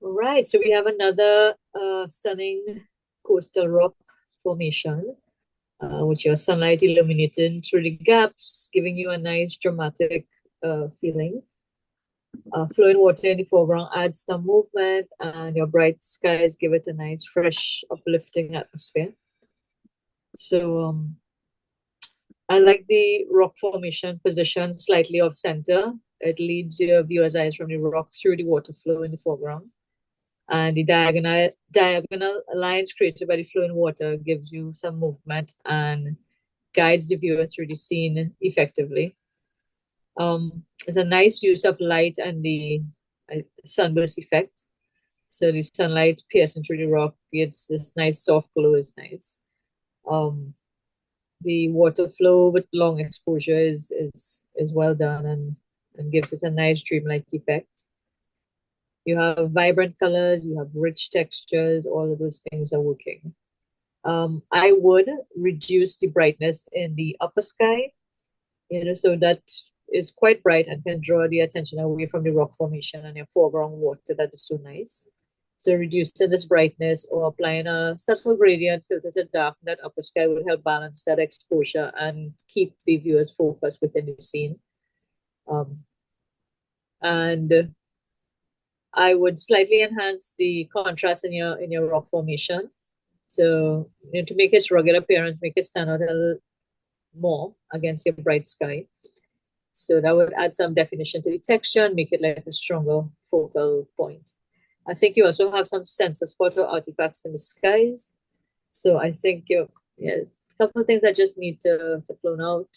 All right, so we have another stunning coastal rock formation, with your sunlight illuminating through the gaps, giving you a nice dramatic feeling. Flowing water in the foreground adds some movement, and your bright skies give it a nice, fresh, uplifting atmosphere. So I like the rock formation position slightly off center. It leads your viewer's eyes from the rock through the water flow in the foreground. And the diagonal lines created by the flowing water gives you some movement and guides the viewer through the scene effectively. It's a nice use of light and the sunburst effect. So the sunlight piercing through the rock gives this nice soft glow is nice. The water flow with long exposure is well done and gives it a nice dreamlike effect. You have vibrant colors, you have rich textures, all of those things are working. I would reduce the brightness in the upper sky, so that is quite bright and can draw the attention away from the rock formation and your foreground water that is so nice. So reducing this brightness or applying a subtle gradient filter to darken that upper sky will help balance that exposure and keep the viewers focused within the scene. And I would slightly enhance the contrast in your rock formation. So to make its rugged appearance, make it stand out a little more against your bright sky. So that would add some definition to the texture and make it like a stronger focal point. I think you also have some sensor spot or artifacts in the skies. So I think a couple of things I just need to clone out.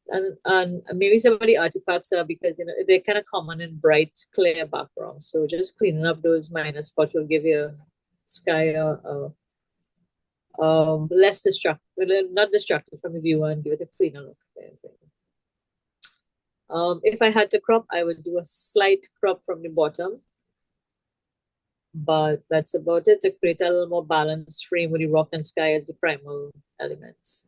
And maybe some of the artifacts are because they're kind of common in bright, clear backgrounds. So just cleaning up those minor spots will give your sky less not distracted from the viewer and give it a cleaner look. If I had to crop, I would do a slight crop from the bottom, but that's about it to create a little more balanced frame with the rock and sky as the primal elements.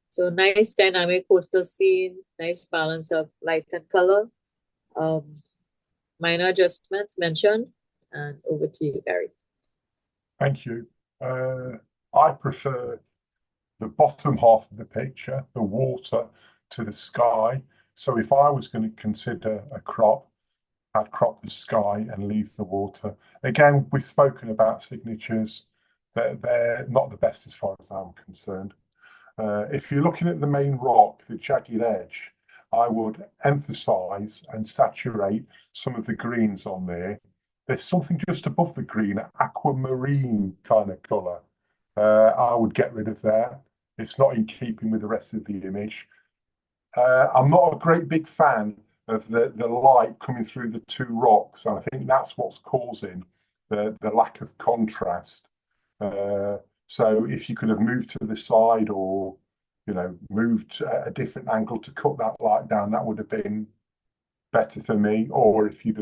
So nice dynamic coastal scene, nice balance of light and color. Minor adjustments mentioned, and over to you, Gary. Thank you. I prefer the bottom half of the picture, the water, to the sky. So if I was going to consider a crop, I'd crop the sky and leave the water. Again, we've spoken about signatures. They're not the best as far as I'm concerned. If you're looking at the main rock, the jagged edge, I would emphasize and saturate some of the greens on there. There's something just above the green, aquamarine kind of color. I would get rid of that. It's not in keeping with the rest of the image. I'm not a great big fan of the light coming through the two rocks. I think that's what's causing the lack of contrast. So if you could have moved to the side or, moved a different angle to cut that light down, that would have been better for me. Or if you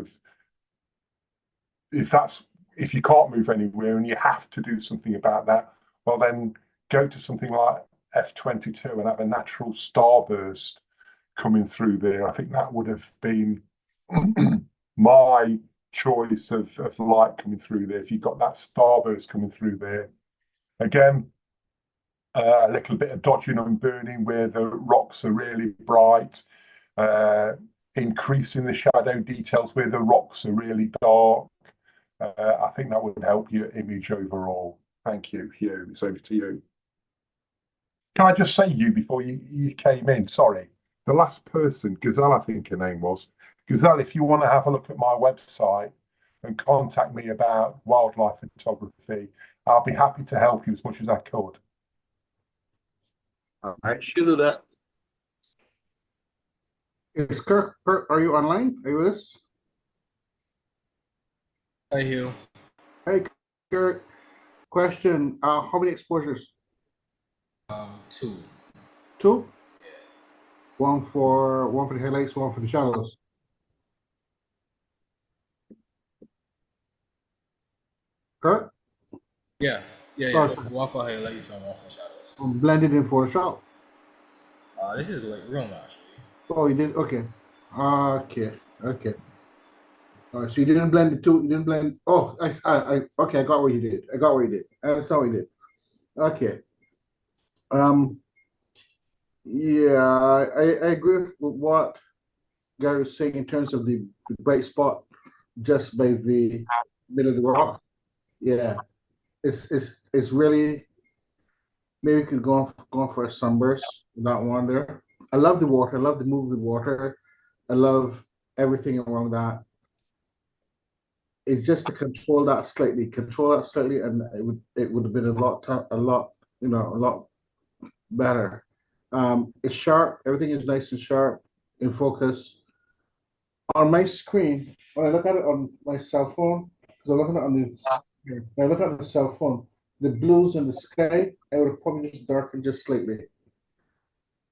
can't move anywhere and you have to do something about that, well then go to something like F22 and have a natural starburst coming through there. I think that would have been my choice of light coming through there. If you've got that starburst coming through there. Again, a little bit of dodging and burning where the rocks are really bright, increasing the shadow details where the rocks are really dark. I think that would help your image overall. Thank you, Hugh. It's over to you. Can I just say, you, before you came in, sorry, the last person, Gazelle, I think her name was. Gazelle, if you want to have a look at my website and contact me about wildlife photography, I'll be happy to help you as much as I could. All right, she'll do that. Yes, Kirk, are you online? Are you with us? Hi, Hugh. Hey, Kirk. Question, how many exposures? 2. 2? Yeah. One for the highlights, one for the shadows. Correct? Yeah. One for highlights and one for shadows. Blended in Photoshop. This is Lightroom actually. Oh, you did? Okay. Okay. So you didn't blend the two. You didn't blend. Oh, okay. I got what you did. I saw what you did. Okay. Yeah, I agree with what Gary was saying in terms of the bright spot just by the middle of the rock. Yeah, it's really, maybe you could go on for a sunburst with that one there. I love the water. I love the move of the water. I love everything around that. It's just to control that slightly, and it would have been a lot better. It's sharp. Everything is nice and sharp, in focus. On my screen, when I look at it on my cell phone, because I'm looking at it when I look at the cell phone, the blues in the sky, I would have probably just darkened just slightly.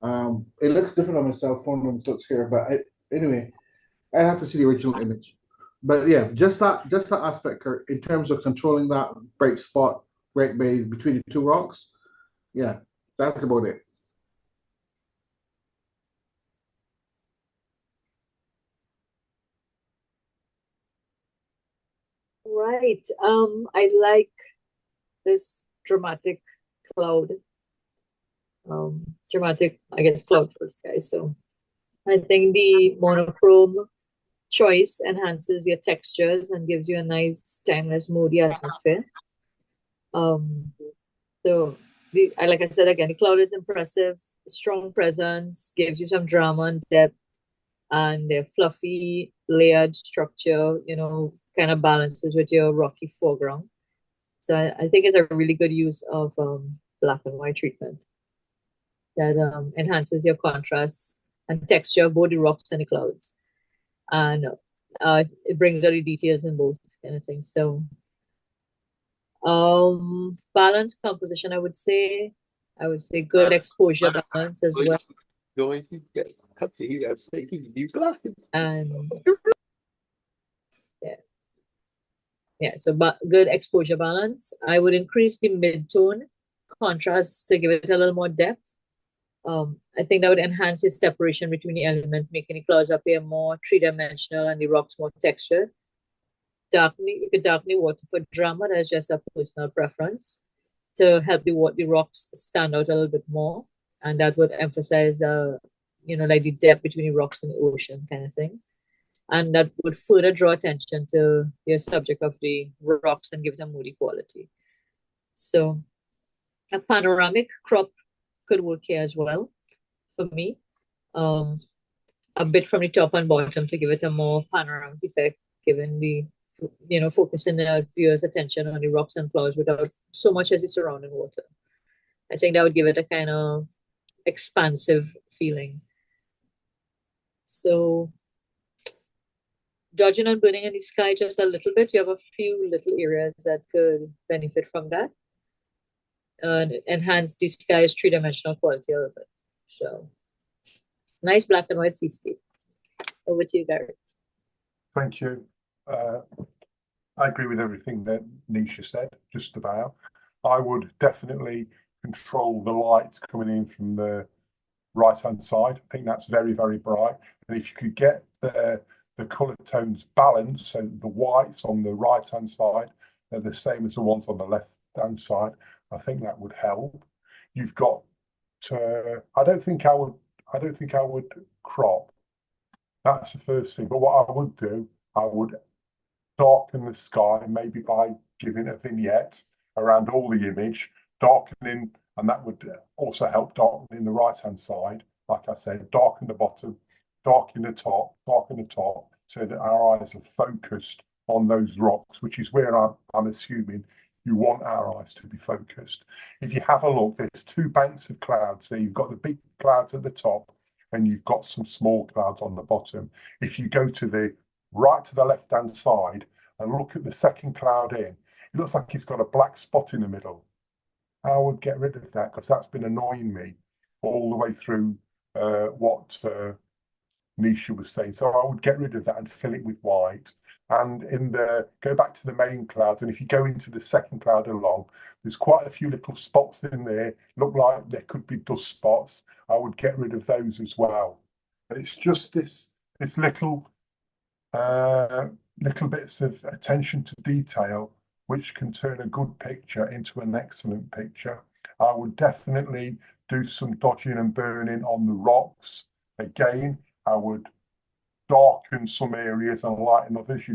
It looks different on my cell phone than it looks here, but anyway, I have to see the original image. But yeah, just that aspect, Kurt, in terms of controlling that bright spot right between the two rocks. Yeah, that's about it. right. I like this dramatic cloud. Dramatic, I guess, cloud for the sky. So I think the monochrome choice enhances your textures and gives you a nice, timeless, moody atmosphere. So like I said again, the cloud is impressive, strong presence, gives you some drama and depth, and their fluffy, layered structure, kind of balances with your rocky foreground. So I think it's a really good use of black and white treatment that enhances your contrast and texture, both the rocks and the clouds. And it brings out the details in both kind of things. So balance composition, I would say good exposure balance as well. And so good exposure balance. I would increase the mid-tone contrast to give it a little more depth. I think that would enhance the separation between the elements, making the clouds appear more three-dimensional and the rocks more textured. You could darken the water for drama. That's just a personal preference to help the rocks stand out a little bit more, and that would emphasize, like the depth between the rocks and the ocean kind of thing, and that would further draw attention to the subject of the rocks and give it a moody quality. So, a panoramic crop could work here as well for me. A bit from the top and bottom to give it a more panoramic effect, given the focusing the viewer's attention on the rocks and clouds without so much as the surrounding water. I think that would give it a kind of expansive feeling. So, dodging and burning in the sky just a little bit. You have a few little areas that could benefit from that and enhance the sky's three-dimensional quality a little bit. So, nice black and white seascape. Over to you, Gary. Thank you. I agree with everything that Nisha said, just about. I would definitely control the light coming in from the right-hand side. I think that's very, very bright. And if you could get the colour tones balanced, so the whites on the right-hand side are the same as the ones on the left-hand side, I think that would help. You've got to, I don't think I would crop. That's the first thing. But what I would do, I would darken the sky, maybe by giving a vignette around all the image, darkening, and that would also help darkening the right-hand side. Like I said, darken the bottom, darken the top, so that our eyes are focused on those rocks, which is where I'm assuming you want our eyes to be focused. If you have a look, there's two banks of clouds. So you've got the big clouds at the top, and you've got some small clouds on the bottom. If you go to the right to the left-hand side and look at the second cloud in, it looks like it's got a black spot in the middle. I would get rid of that because that's been annoying me all the way through what Nisha was saying. So I would get rid of that and fill it with white. And go back to the main cloud, and if you go into the second cloud along, there's quite a few little spots in there, look like there could be dust spots. I would get rid of those as well. And it's just this little bits of attention to detail which can turn a good picture into an excellent picture. I would definitely do some dodging and burning on the rocks. Again, I would darken some areas and lighten others.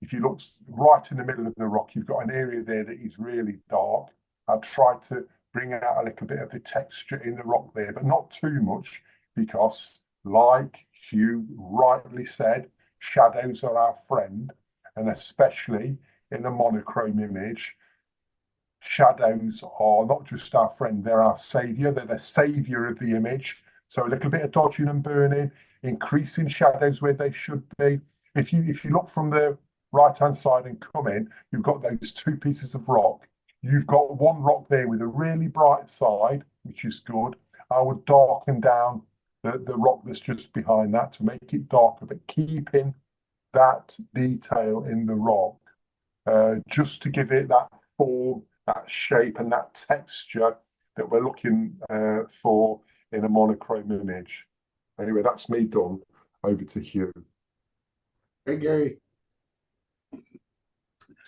If you look right in the middle of the rock, you've got an area there that is really dark. I'd try to bring out a little bit of the texture in the rock there, but not too much, because like Hugh rightly said, shadows are our friend, and especially in a monochrome image, shadows are not just our friend, they're our savior. They're the savior of the image. So a little bit of dodging and burning, increasing shadows where they should be. If you look from the right-hand side and come in, you've got those two pieces of rock. You've got one rock there with a really bright side, which is good. I would darken down the rock that's just behind that to make it darker, but keeping that detail in the rock, just to give it that form, that shape, and that texture that we're looking for in a monochrome image. Anyway, that's me done. Over to Hugh. Hey, Gary.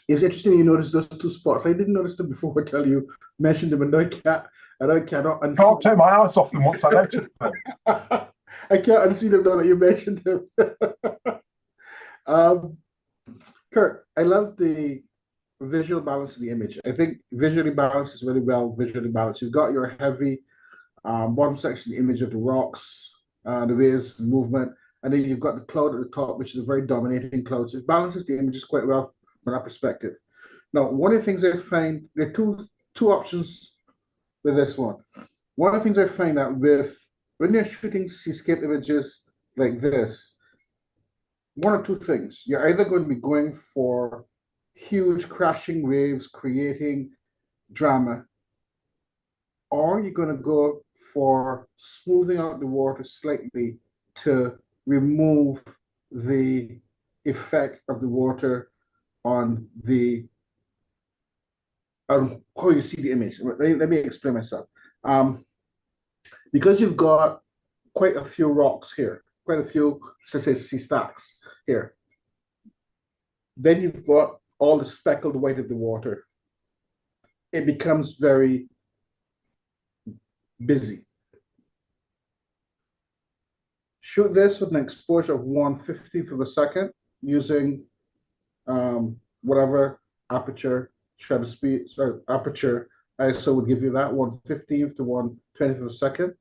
It's interesting you notice those two spots. I didn't notice them before until you mentioned them, and now I cannot unsee. Can't take my eyes off them once I notice them. I can't unsee them now that you mentioned them. Kurt, I love the visual balance of the image. I think visually balanced is really well visually balanced. You've got your heavy bottom section, the image of the rocks, the waves, the movement, and then you've got the cloud at the top, which is a very dominating cloud. So it balances the images quite well from that perspective. Now, one of the things I find, there are two options with this one. One of the things I find that when you're shooting seascape images like this, one or two things. You're either going to be going for huge crashing waves creating drama, or you're going to go for smoothing out the water slightly to remove the effect of the water on the how you see the image. Let me explain myself. Because you've got quite a few rocks here, quite a few, let's say, sea stacks here. Then you've got all the speckled white of the water. It becomes very busy. Shoot this with an exposure of 1/50th of a second using whatever aperture, shutter speed, sorry, aperture ISO would give you that 1/15th to 1/20th of a second,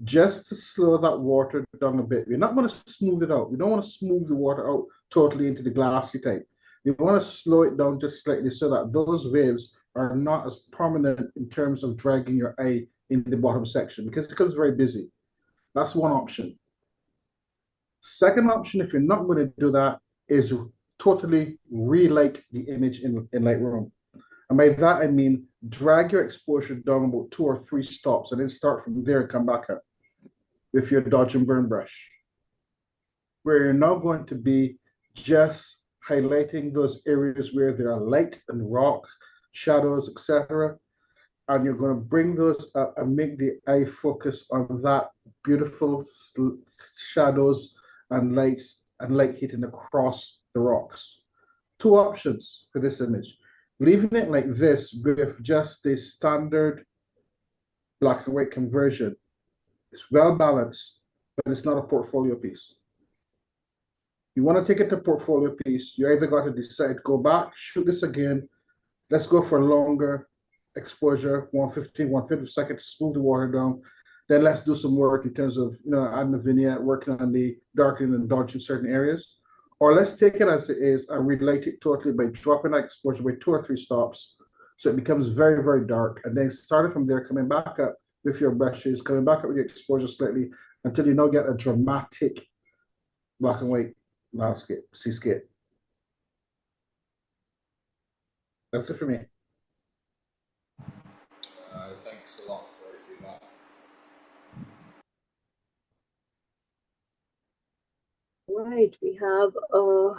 just to slow that water down a bit. We're not going to smooth it out. We don't want to smooth the water out totally into the glassy type. You want to slow it down just slightly so that those waves are not as prominent in terms of dragging your eye in the bottom section because it becomes very busy. That's one option. Second option, if you're not going to do that, is totally relight the image in Lightroom. And by that, I mean drag your exposure down about 2 or 3 stops and then start from there and come back up with your dodge and burn brush, where you're now going to be just highlighting those areas where there are light and rock, shadows, etc. And you're going to bring those up and make the eye focus on that beautiful shadows and lights and light hitting across the rocks. Two options for this image. Leaving it like this with just the standard black and white conversion. It's well balanced, but it's not a portfolio piece. You want to take it to portfolio piece, you either got to decide, go back, shoot this again, let's go for a longer exposure, 1/15, 1/5 second to smooth the water down. Then let's do some work in terms of, adding the vignette, working on the darkening and dodging certain areas. Or let's take it as it is and relight it totally by dropping that exposure by 2 or 3 stops. So it becomes very, very dark. And then starting from there, coming back up with your brushes, coming back up with your exposure slightly until you now get a dramatic black and white landscape, seascape. That's it for me. Thanks a lot for the feedback. Right, we have a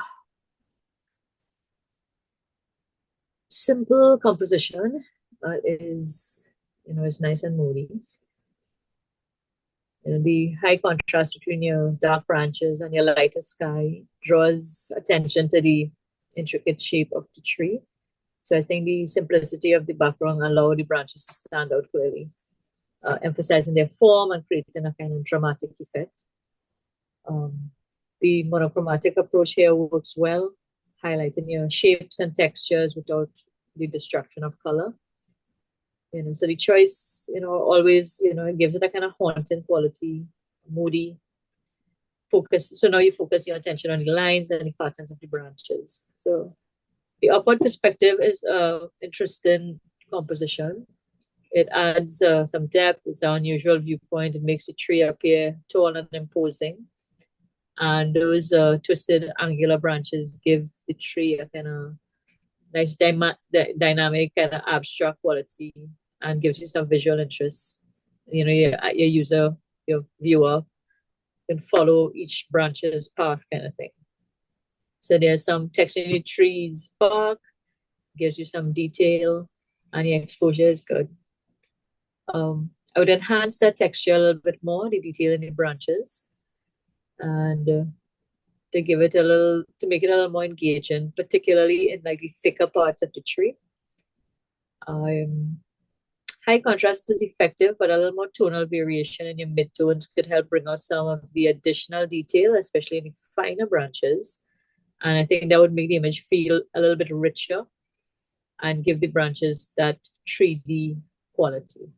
simple composition. Is nice and moody. The high contrast between your dark branches and your lighter sky draws attention to the intricate shape of the tree. So I think the simplicity of the background allows the branches to stand out clearly, emphasizing their form and creating a kind of dramatic effect. The monochromatic approach here works well, highlighting your shapes and textures without the destruction of color. So the choice, always, it gives it a kind of haunting quality, moody focus. So now you focus your attention on the lines and the patterns of the branches. So the upward perspective is an interesting composition. It adds some depth. It's an unusual viewpoint. It makes the tree appear tall and imposing. And those twisted angular branches give the tree a kind of nice dynamic kind of abstract quality and gives you some visual interest. Your user, your viewer can follow each branch's path kind of thing. So there's some texture in the trees bark, gives you some detail, and your exposure is good. I would enhance that texture a little bit more, the detail in the branches. And to give it a little, to make it a little more engaging, particularly in like the thicker parts of the tree. High contrast is effective, but a little more tonal variation in your midtones could help bring out some of the additional detail, especially in the finer branches. And I think that would make the image feel a little bit richer and give the branches that 3D quality.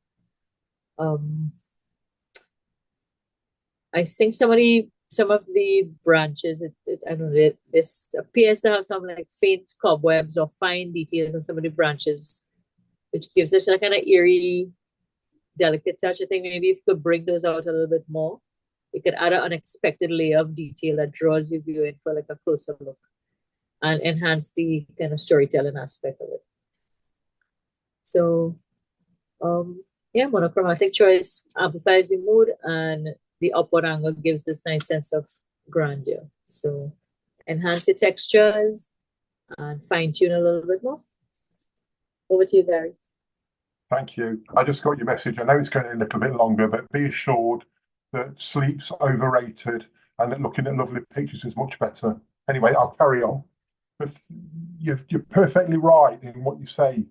I think some of the branches, I don't know, this appears to have some like faint cobwebs or fine details on some of the branches, which gives it a kind of eerie, delicate touch. I think maybe if you could bring those out a little bit more, you could add an unexpected layer of detail that draws the viewer in for like a closer look and enhance the kind of storytelling aspect of it. So, yeah, monochromatic choice amplifies the mood, and the upward angle gives this nice sense of grandeur. So, enhance your textures and fine tune a little bit more. Over to you, Barry. Thank you. I just got your message. I know it's going a little bit longer, but be assured that sleep's overrated and that looking at lovely pictures is much better. Anyway, I'll carry on. But you're perfectly right in what you say.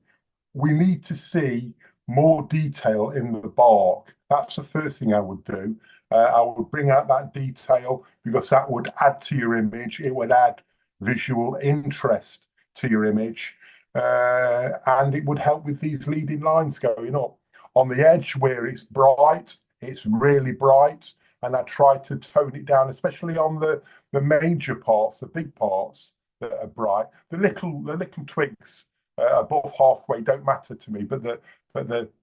We need to see more detail in the bark. That's the first thing I would do. I would bring out that detail because that would add to your image. It would add visual interest to your image. And it would help with these leading lines going up. On the edge where it's bright, it's really bright, and I try to tone it down, especially on the major parts, the big parts that are bright. The little twigs above halfway don't matter to me, but the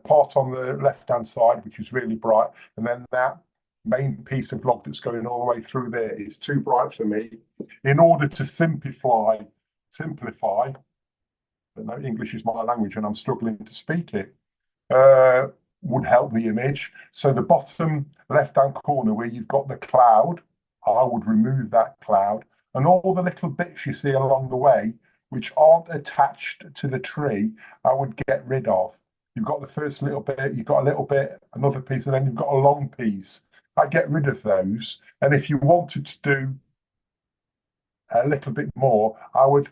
part on the left-hand side, which is really bright, and then that main piece of log that's going all the way through there is too bright for me. In order to simplify, no, English is my language and I'm struggling to speak it, would help the image. So the bottom left-hand corner where you've got the cloud, I would remove that cloud, and all the little bits you see along the way which aren't attached to the tree, I would get rid of. You've got the first little bit, you've got a little bit, another piece, and then you've got a long piece. I get rid of those. And if you wanted to do a little bit more, I would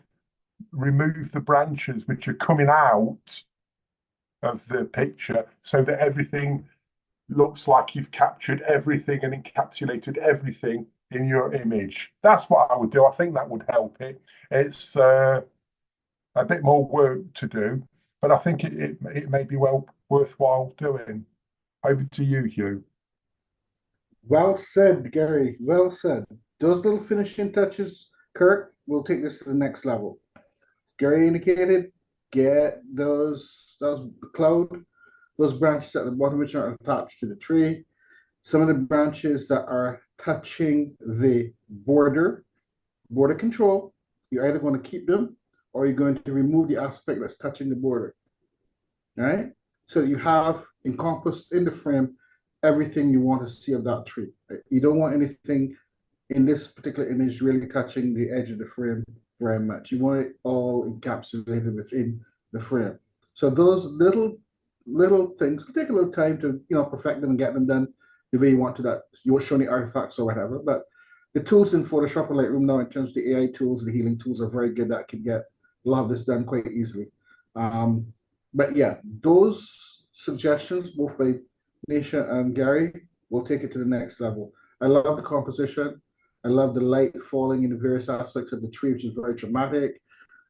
remove the branches which are coming out of the picture so that everything looks like you've captured everything and encapsulated everything in your image. That's what I would do. I think that would help it. It's a bit more work to do, but I think it may be worthwhile doing. Over to you, Hugh. Well said, Gary. Well said. Those little finishing touches, Kirk, will take this to the next level. Gary indicated, get those cloud, those branches at the bottom which are attached to the tree. Some of the branches that are touching the border control, you're either going to keep them or you're going to remove the aspect that's touching the border. All right? So you have encompassed in the frame everything you want to see of that tree. You don't want anything in this particular image really touching the edge of the frame very much. You want it all encapsulated within the frame. So those little things will take a little time to perfect them and get them done the way you want to. That you won't show any artifacts or whatever. But the tools in Photoshop or Lightroom now, in terms of the AI tools, the healing tools, are very good. That can get a lot of this done quite easily. But yeah, those suggestions, both by Nisha and Gary, will take it to the next level. I love the composition. I love the light falling in the various aspects of the tree, which is very dramatic.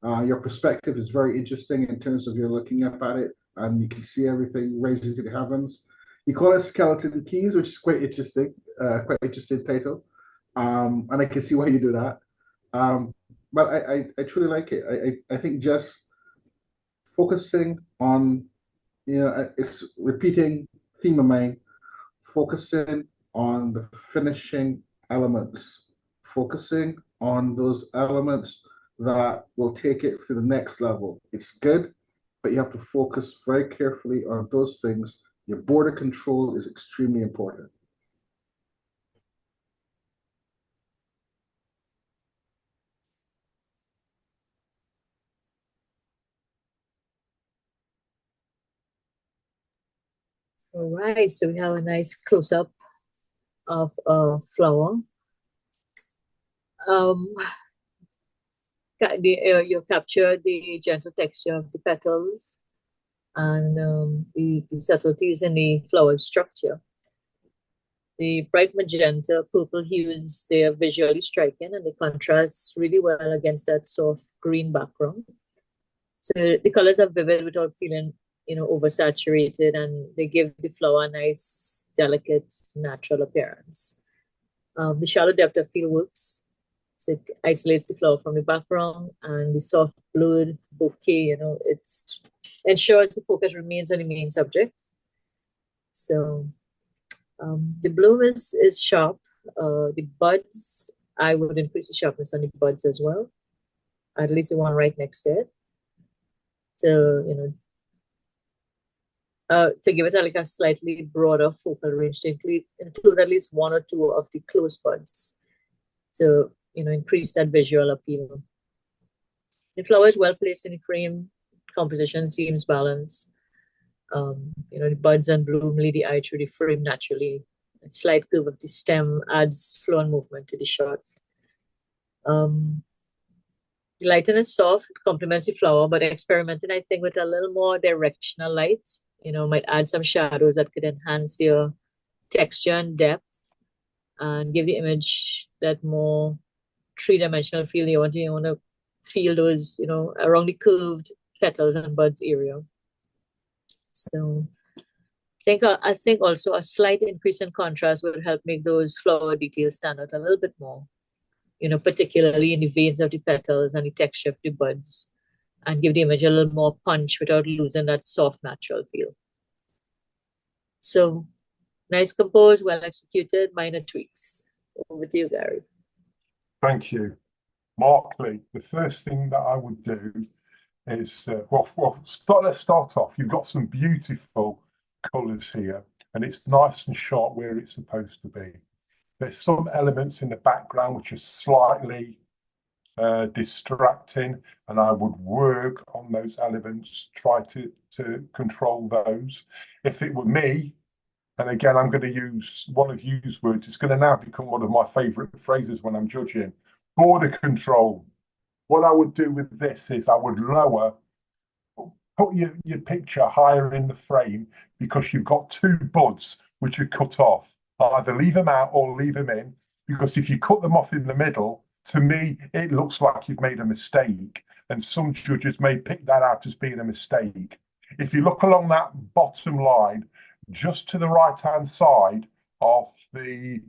Your perspective is very interesting in terms of you're looking up at it and you can see everything rising to the heavens. You call it Skeleton Keys, which is quite interesting title. And I can see why you do that. But I truly like it. I think just focusing on, it's repeating theme of mine, focusing on the finishing elements, focusing on those elements that will take it to the next level. It's good, but you have to focus very carefully on those things. Your border control is extremely important. All right, so we have a nice close-up of a flower. Um, you capture the gentle texture of the petals and the subtleties in the flower structure. The bright magenta, purple hues, they are visually striking and they contrast really well against that soft green background. So the colors are vivid without feeling, oversaturated, and they give the flower a nice, delicate, natural appearance. The shallow depth of field works. So it isolates the flower from the background, and the soft blurred bouquet, it ensures the focus remains on the main subject. So the bloom is sharp. The buds, I would increase the sharpness on the buds as well. At least the one right next to it. So, to give it a slightly broader focal range, to include at least one or two of the close buds to increase that visual appeal. The flower is well placed in the frame. Composition seems balanced. The buds and bloom lead the eye through the frame naturally. A slight curve of the stem adds flow and movement to the shot. The lighting is soft, it complements the flower, but experimenting, I think, with a little more directional light, might add some shadows that could enhance your texture and depth and give the image that more three-dimensional feel. You want to feel those, around the curved petals and buds area. So I think also a slight increase in contrast will help make those flower details stand out a little bit more, particularly in the veins of the petals and the texture of the buds, and give the image a little more punch without losing that soft, natural feel. So, nice composed, well executed, minor tweaks. Over to you, Gary. Thank you. Mark Lee, the first thing that I would do is, let's start off. You've got some beautiful colours here, and it's nice and sharp where it's supposed to be. There's some elements in the background which are slightly distracting, and I would work on those elements, try to control those. If it were me, and again, I'm going to use one of Hugh's words, it's going to now become one of my favourite phrases when I'm judging, border control. What I would do with this is I would put your picture higher in the frame, because you've got two buds which are cut off. Either leave them out or leave them in, because if you cut them off in the middle, to me, it looks like you've made a mistake, and some judges may pick that out as being a mistake. If you look along that bottom line, just to the right-hand side of the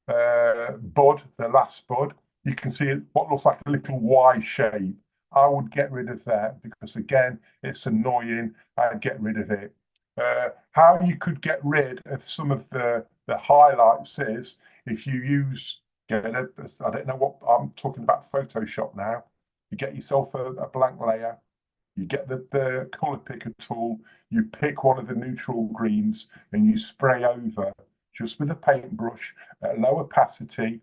bud, the last bud, you can see what looks like a little Y shape. I would get rid of that, because again, it's annoying. I'd get rid of it. How you could get rid of some of the highlights is if you I don't know what I'm talking about, Photoshop now. You get yourself a blank layer, you get the color picker tool, you pick one of the neutral greens, and you spray over just with a paintbrush at low opacity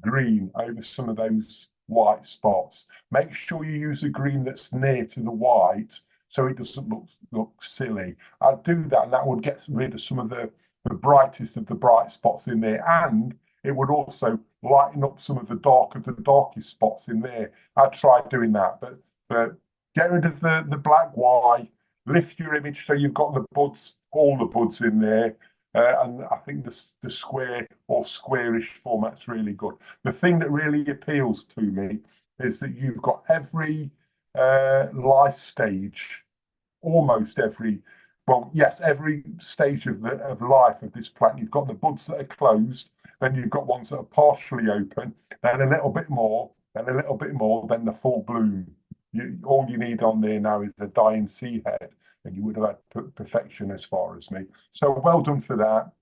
green over some of those white spots. Make sure you use a green that's near to the white, so it doesn't look silly. I'd do that, and that would get rid of some of the brightest of the bright spots in there, and it would also lighten up some of the darkest spots in there. I'd try doing that, but get rid of the black Y, lift your image so you've got the buds, all the buds in there, and I think the square or squarish format's really good. The thing that really appeals to me is that you've got every life stage, almost every stage of life of this plant. You've got the buds that are closed, then you've got ones that are partially open, then a little bit more, then a little bit more, then the full bloom. All you need on there now is the dying sea head, and you would have had perfection as far as me. So well done for that.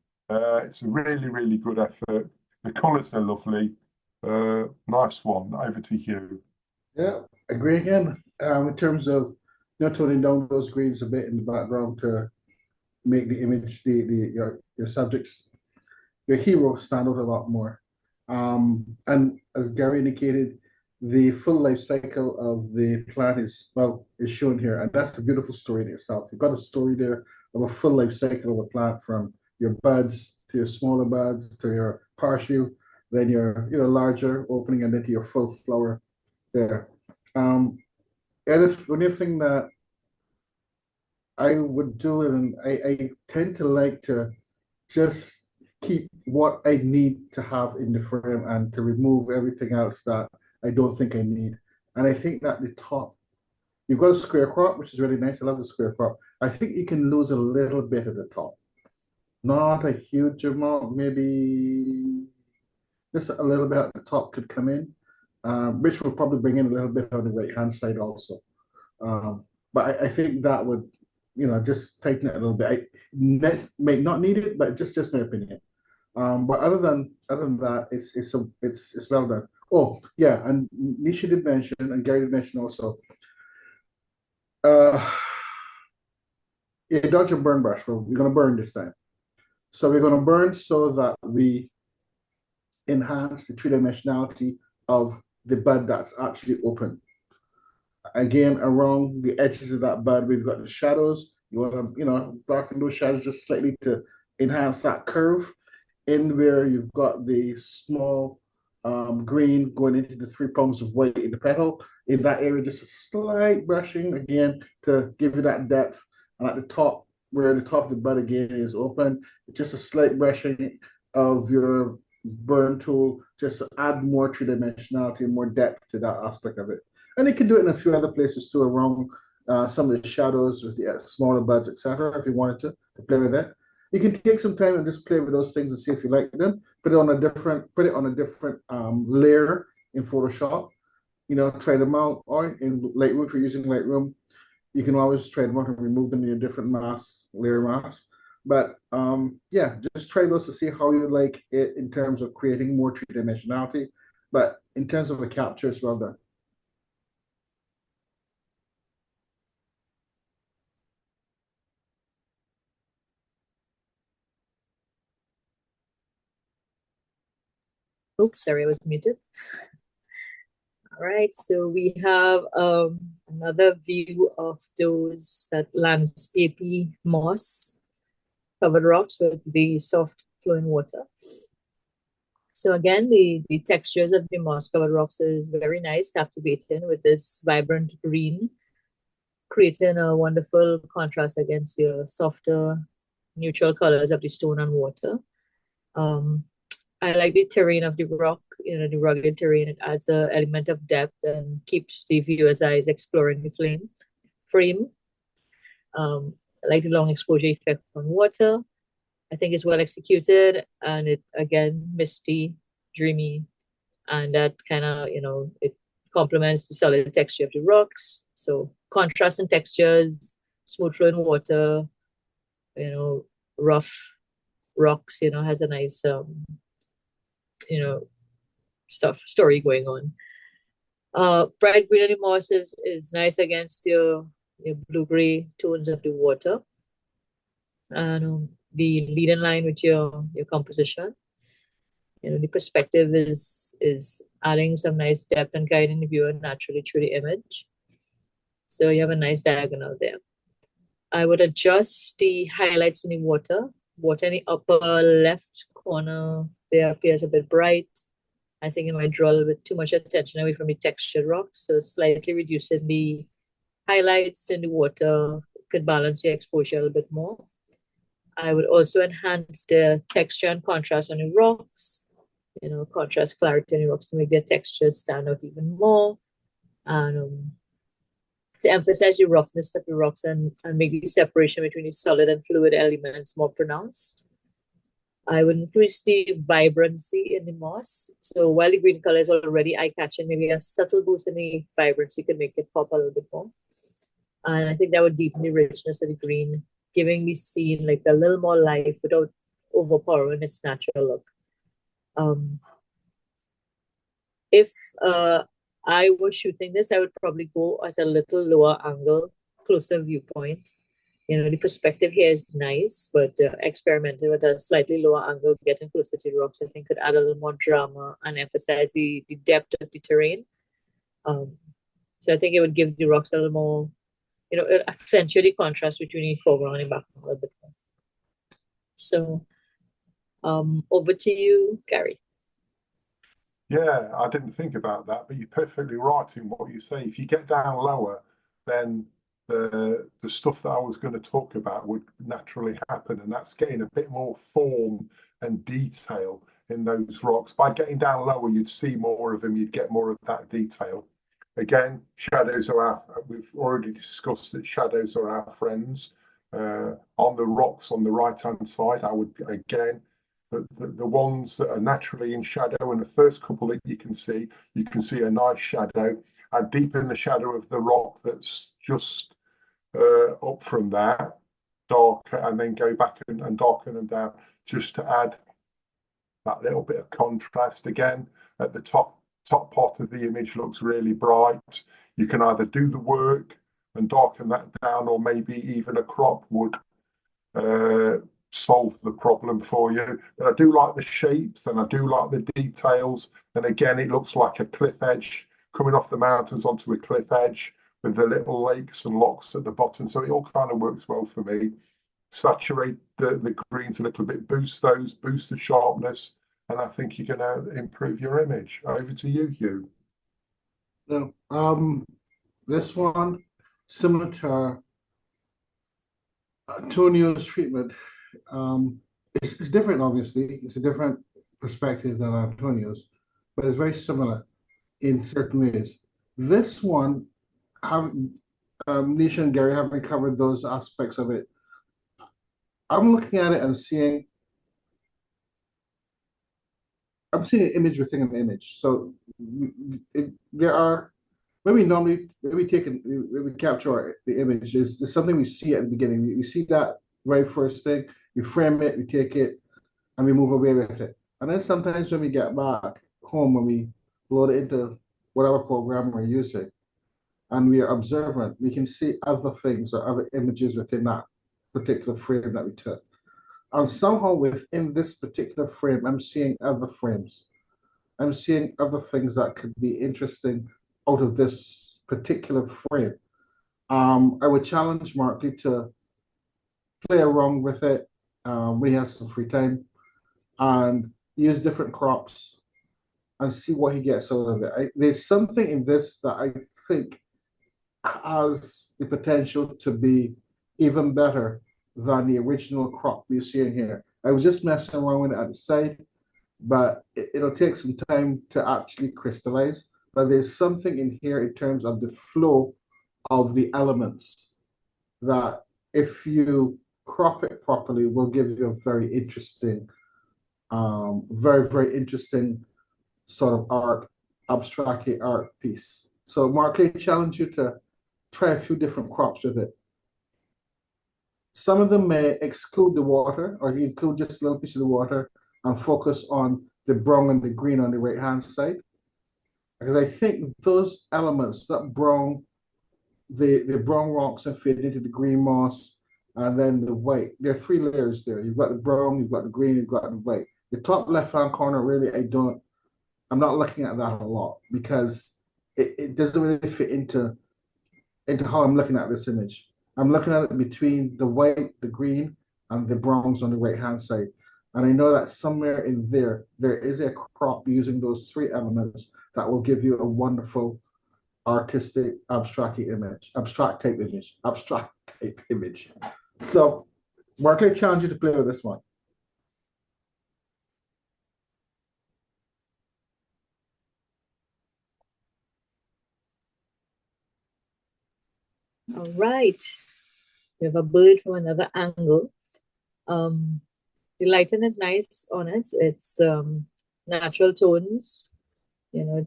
It's a really, really good effort. The colours are lovely. Nice one. Over to you. Yeah, agree again. In terms of toning down those greens a bit in the background to make the image, your subjects, your hero stand out a lot more. And as Gary indicated, the full life cycle of the plant is shown here, and that's a beautiful story in itself. You've got a story there of a full life cycle of a plant, from your buds to your smaller buds to your partial, then your larger opening, and then to your full flower there. And if only thing that I would do, and I tend to like to just keep what I need to have in the frame and to remove everything else that I don't think I need. And I think that the top, you've got a square crop, which is really nice. I love the square crop. I think you can lose a little bit at the top. Not a huge amount, maybe just a little bit at the top could come in, which will probably bring in a little bit on the right-hand side also. But I think that would, just tighten it a little bit. I may not need it, but just my opinion. But other than that, it's well done. Oh yeah, and Nisha did mention, and Gary did mention also. Yeah, dodge and burn brush. We're going to burn this time. So we're going to burn so that we enhance the three-dimensionality of the bud that's actually open. Again, around the edges of that bud, we've got the shadows. You want to, darken those shadows just slightly to enhance that curve. In where you've got the small green going into the 3 pounds of white in the petal. In that area, just a slight brushing again to give you that depth. And at the top, where the top of the bud again is open, just a slight brushing of your burn tool just to add more three-dimensionality and more depth to that aspect of it. And you can do it in a few other places too, around some of the shadows with the smaller buds, etc. If you wanted to play with it. You can take some time and just play with those things and see if you like them. Put it on a different layer in Photoshop. Try them out. Or in Lightroom, if you're using Lightroom, you can always try them out and remove them in your different layer masks. But yeah, just try those to see how you like it in terms of creating more three-dimensionality. But in terms of a capture, it's well done. Oops, sorry, I was muted. All right, so we have another view of those that landscapey moss covered rocks with the soft flowing water. So again, the textures of the moss covered rocks is very nice, captivating with this vibrant green, creating a wonderful contrast against your softer neutral colors of the stone and water. I like the terrain of the rock, the rugged terrain. It adds an element of depth and keeps the viewer's eyes exploring the frame. I like the long exposure effect on water. I think it's well executed, and it, again, misty, dreamy, and that kind of, it complements the solid texture of the rocks. So contrast in textures, smooth flowing water, rough rocks, has a nice story going on. Bright green on the moss is nice against your blue-gray tones of the water. And the leading line with your composition. The perspective is adding some nice depth and guiding the viewer naturally through the image. So you have a nice diagonal there. I would adjust the highlights in the water. Water in the upper left corner there appears a bit bright. I think it might draw a little bit too much attention away from the textured rocks. So slightly reducing the highlights in the water could balance your exposure a little bit more. I would also enhance the texture and contrast on the rocks, contrast clarity on the rocks to make their textures stand out even more. And to emphasize the roughness of the rocks and make the separation between the solid and fluid elements more pronounced. I would increase the vibrancy in the moss. So while the green color is already eye-catching, maybe a subtle boost in the vibrancy could make it pop a little bit more. And I think that would deepen the richness of the green, giving the scene like a little more life without overpowering its natural look. If I was shooting this, I would probably go at a little lower angle, closer viewpoint. The perspective here is nice, but experimenting with a slightly lower angle, getting closer to the rocks, I think could add a little more drama and emphasize the depth of the terrain. So I think it would give the rocks a little more, accentuate the contrast between the foreground and background a little bit more. So over to you, Gary. Yeah, I didn't think about that, but you're perfectly right in what you say. If you get down lower, then the stuff that I was going to talk about would naturally happen, and that's getting a bit more form and detail in those rocks. By getting down lower, you'd see more of them, you'd get more of that detail. Again, shadows are we've already discussed that shadows are our friends. On the rocks on the right-hand side, I would again the ones that are naturally in shadow, and the first couple that you can see a nice shadow, and deep in the shadow of the rock that's just up from that, darker, and then go back and darken them down just to add that little bit of contrast. Again, at the top part of the image looks really bright. You can either do the work and darken that down, or maybe even a crop would solve the problem for you. But I do like the shapes and I do like the details. And again, it looks like a cliff edge coming off the mountains onto a cliff edge with the little lakes and locks at the bottom. So it all kind of works well for me. Saturate the greens a little bit, boost the sharpness, and I think you're going to improve your image. Over to you, Hugh. No, this one, similar to Antonio's treatment, it's different, obviously. It's a different perspective than Antonio's, but it's very similar in certain ways. This one, Nisha and Gary haven't covered those aspects of it. I'm looking at it and I'm seeing an image within an image. So there are, when we capture the image, there's something we see at the beginning. We see that very first thing, we frame it, we take it, and we move away with it. And then sometimes when we get back home, when we load it into whatever program we're using, and we are observant, we can see other things or other images within that particular frame that we took. And somehow within this particular frame, I'm seeing other frames. I'm seeing other things that could be interesting out of this particular frame. I would challenge Markley to play around with it when he has some free time and use different crops and see what he gets out of it. There's something in this that I think has the potential to be even better than the original crop we see in here. I was just messing around with it at the side, but it'll take some time to actually crystallize. But there's something in here in terms of the flow of the elements that, if you crop it properly, will give you a very interesting, very interesting sort of art, abstract art piece. So Mark, I challenge you to try a few different crops with it. Some of them may exclude the water, or you include just a little piece of the water and focus on the brown and the green on the right-hand side. Because I think those elements, that brown, the brown rocks and fade into the green moss, and then the white. There are three layers there. You've got the brown, you've got the green, you've got the white. The top left-hand corner, really, I'm not looking at that a lot because it doesn't really fit into how I'm looking at this image. I'm looking at it between the white, the green, and the browns on the right-hand side. And I know that somewhere in there is a crop using those three elements that will give you a wonderful artistic abstract type image. So Mark, I challenge you to play with this one. All right. We have a bird from another angle. The lighting is nice on it. It's natural tones.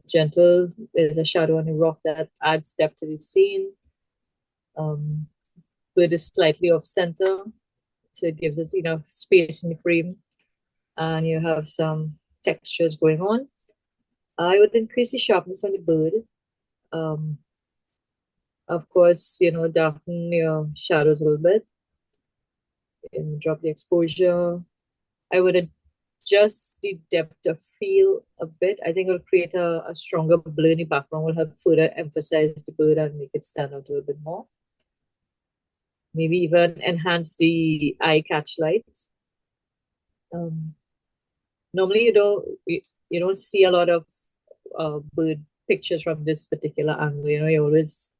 Gentle. There's a shadow on the rock that adds depth to the scene. Bird is slightly off center, so it gives us enough space in the frame, and you have some textures going on. I would increase the sharpness on the bird. Of course, darken your shadows a little bit. Drop the exposure. I would adjust the depth of field a bit. I think it'll create a stronger blur in the background. Will help further emphasize the bird and make it stand out a little bit more. Maybe even enhance the eye catch light. Normally you don't see a lot of bird pictures from this particular angle. You know, you always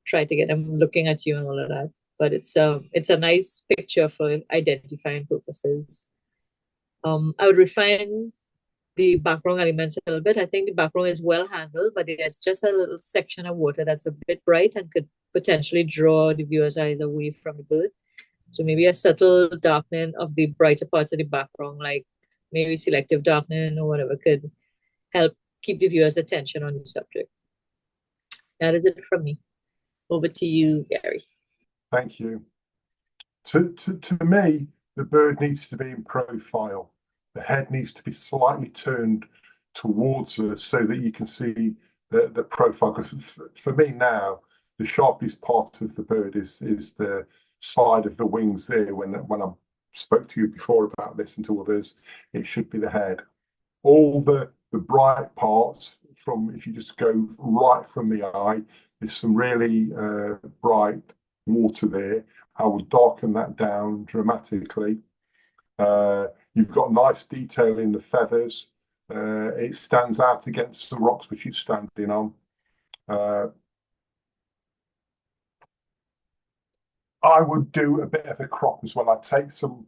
try to get them looking at you and all of that. But it's a nice picture for identifying purposes. I would refine the background elements a little bit. I think the background is well handled, but there's just a little section of water that's a bit bright and could potentially draw the viewer's eyes away from the bird. So maybe a subtle darkening of the brighter parts of the background, like maybe selective darkening or whatever, could help keep the viewer's attention on the subject. That is it from me. Over to you, Gary. Thank you. To me, the bird needs to be in profile. The head needs to be slightly turned towards us so that you can see the profile. Because for me now, the sharpest part of the bird is the side of the wings there. When I spoke to you before about this and to others, it should be the head. All the bright parts, from if you just go right from the eye, there's some really bright water there. I will darken that down dramatically. You've got nice detail in the feathers. It stands out against the rocks which it's standing on. I would do a bit of a crop as well. I'd take some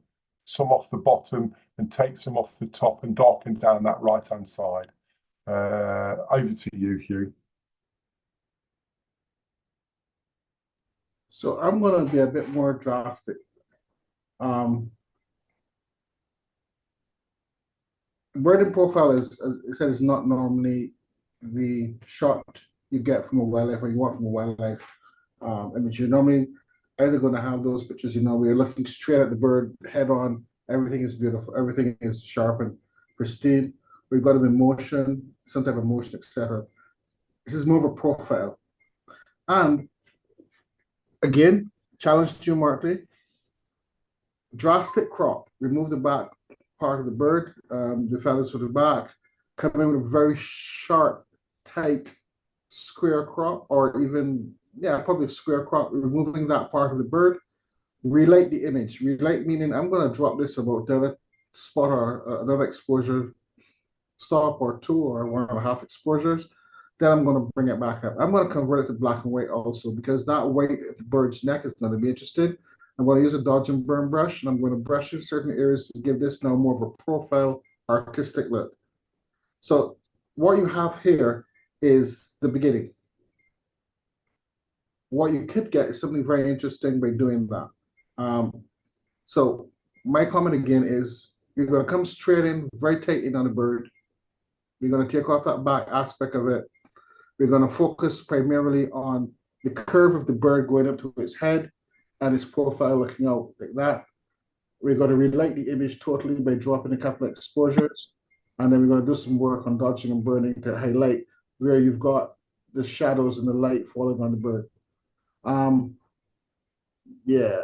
off the bottom and take some off the top and darken down that right-hand side. Over to you, Hugh. So I'm going to be a bit more drastic. Birding profile is, as I said, is not normally the shot you get from a wildlife or you want from a wildlife image. You're normally either going to have those pictures, you know, where you're looking straight at the bird head on, everything is beautiful, everything is sharp and pristine. We've got them in motion, some type of motion, etc. This is more of a profile. And again, challenge to you, Markley. Drastic crop. Remove the back part of the bird, the feathers for the back. Come in with a very sharp, tight, square crop, or even, yeah, probably a square crop. Removing that part of the bird. Relight the image. Relight meaning I'm going to drop this about another spot or another exposure stop or 2 or 1.5 exposures. Then I'm going to bring it back up. I'm going to convert it to black and white also, because that white at the bird's neck is going to be interested. I'm going to use a dodge and burn brush, and I'm going to brush in certain areas to give this now more of a profile, artistic look. So what you have here is the beginning. What you could get is something very interesting by doing that. So my comment again is you're going to come straight in, very tight in on the bird. You're going to take off that back aspect of it. We're going to focus primarily on the curve of the bird going up to its head and its profile looking out like that. We're going to relight the image totally by dropping a couple of exposures. And then we're going to do some work on dodging and burning to highlight where you've got the shadows and the light falling on the bird. Yeah,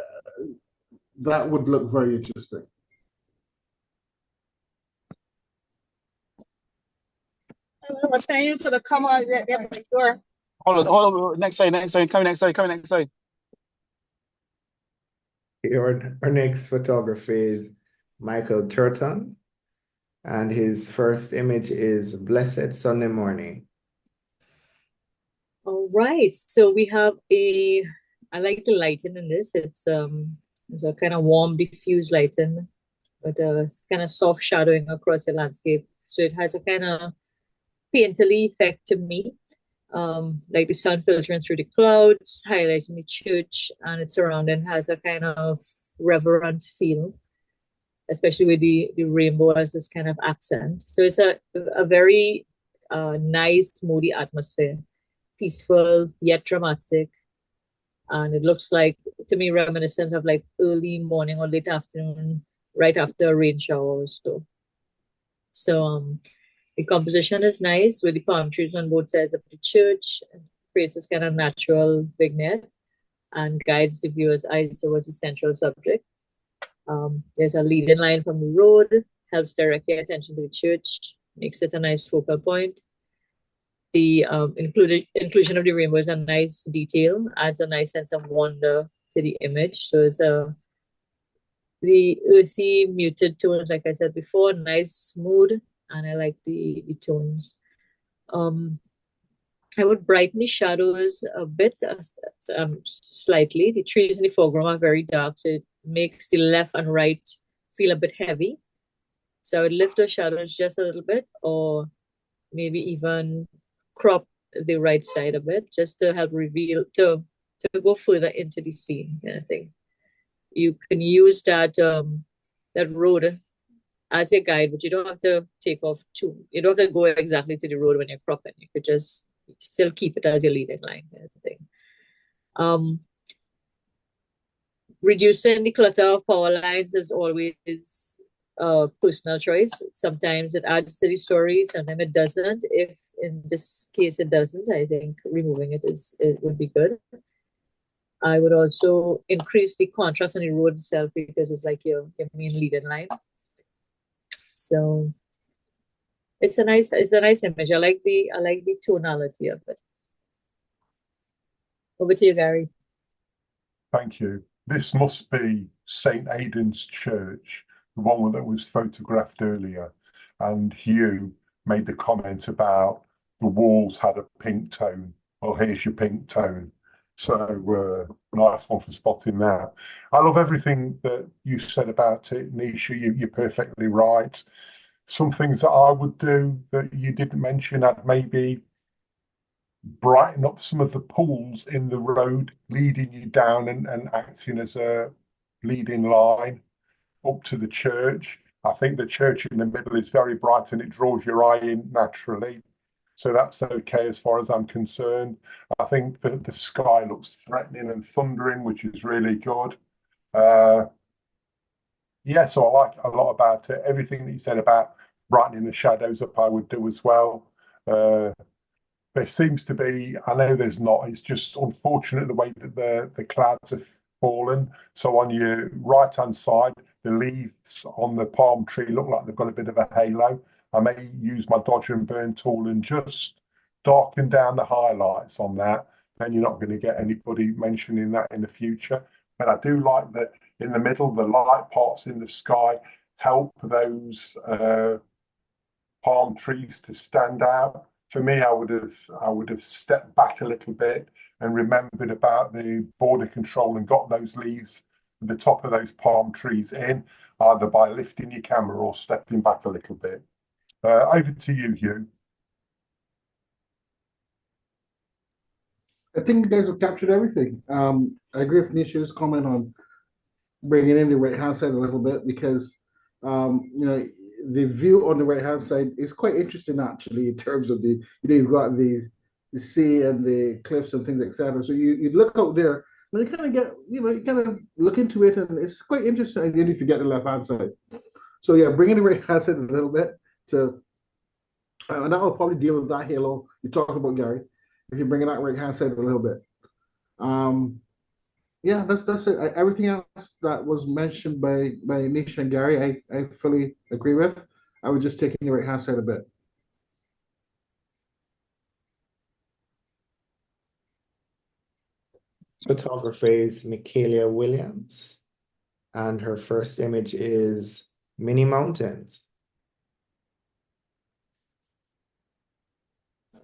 that would look very interesting. I was saying you could have come on right there by the door. Hold on. Next side, coming next side. Our next photographer is Michael Turton, and his first image is Blessed Sunday Morning. All right, so we have I like the lighting in this. It's a kind of warm, diffuse lighting, but kind of soft shadowing across the landscape. So it has a kind of painterly effect to me, like the sun filtering through the clouds, highlighting the church and its surrounding has a kind of reverent feel, especially with the rainbow as this kind of accent. So it's a very nice, moody atmosphere, peaceful yet dramatic. And it looks like, to me, reminiscent of like early morning or late afternoon, right after a rain shower or so. So the composition is nice with the palm trees on both sides of the church. It creates this kind of natural vignette and guides the viewer's eyes towards the central subject. There's a leading line from the road, helps direct their attention to the church, makes it a nice focal point. The inclusion of the rainbow is a nice detail, adds a nice sense of wonder to the image. So it's the earthy, muted tones, like I said before, nice mood, and I like the tones. I would brighten the shadows a bit, slightly. The trees in the foreground are very dark, so it makes the left and right feel a bit heavy. So I would lift those shadows just a little bit, or maybe even crop the right side a bit, just to help reveal, to go further into the scene, kind of thing. You can use that that road as a guide, but you don't have to take off you don't have to go exactly to the road when you're cropping. You could just still keep it as your leading line, kind of thing. Reducing the clutter of power lines is always a personal choice. Sometimes it adds to the story, sometimes it doesn't. If in this case it doesn't, I think removing it would be good. I would also increase the contrast on the road itself, because it's like your main leading line. So it's a nice image. I like the tonality of it. Over to you, Gary. Thank you. This must be St. Aidan's Church, the one that was photographed earlier. And Hugh made the comment about the walls had a pink tone. Oh, here's your pink tone. So nice one for spotting that. I love everything that you said about it, Nisha. You're perfectly right. Some things that I would do that you didn't mention, I'd maybe brighten up some of the pools in the road leading you down and acting as a leading line up to the church. I think the church in the middle is very bright and it draws your eye in naturally. So that's okay as far as I'm concerned. I think that the sky looks threatening and thundering, which is really good. Yeah, so I like a lot about it. Everything that you said about brightening the shadows up, I would do as well. There seems to be, I know there's not, it's just unfortunate the way that the clouds have fallen. So on your right-hand side, the leaves on the palm tree look like they've got a bit of a halo. I may use my dodge and burn tool and just darken down the highlights on that. Then you're not going to get anybody mentioning that in the future. But I do like that in the middle, the light parts in the sky help those palm trees to stand out. For me, I would have stepped back a little bit and remembered about the border control and got those leaves at the top of those palm trees in, either by lifting your camera or stepping back a little bit. Over to you, Hugh. I think you guys have captured everything. I agree with Nisha's comment on bringing in the right hand side a little bit, because the view on the right hand side is quite interesting actually, in terms of you've got the sea and the cliffs and things, etc. So you look out there and you kind of get, you kind of look into it, and it's quite interesting. And then you forget the left hand side. So yeah, bringing the right hand side a little bit and that will probably deal with that halo you talked about, Gary. If you bring that right hand side a little bit. Yeah, that's it. Everything else that was mentioned by Nisha and Gary, I fully agree with. I would just take the right hand side a bit. Photographer is Michaela Williams, and her first image is Mini Mountains.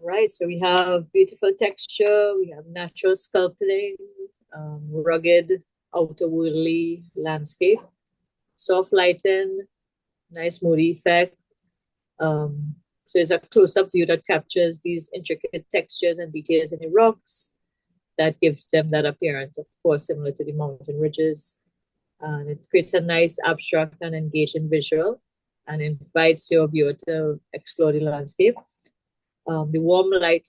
Right, so we have beautiful texture, we have natural sculpting, rugged, outerworldly landscape, soft lighting, nice moody effect. So it's a close-up view that captures these intricate textures and details in the rocks that gives them that appearance, of course, similar to the mountain ridges. And it creates a nice abstract and engaging visual and invites your viewer to explore the landscape. The warm light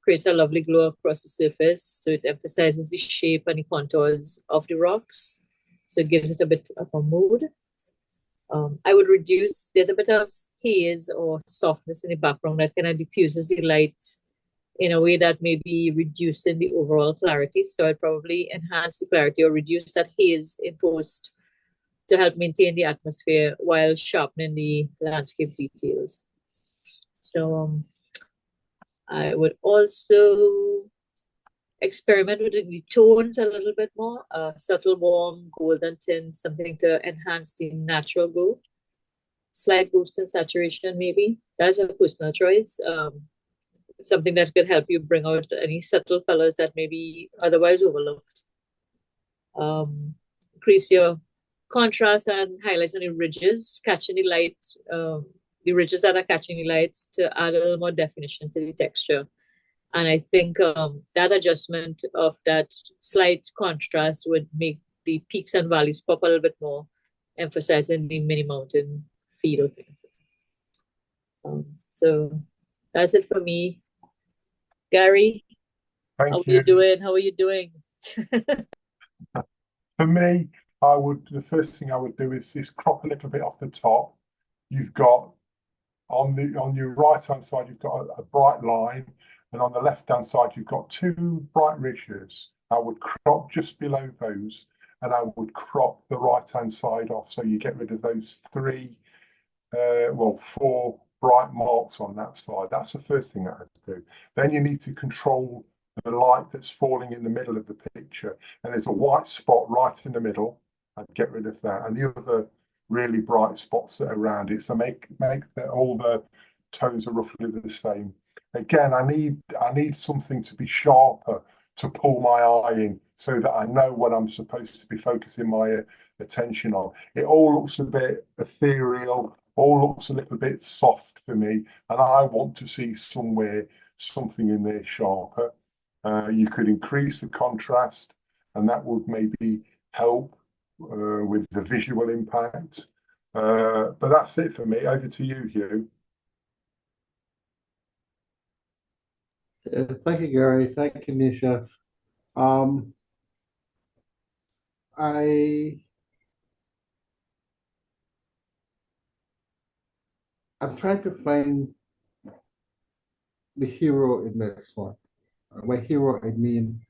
creates a lovely glow across the surface, so it emphasizes the shape and the contours of the rocks. So it gives it a bit of a mood. I would there's a bit of haze or softness in the background that kind of diffuses the light in a way that may be reducing the overall clarity. So I'd probably enhance the clarity or reduce that haze in post to help maintain the atmosphere while sharpening the landscape details. So I would also experiment with the tones a little bit more, subtle, warm, golden tint, something to enhance the natural glow. Slight boost in saturation, maybe. That's a personal choice. it's something that could help you bring out any subtle colors that may be otherwise overlooked. Increase your contrast and highlights on the ridges, catching the light, the ridges that are catching the light to add a little more definition to the texture. And I think that adjustment of that slight contrast would make the peaks and valleys pop a little bit more, emphasizing the mini mountain feel. So that's it for me. Gary, Thank how you. are you doing? How are you doing? For me, the first thing I would do is crop a little bit off the top. You've got on your right hand side, you've got a bright line, and on the left hand side, you've got two bright ridges. I would crop just below those, and I would crop the right hand side off, so you get rid of those four bright marks on that side. That's the first thing I have to do. Then you need to control the light that's falling in the middle of the picture, and there's a white spot right in the middle. I'd get rid of that, and the other really bright spots that are around it. So make all the tones are roughly the same. Again, I need something to be sharper to pull my eye in, so that I know what I'm supposed to be focusing my attention on. It all looks a bit ethereal, all looks a little bit soft for me, and I want to see something in there sharper. You could increase the contrast, and that would maybe help with the visual impact. But that's it for me. Over to you, Hugh. Thank you, Gary. Thank you, Nisha. I'm trying to find the hero in this one. By hero, I mean,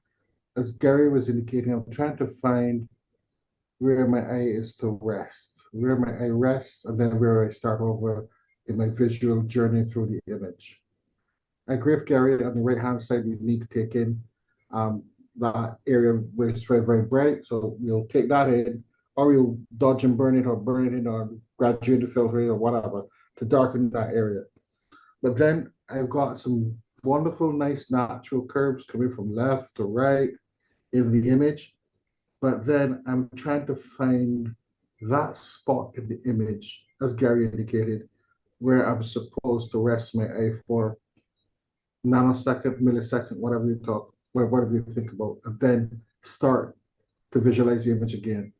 as Gary was indicating, I'm trying to find where my eye is to rest, where my eye rests, and then where I start over in my visual journey through the image. I agree with Gary, on the right-hand side, we need to take in that area where it's very, very bright. So we'll take that in, or we'll dodge and burn it, or burn it in, or graduate the filtering, or whatever, to darken that area. But then I've got some wonderful, nice, natural curves coming from left to right in the image. But then I'm trying to find that spot in the image, as Gary indicated, where I'm supposed to rest my eye for nanosecond, millisecond, whatever you think about, and then start to visualize the image again.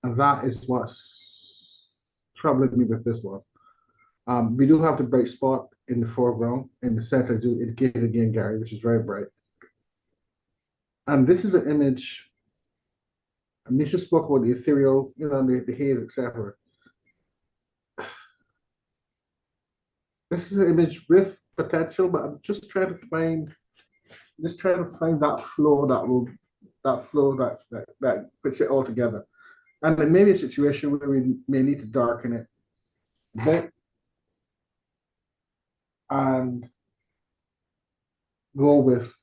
And that is what's troubling me with this one. We do have the bright spot in the foreground, in the center, as you indicated again, Gary, which is very bright. And this is an image, Nisha spoke about the ethereal, the haze, etc. This is an image with potential, but I'm just trying to find that flow that puts it all together. And then maybe a situation where we may need to darken it a bit and go with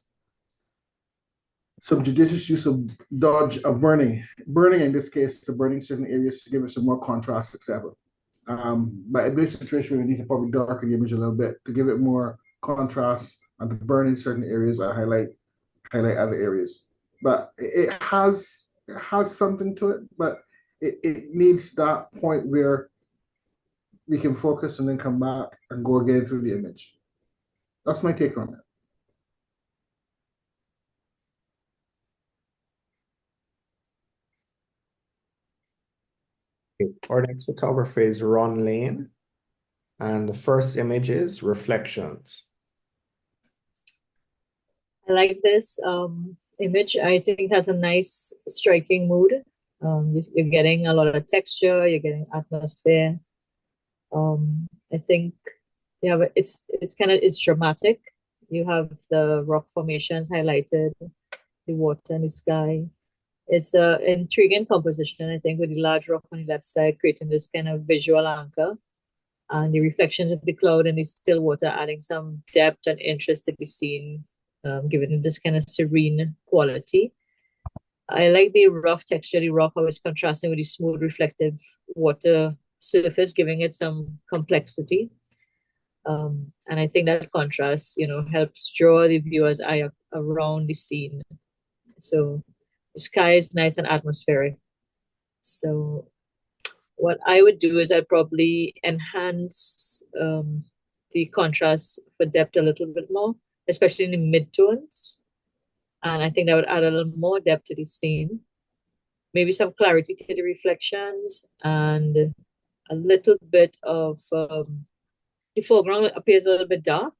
some judicious use of burning in this case, to burning certain areas to give it some more contrast, etc. But in this situation, we need to probably darken the image a little bit to give it more contrast, and to burn in certain areas and highlight other areas. But it has something to it, but it needs that point where we can focus and then come back and go again through the image. That's my take on it. Our next photographer is Ron Lane, and the first image is Reflections. I like this image. I think it has a nice, striking mood. You're getting a lot of texture. You're getting atmosphere. I think it's dramatic. You have the rock formations highlighted, the water and the sky. It's an intriguing composition, I think, with the large rock on the left side, creating this kind of visual anchor, and the reflections of the cloud and the still water adding some depth and interest to the scene, giving it this kind of serene quality. I like the rough texture of the rock, how it's contrasting with the smooth, reflective water surface, giving it some complexity. And I think that contrast, helps draw the viewer's eye around the scene. So the sky is nice and atmospheric. So what I would do is I'd probably enhance the contrast for depth a little bit more, especially in the mid-tones. And I think that would add a little more depth to the scene. Maybe some clarity to the reflections, and a little bit of the foreground appears a little bit dark.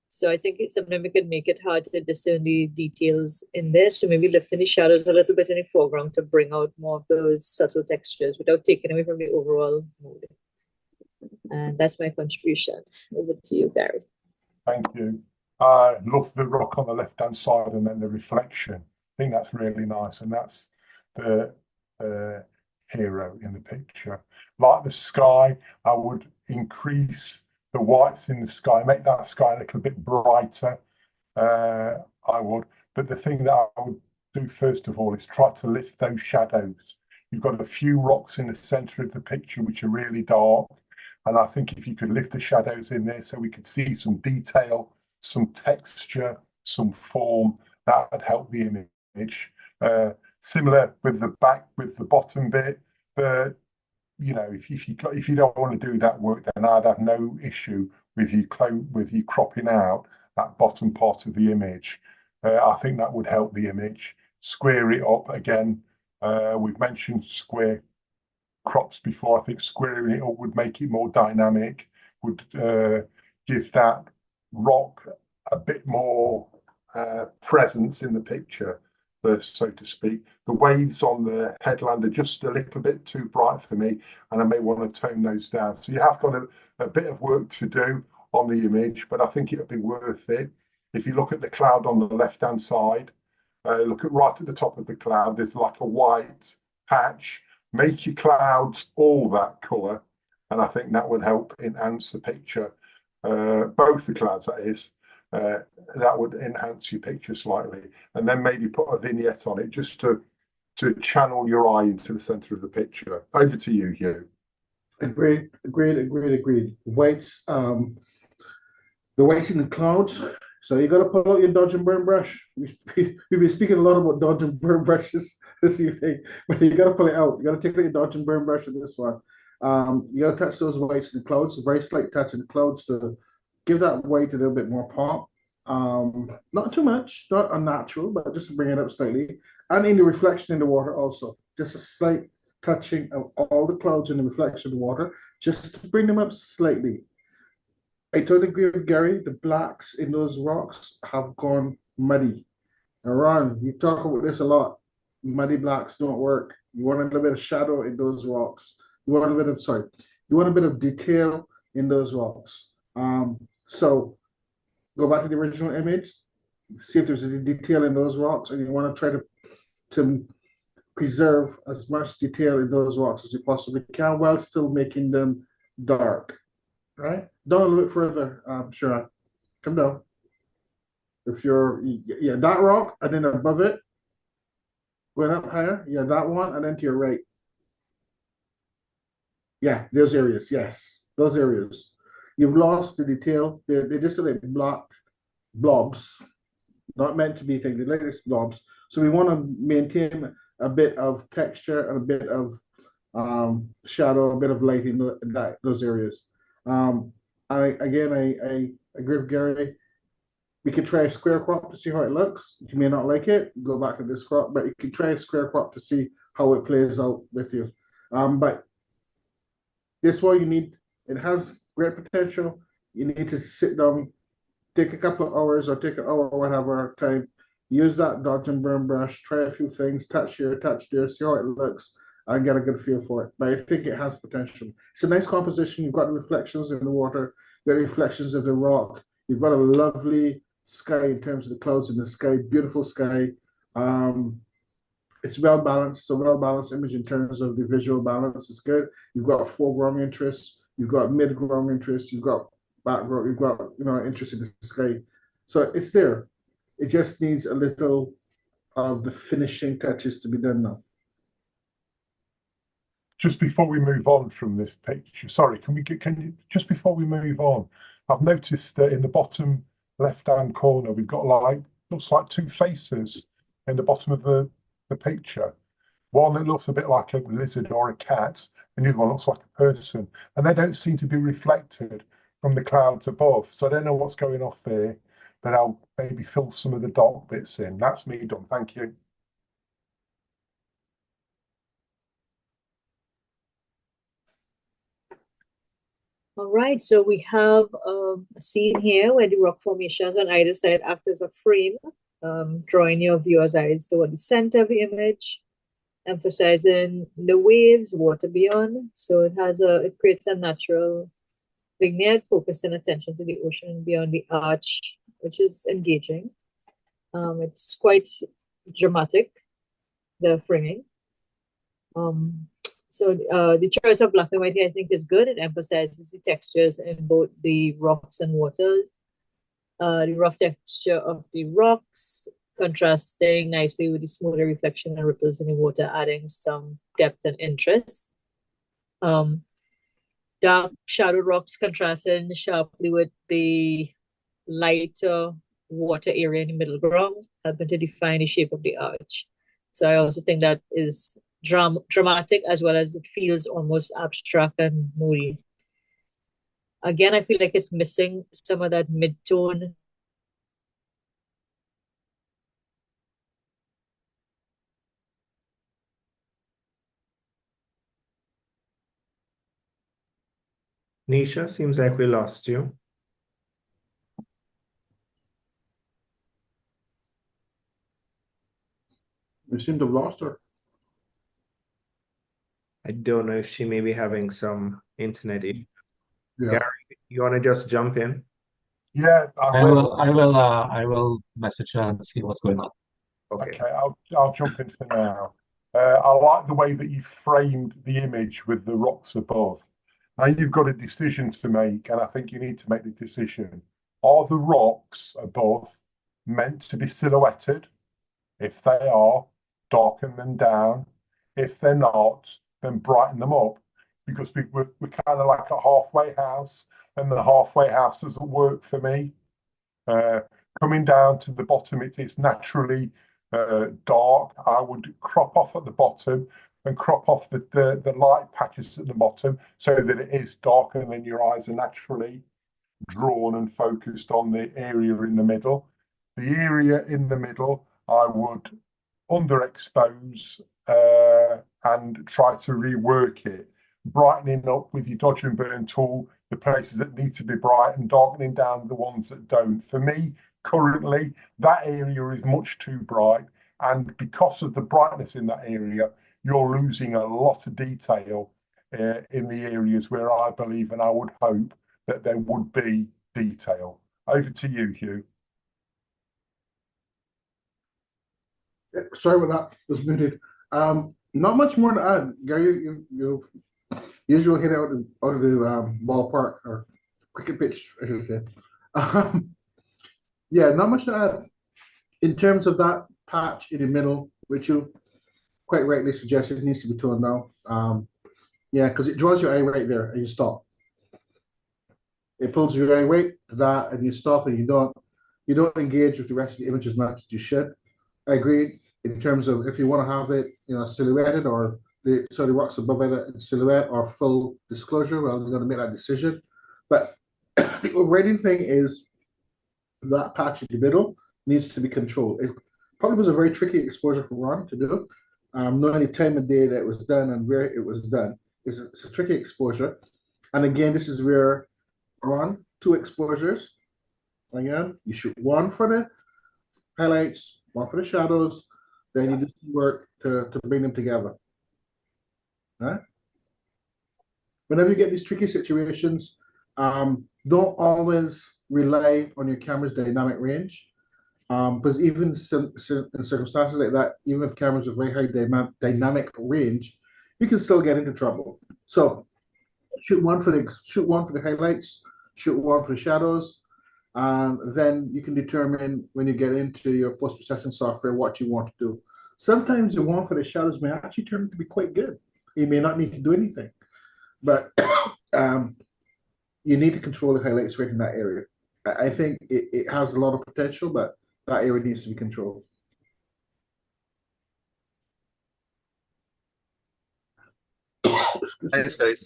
So I think sometimes we could make it hard to discern the details in this. So maybe lifting the shadows a little bit in the foreground to bring out more of those subtle textures without taking away from the overall mood. And that's my contribution. Over to you, Gary. Thank you. I love the rock on the left-hand side and then the reflection. I think that's really nice, and that's the hero in the picture. Like the sky, I would increase the whites in the sky, make that sky a little bit brighter. I would. But the thing that I would do first of all is try to lift those shadows. You've got a few rocks in the center of the picture which are really dark. And I think if you could lift the shadows in there so we could see some detail, some texture, some form, that would help the image. Similar with the back, with the bottom bit, but if you don't want to do that work, then I'd have no issue with you cropping out that bottom part of the image. I think that would help the image. Square it up again. We've mentioned square crops before. I think squaring it up would make it more dynamic, would give that rock a bit more presence in the picture, so to speak. The waves on the headland are just a little bit too bright for me, and I may want to tone those down. So you have got a bit of work to do on the image, but I think it'll be worth it. If you look at the cloud on the left-hand side, look at right at the top of the cloud, there's like a white patch. Make your clouds all that colour, and I think that would help enhance the picture. Both the clouds, that is. That would enhance your picture slightly, and then maybe put a vignette on it just to channel your eye into the center of the picture. Over to you, Hugh. Agreed. Whites, the whites in the clouds. So you got to pull out your dodge and burn brush. We've been speaking a lot about dodge and burn brushes this evening, but you got to pull it out. You got to take out your dodge and burn brush with this one. You got to touch those whites in the clouds, a very slight touch in the clouds to give that white a little bit more pop. Not too much, not unnatural, but just to bring it up slightly. And in the reflection in the water also, just a slight touching of all the clouds in the reflection of the water, just to bring them up slightly. I totally agree with Gary. The blacks in those rocks have gone muddy. Now, Ron, you talk about this a lot. Muddy blacks don't work. You want a little bit of shadow in those rocks. You want a bit of detail in those rocks. So go back to the original image, see if there's any detail in those rocks, and you want to try to preserve as much detail in those rocks as you possibly can while still making them dark. Right? Down a little bit further, Sharon. Come down. If you're, that rock, and then above it, going up higher, that one, and then to your right. Yeah, those areas, yes, those areas. You've lost the detail. They're just like black blobs, not meant to be things. They're like these blobs. So we want to maintain a bit of texture and a bit of shadow, a bit of light in those areas. I agree with Gary. We could try a square crop to see how it looks. You may not like it, go back to this crop, but you can try a square crop to see how it plays out with you. But this one it has great potential. You need to sit down, take a couple of hours or take an hour or whatever time, use that dodge and burn brush, try a few things, touch here, touch there, see how it looks, and get a good feel for it. But I think it has potential. It's a nice composition. You've got the reflections in the water, you've got the reflections of the rock. You've got a lovely sky in terms of the clouds in the sky, beautiful sky. It's well balanced, so well balanced image in terms of the visual balance is good. You've got foreground interest, you've got midground interest, you've got background, you've got interest in the sky. So it's there. It just needs a little of the finishing touches to be done now. Just before we move on from this picture, sorry, can you just before we move on, I've noticed that in the bottom left-hand corner, we've got like, looks like two faces in the bottom of the picture. One that looks a bit like a lizard or a cat, and the other one looks like a person. And they don't seem to be reflected from the clouds above. So I don't know what's going off there, but I'll maybe fill some of the dark bits in. That's me done. Thank you. All right, so we have a scene here where the rock formations on either side act as a frame, drawing your viewer's eyes toward the center of the image, emphasizing the waves, water beyond. So it creates a natural vignette, focusing attention to the ocean beyond the arch, which is engaging. It's quite dramatic, the framing. So the choice of black and white here, I think, is good. It emphasizes the textures in both the rocks and waters. The rough texture of the rocks contrasting nicely with the smoother reflection and ripples in the water, adding some depth and interest. Dark shadow rocks contrasting sharply with the lighter water area in the middle ground, helping to define the shape of the arch. So I also think that is dramatic, as well as it feels almost abstract and moody. Again, I feel like it's missing some of that mid-tone. Nisha, seems like we lost you. We seem to have lost her. I don't know if she may be having some internet issue. Yeah. Gary, you want to just jump in? Yeah, I will message her and see what's going on. Okay, I'll jump in for now. I like the way that you framed the image with the rocks above. Now you've got a decision to make, and I think you need to make the decision. Are the rocks above meant to be silhouetted? If they are, darken them down. If they're not, then brighten them up. Because we're kind of like a halfway house, and the halfway house doesn't work for me. Coming down to the bottom, it's naturally dark. I would crop off at the bottom and crop off the light patches at the bottom so that it is dark, and then your eyes are naturally drawn and focused on the area in the middle. The area in the middle, I would underexpose and try to rework it, brightening up with your dodge and burn tool the places that need to be bright and darkening down the ones that don't. For me, currently, that area is much too bright, and because of the brightness in that area, you're losing a lot of detail in the areas where I believe and I would hope that there would be detail. Over to you, Hugh. Yeah, sorry about that. It was muted. Not much more to add. Gary, you usually hit out of the ballpark, or cricket pitch, I should say. Yeah, not much to add. In terms of that patch in the middle, which you quite rightly suggested needs to be toned down. Yeah, because it draws your eye right there and you stop. It pulls your eye right to that and you stop, and you don't engage with the rest of the image as much as you should. I agree in terms of if you want to have it, silhouetted, or the rocks above it in silhouette or full disclosure. Well, you're going to make that decision. But the overriding thing is that patch in the middle needs to be controlled. It probably was a very tricky exposure for Ron to do. Knowing the time of day that it was done and where it was done, it's a tricky exposure. And again, this is where Ron, 2 exposures. Again, you shoot one for the highlights, one for the shadows, then you do some work to bring them together. All right? Whenever you get these tricky situations, don't always rely on your camera's dynamic range. Because even in circumstances like that, even if cameras have very high dynamic range, you can still get into trouble. So shoot one for the highlights, shoot one for the shadows, and then you can determine when you get into your post-processing software what you want to do. Sometimes the one for the shadows may actually turn out to be quite good. You may not need to do anything, but you need to control the highlights right in that area. I think it has a lot of potential, but that area needs to be controlled. Thanks, guys.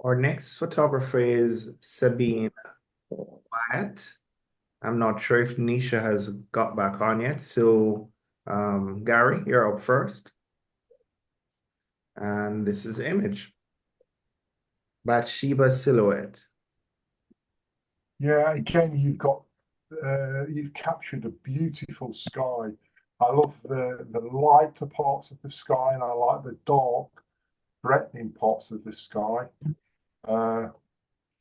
Our next photographer is Sabine Wyatt. I'm not sure if Nisha has got back on yet. So, Gary, you're up first. And this is the image. Bathsheba silhouette. Yeah, again, you've captured a beautiful sky. I love the lighter parts of the sky, and I like the dark, threatening parts of the sky.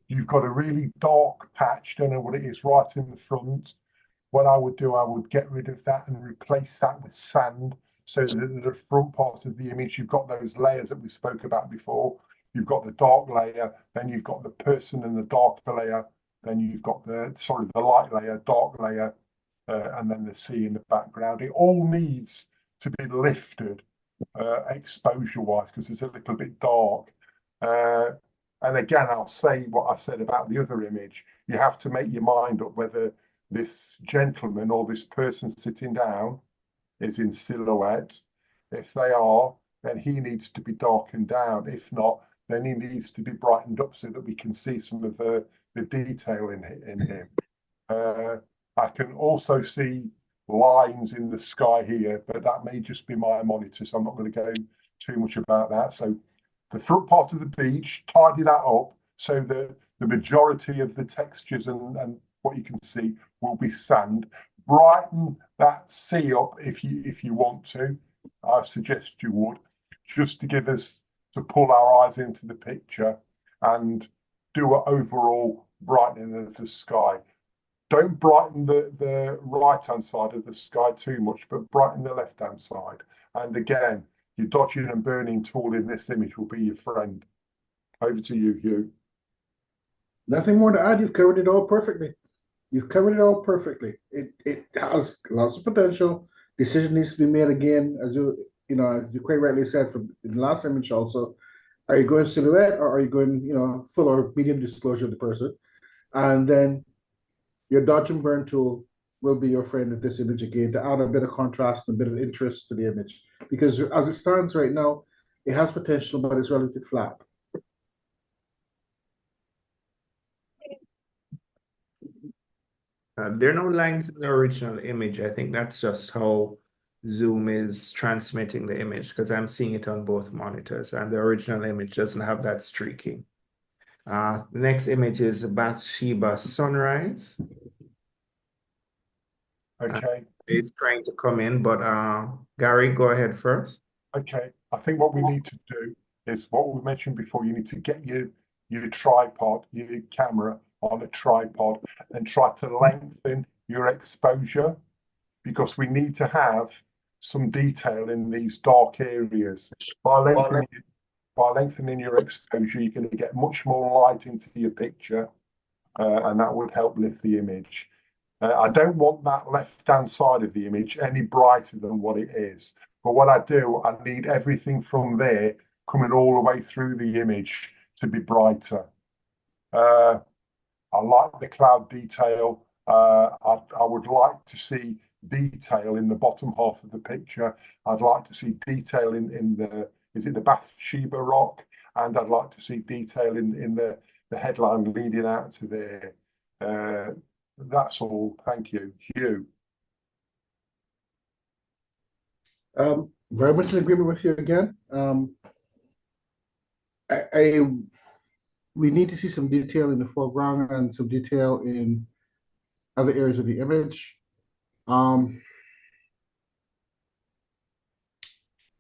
You've got a really dark patch, don't know what it is, right in the front. What I would do, I would get rid of that and replace that with sand, so that the front part of the image, you've got those layers that we spoke about before. You've got the dark layer, then you've got the person in the darker layer, then you've got the light layer, dark layer, and then the sea in the background. It all needs to be lifted exposure-wise, because it's a little bit dark. And again, I'll say what I said about the other image. You have to make your mind up whether this gentleman or this person sitting down is in silhouette. If they are, then he needs to be darkened down. If not, then he needs to be brightened up so that we can see some of the detail in him. I can also see lines in the sky here, but that may just be my monitor, so I'm not going to go too much about that. So the front part of the beach, tidy that up so that the majority of the textures and what you can see will be sand. Brighten that sea up if you want to. I suggest you would, just to give us, to pull our eyes into the picture and do an overall brightening of the sky. Don't brighten the right-hand side of the sky too much, but brighten the left-hand side. And again, your dodging and burning tool in this image will be your friend. Over to you, Hugh. Nothing more to add. You've covered it all perfectly. You've covered it all perfectly. It has lots of potential. Decision needs to be made again, as you quite rightly said from the last image also. Are you going silhouette, or are you going, full or medium disclosure of the person? And then your dodge and burn tool will be your friend with this image again, to add a bit of contrast and a bit of interest to the image. Because as it stands right now, it has potential, but it's relatively flat. There are no lines in the original image. I think that's just how Zoom is transmitting the image, because I'm seeing it on both monitors, and the original image doesn't have that streaking. The next image is Bathsheba sunrise. Okay. He's trying to come in, but Gary, go ahead first. Okay. I think what we need to do is what we mentioned before. You need to get your tripod, your camera on a tripod, and try to lengthen your exposure, because we need to have some detail in these dark areas. By lengthening your exposure, you're going to get much more light into your picture, and that would help lift the image. I don't want that left-hand side of the image any brighter than what it is. But what I do, I need everything from there coming all the way through the image to be brighter. I like the cloud detail. I would like to see detail in the bottom half of the picture. I'd like to see detail in the Bathsheba rock, and I'd like to see detail in the headline leading out to there. That's all. Thank you. Hugh. Very much in agreement with you again. We need to see some detail in the foreground and some detail in other areas of the image.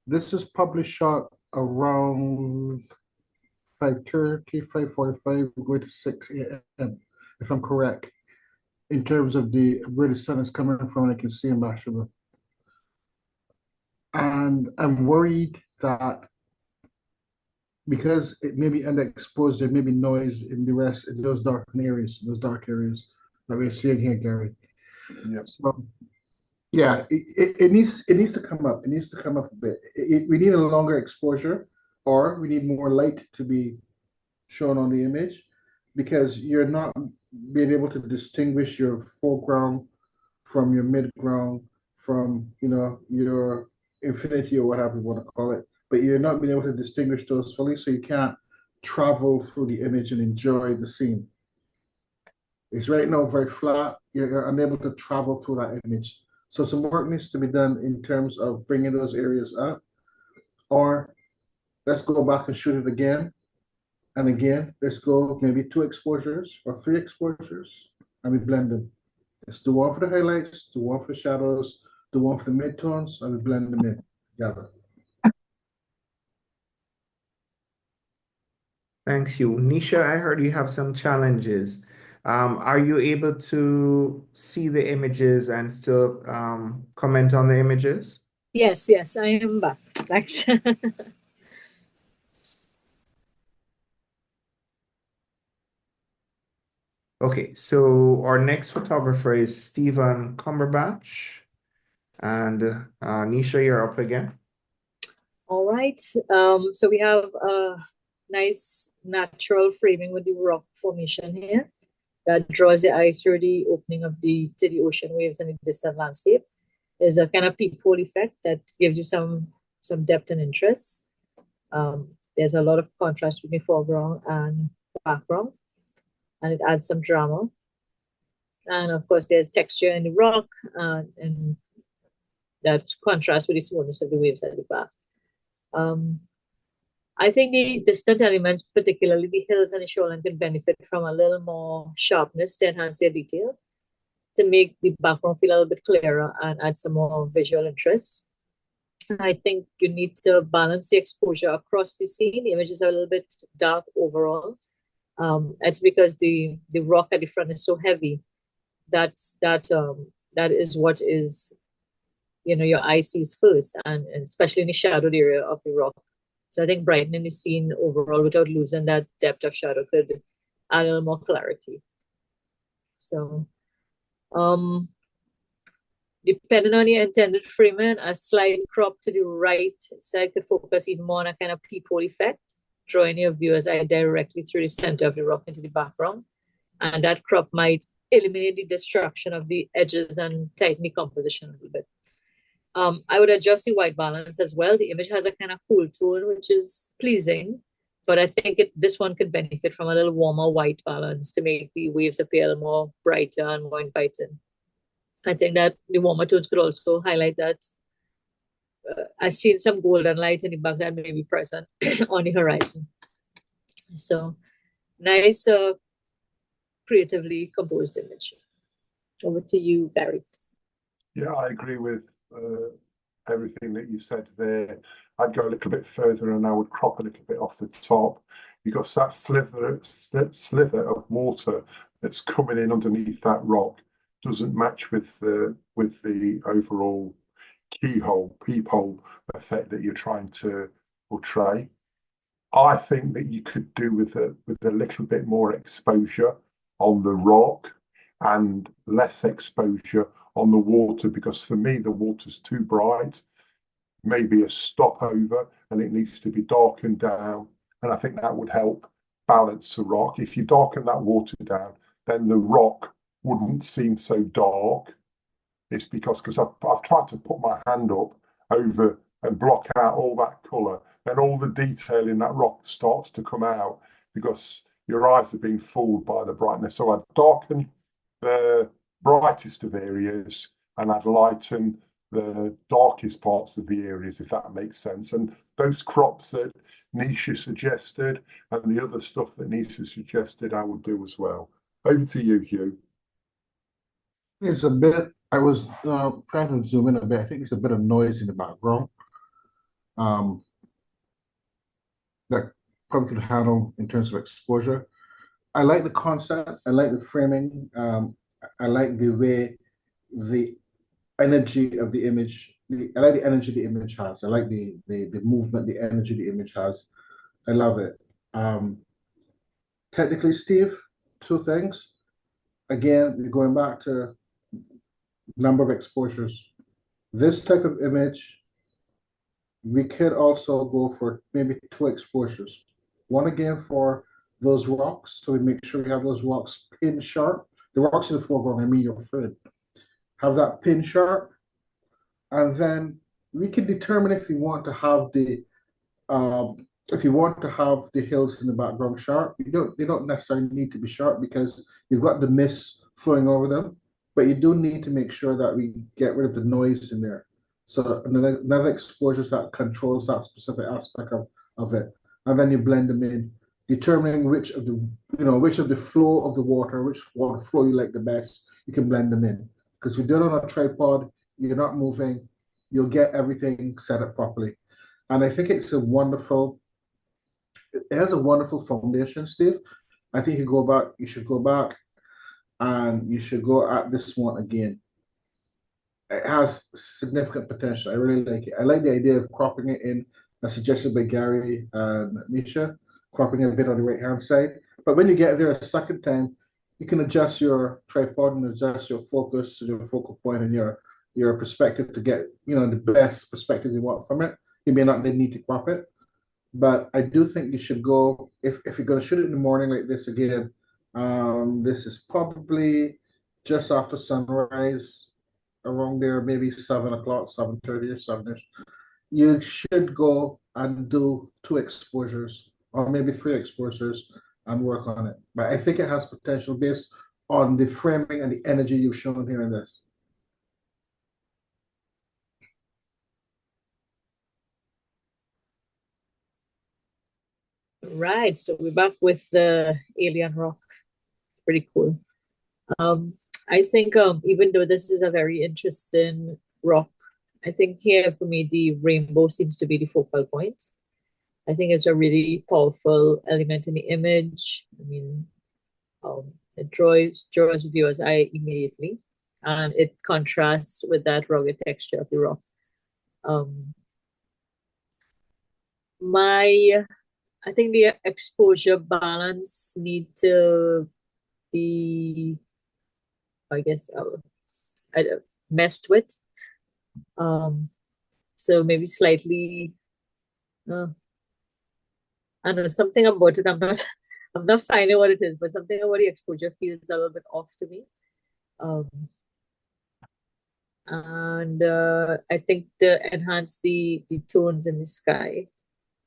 This is probably shot around 5:30, 5:45, going to 6 a.m., if I'm correct, in terms of where the sun is coming from. I can see in Bathsheba. And I'm worried that because it may be underexposed, there may be noise in those dark areas that we're seeing here, Gary. Yeah. So, yeah, it needs to come up. It needs to come up a bit. We need a longer exposure, or we need more light to be shown on the image, because you're not being able to distinguish your foreground from your midground, from your infinity or whatever you want to call it, but you're not being able to distinguish those fully, so you can't travel through the image and enjoy the scene. It's right now very flat. You're unable to travel through that image. So some work needs to be done in terms of bringing those areas up, or let's go back and shoot it again and again. Let's go maybe 2 exposures or 3 exposures, and we blend them. Let's do one for the highlights, do one for the shadows, do one for the midtones, and we blend them in together. Thanks you. Nisha, I heard you have some challenges. Are you able to see the images and still comment on the images? Yes, I am back. Thanks. Okay, so our next photographer is Stephen Cumberbatch. And Nisha, you're up again. All right. So we have a nice natural framing with the rock formation here that draws the eye through the opening to the ocean waves and the distant landscape. There's a kind of peephole effect that gives you some depth and interest. There's a lot of contrast between foreground and background, and it adds some drama. And of course, there's texture in the rock, and that contrasts with the smoothness of the waves at the back. I think the distant elements, particularly the hills and the shoreline, can benefit from a little more sharpness to enhance their detail, to make the background feel a little bit clearer and add some more visual interest. I think you need to balance the exposure across the scene. The images are a little bit dark overall. It's because the rock at the front is so heavy that is what is, your eye sees first, and especially in the shadowed area of the rock. So I think brightening the scene overall without losing that depth of shadow could add a little more clarity. So, depending on your intended framing, a slight crop to the right side could focus even more on a kind of peephole effect, drawing your viewer's eye directly through the center of the rock into the background. And that crop might eliminate the distraction of the edges and tighten the composition a little bit. I would adjust the white balance as well. The image has a kind of cool tone, which is pleasing, but I think this one could benefit from a little warmer white balance to make the waves appear a little more brighter and more inviting. I think that the warmer tones could also highlight that I've seen some golden light in the back that may be present on the horizon. So nice, creatively composed image. Over to you, Barry. Yeah, I agree with everything that you said there. I'd go a little bit further and I would crop a little bit off the top, because that sliver of water that's coming in underneath that rock doesn't match with the overall peephole effect that you're trying to portray. I think that you could do with a little bit more exposure on the rock and less exposure on the water, because for me the water's too bright. Maybe a stopover and it needs to be darkened down, and I think that would help balance the rock. If you darken that water down, then the rock wouldn't seem so dark. It's because I've tried to put my hand up over and block out all that colour, then all the detail in that rock starts to come out because your eyes are being fooled by the brightness. So I'd darken the brightest of areas and I'd lighten the darkest parts of the areas, if that makes sense. And those crops that Nisha suggested and the other stuff that Nisha suggested, I would do as well. Over to you, Hugh. It's a bit, I was trying to zoom in a bit. I think there's a bit of noise in the background that probably could handle in terms of exposure. I like the concept. I like the framing. I like the way the energy of the image. I like the energy the image has. I like the movement, the energy the image has. I love it. Technically, Steve, 2 things. Again, going back to number of exposures. This type of image, we could also go for maybe 2 exposures. One again for those rocks. So we make sure we have those rocks pin sharp. The rocks in the foreground, I mean your friend. Have that pin sharp. And then we can determine if we want to have the hills in the background sharp. They don't necessarily need to be sharp because you've got the mist flowing over them, but you do need to make sure that we get rid of the noise in there. So another exposure that controls that specific aspect of it. And then you blend them in, determining which of the flow of the water, which water flow you like the best, you can blend them in. Because if you do it on a tripod, you're not moving, you'll get everything set up properly. And I think it has a wonderful foundation, Steve. I think you should go back and you should go at this one again. It has significant potential. I really like it. I like the idea of cropping it in, as suggested by Gary and Nisha, cropping it a bit on the right-hand side. But when you get there a second time, you can adjust your tripod and adjust your focus, your focal point, and your perspective to get the best perspective you want from it. You may not need to crop it, but I do think you should go if you're going to shoot it in the morning like this again. This is probably just after sunrise, around there, maybe 7 o'clock, 7:30 or 7ish. You should go and do 2 exposures or maybe 3 exposures and work on it. But I think it has potential based on the framing and the energy you've shown here in this. Right, so we're back with the alien rock. Pretty cool. I think even though this is a very interesting rock, I think here for me the rainbow seems to be the focal point. I think it's a really powerful element in the image. I mean, it draws viewers' eye immediately, and it contrasts with that rugged texture of the rock. I think the exposure balance need to be, I guess, messed with. So maybe slightly. I don't know, something about it. I'm not finding what it is, but something about the exposure feels a little bit off to me. And I think to enhance the tones in the sky,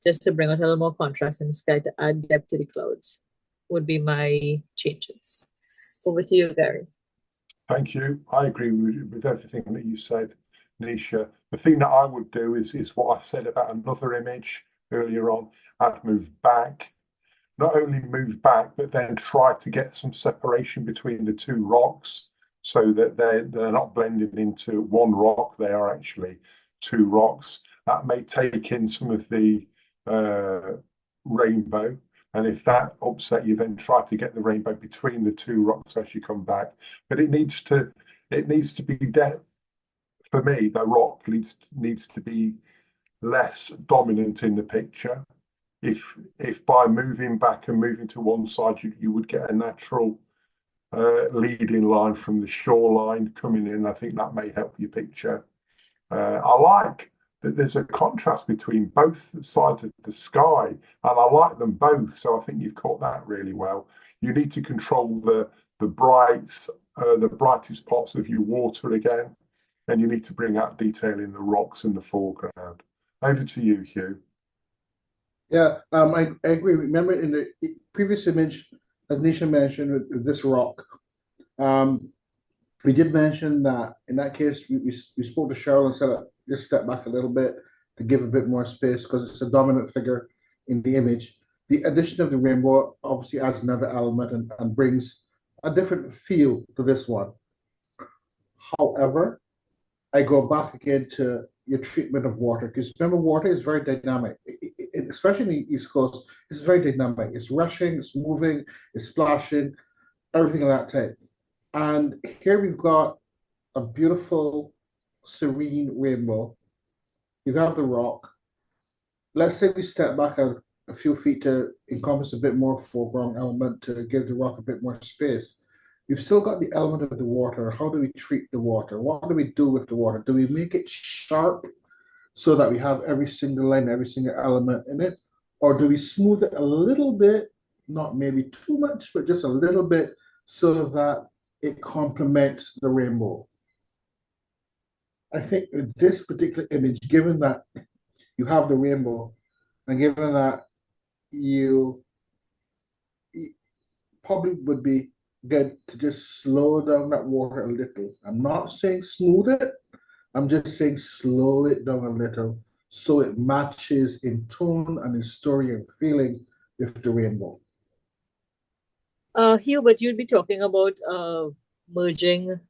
just to bring out a little more contrast in the sky to add depth to the clouds, would be my changes. Over to you, Gary. Thank you. I agree with everything that you said, Nisha. The thing that I would do is what I said about another image earlier on. I'd move back, not only move back, but then try to get some separation between the 2 rocks so that they're not blended into one rock. They are actually 2 rocks. That may take in some of the rainbow. And if that upset you, then try to get the rainbow between the 2 rocks as you come back. But it needs to be for me, the rock needs to be less dominant in the picture. If by moving back and moving to one side, you would get a natural leading line from the shoreline coming in, I think that may help your picture. I like that there's a contrast between both sides of the sky, and I like them both. So I think you've caught that really well. You need to control the brightest parts of your water again, and you need to bring out detail in the rocks in the foreground. Over to you, Hugh. Yeah, I agree. Remember in the previous image, as Nisha mentioned, with this rock, we did mention that in that case, we spoke to Cheryl and said, just step back a little bit to give a bit more space because it's a dominant figure in the image. The addition of the rainbow obviously adds another element and brings a different feel to this one. However, I go back again to your treatment of water, because remember, water is very dynamic, especially in the East Coast. It's very dynamic. It's rushing, it's moving, it's splashing, everything of that type. And here we've got a beautiful, serene rainbow. You have the rock. Let's say we step back a few feet to encompass a bit more foreground element to give the rock a bit more space. You've still got the element of the water. How do we treat the water? What do we do with the water? Do we make it sharp so that we have every single line, every single element in it? Or do we smooth it a little bit, not maybe too much, but just a little bit so that it complements the rainbow. I think with this particular image, given that you have the rainbow, and given that you probably would be good to just slow down that water a little. I'm not saying smooth it, I'm just saying slow it down a little so it matches in tone and in story and feeling with the rainbow. Hugh, but you'd be talking about merging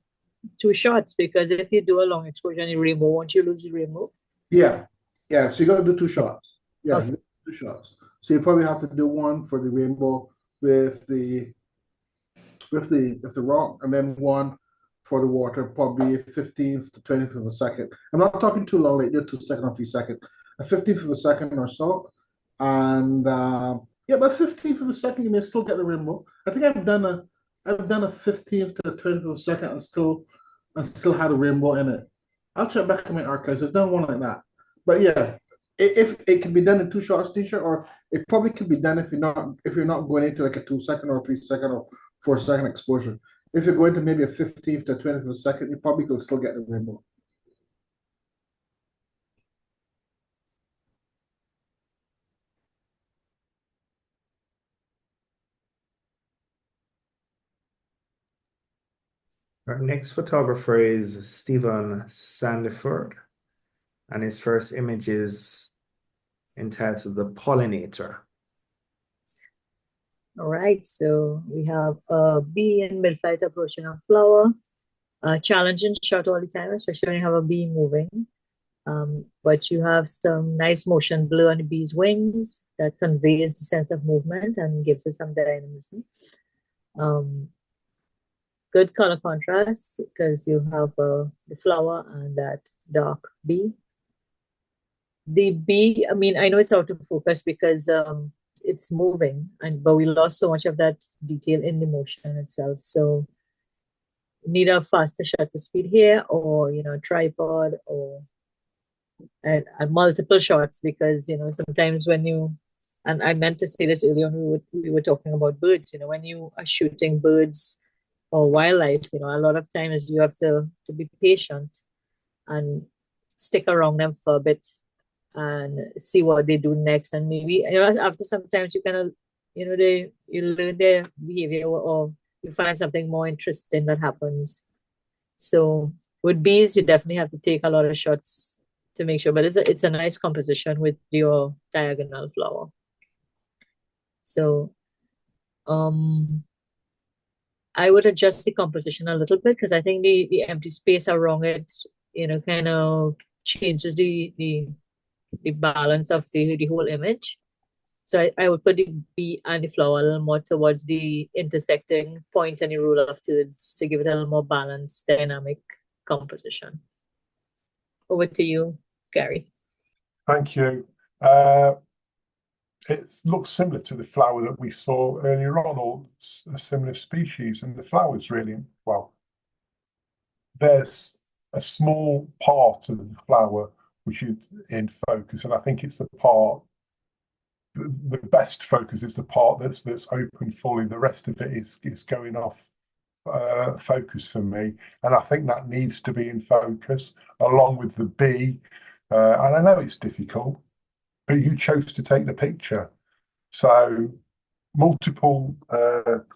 two shots, because if you do a long exposure and you rainbow, won't you lose the rainbow? Yeah, yeah. So you got to do two shots. Yeah, Okay. you gotta do 2 shots. So you probably have to do one for the rainbow with the rock, and then one for the water, probably 15th to 20th of a second. I'm not talking too long, like 2 seconds or 3 seconds, a 15th of a second or so. And yeah, but 15th of a second, you may still get the rainbow. I think I've done a 15th to 20th of a second and still had a rainbow in it. I'll check back in my archives. I've done one like that. But yeah, if it can be done in 2 shots, t-shirt, or it probably could be done if you're not going into like a 2 second or 3 second or 4 second exposure. If you're going to maybe a 15th to 20th of a second, you probably could still get the rainbow. Our next photographer is Stephen Sandiford, and his first image is entitled The Pollinator. All right, so we have a bee in mid-flight approaching a flower. Challenging shot all the time, especially when you have a bee moving. But you have some nice motion blur on the bee's wings that conveys the sense of movement and gives it some dynamism. Good color contrast because you have the flower and that dark bee. The bee, I mean, I know it's out of focus because it's moving, but we lost so much of that detail in the motion itself. So need a faster shutter speed here, or tripod, or and multiple shots, because sometimes when you, and I meant to say this earlier when we were talking about birds, when you are shooting birds or wildlife, a lot of times you have to be patient and stick around them for a bit and see what they do next, and maybe after sometimes you kind of you learn their behavior, or you find something more interesting that happens. So with bees, you definitely have to take a lot of shots to make sure, but it's a nice composition with your diagonal flower. So I would adjust the composition a little bit, because I think the empty space around it, kind of changes the balance of the whole image. So I would put the bee and the flower a little more towards the intersecting point and the row of thirds to give it a little more balanced, dynamic composition. Over to you, Gary. Thank you. It looks similar to the flower that we saw earlier on, or a similar species, and the flower's really, well, there's a small part of the flower which is in focus, and I think it's the best focus is the part that's open fully. The rest of it is going off focus for me, and I think that needs to be in focus along with the bee. And I know it's difficult, but you chose to take the picture, so multiple.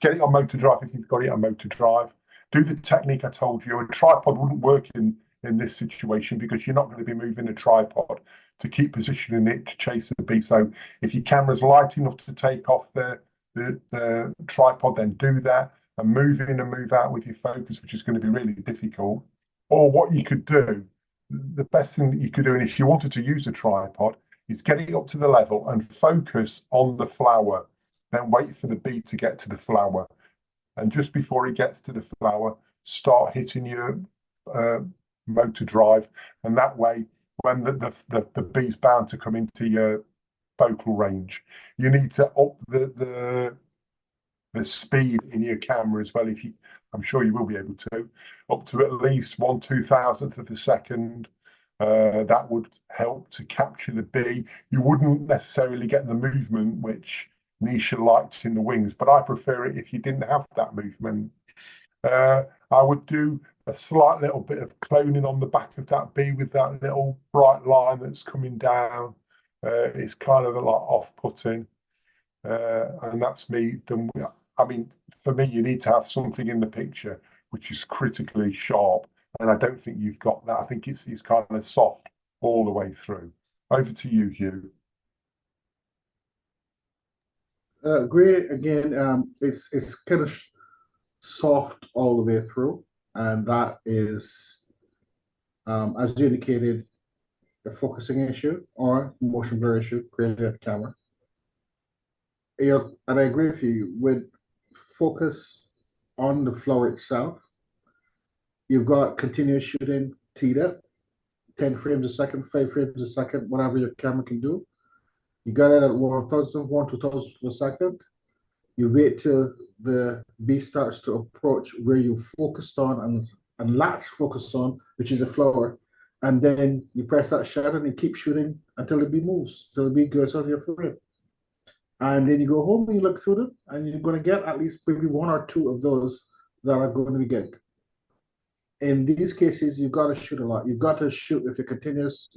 Get it on motor drive if you've got it on motor drive. Do the technique I told you. A tripod wouldn't work in this situation, because you're not going to be moving a tripod to keep positioning it to chase the bee. So if your camera's light enough to take off the tripod, then do that and move in and move out with your focus, which is going to be really difficult. Or what you could do, the best thing that you could do, and if you wanted to use a tripod, is get it up to the level and focus on the flower, then wait for the bee to get to the flower. And just before it gets to the flower, start hitting your motor drive, and that way, when the bee's bound to come into your focal range, you need to up the speed in your camera as well. I'm sure you will be able to, up to at least 1/2000th of a second. That would help to capture the bee. You wouldn't necessarily get the movement which Nisha liked in the wings, but I prefer it if you didn't have that movement. I would do a slight little bit of cloning on the back of that bee with that little bright line that's coming down. It's kind of a lot off-putting, and that's me. I mean, for me, you need to have something in the picture which is critically sharp, and I don't think you've got that. I think it's kind of soft all the way through. Over to you, Hugh. Great. Again, it's kind of soft all the way through, and that is, as you indicated, a focusing issue or motion blur issue created at the camera. And I agree with you, with focus on the flower itself, you've got continuous shooting teed up, 10 frames a second, 5 frames a second, whatever your camera can do. You got it at 1,000, 2,000 per second. You wait till the bee starts to approach where you focused on and latch focused on, which is a flower. And then you press that shutter and you keep shooting until the bee moves, until the bee goes out of your frame. And then you go home and you look through them, and you're going to get at least maybe 1 or 2 of those that are going to be good. In these cases, you've got to shoot a lot. You've got to shoot if you're continuous,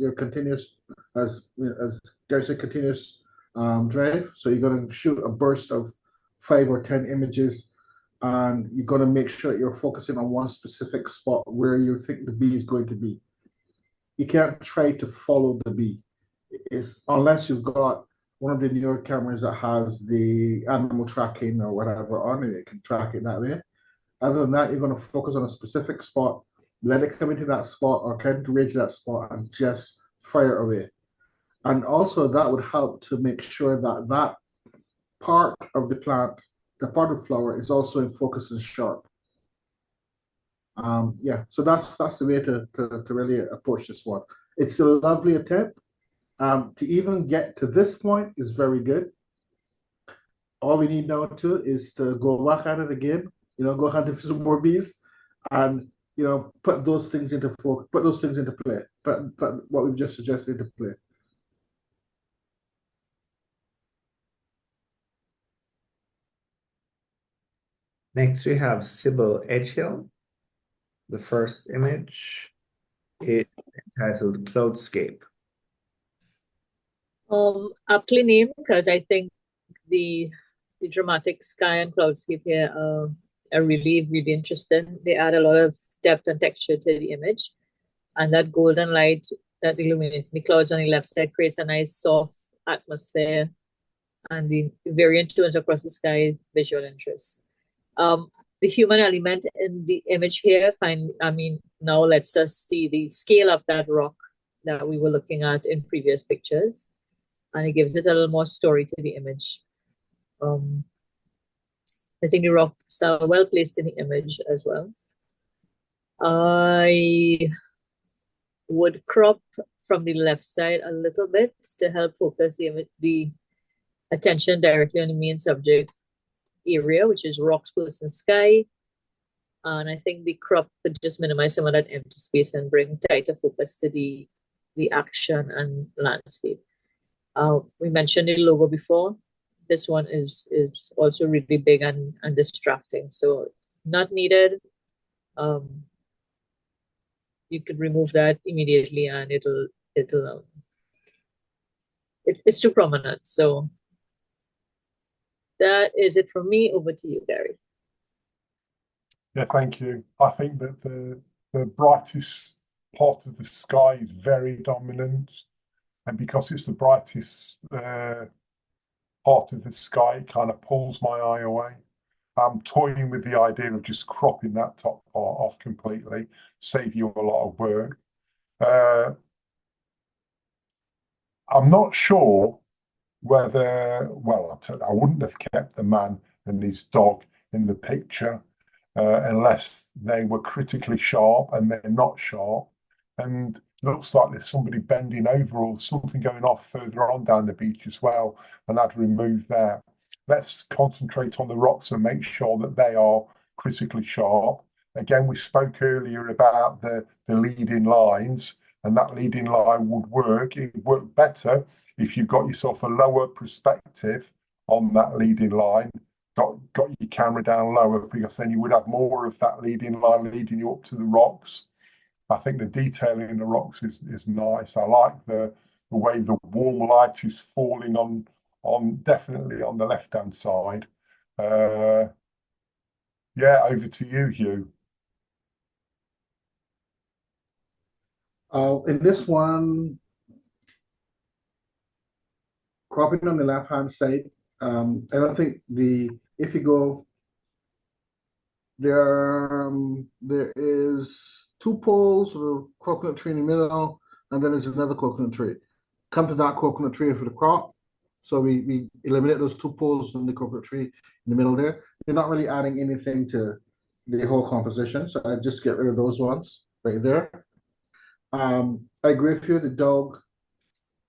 as there's a continuous drive. So you're going to shoot a burst of 5 or 10 images, and you're going to make sure that you're focusing on one specific spot where you think the bee is going to be. You can't try to follow the bee. Unless you've got one of the newer cameras that has the animal tracking or whatever on it, it can track it that way. Other than that, you're going to focus on a specific spot, let it come into that spot or try to reach that spot and just fire away. And also that would help to make sure that that part of the plant, the part of the flower, is also in focus and sharp. Yeah, so that's the way to really approach this one. It's a lovely attempt. To even get to this point is very good. All we need now is to go back at it again, go hunting for some more bees, and put those things into play. But what we've just suggested into play. Next, we have Sybil Edgehill. The first image is entitled Cloudscape. Aptly named because I think the dramatic sky and cloudscape here are really, really interesting. They add a lot of depth and texture to the image. And that golden light that illuminates the clouds on the left side creates a nice soft atmosphere. And the variant tones across the sky is visual interest. The human element in the image here, now lets us see the scale of that rock that we were looking at in previous pictures. And it gives it a little more story to the image. I think the rocks are well placed in the image as well. I would crop from the left side a little bit to help focus the attention directly on the main subject area, which is rocks, person, sky. And I think the crop could just minimize some of that empty space and bring tighter focus to the action and landscape. We mentioned the logo before. This one is also really big and distracting, so not needed. You could remove that immediately, and it's too prominent. So that is it from me. Over to you, Gary. Yeah, thank you. I think that the brightest part of the sky is very dominant, and because it's the brightest part of the sky, it kind of pulls my eye away. I'm toying with the idea of just cropping that top part off completely, save you a lot of work. I'm not sure whether, I wouldn't have kept the man and his dog in the picture unless they were critically sharp, and they're not sharp. And it looks like there's somebody bending over or something going off further on down the beach as well, and I'd remove that. Let's concentrate on the rocks and make sure that they are critically sharp. Again, we spoke earlier about the leading lines, and that leading line would work. It would work better if you got yourself a lower perspective on that leading line, got your camera down lower, because then you would have more of that leading line leading you up to the rocks. I think the detailing in the rocks is nice. I like the way the warm light is falling on definitely on the left-hand side. Yeah, over to you, Hugh. In this one, cropping on the left-hand side, I don't think if you go, there is two poles with a coconut tree in the middle, and then there's another coconut tree. Come to that coconut tree for the crop. So we eliminate those two poles in the coconut tree in the middle there. They're not really adding anything to the whole composition, so I just get rid of those ones right there. I agree with you, the dog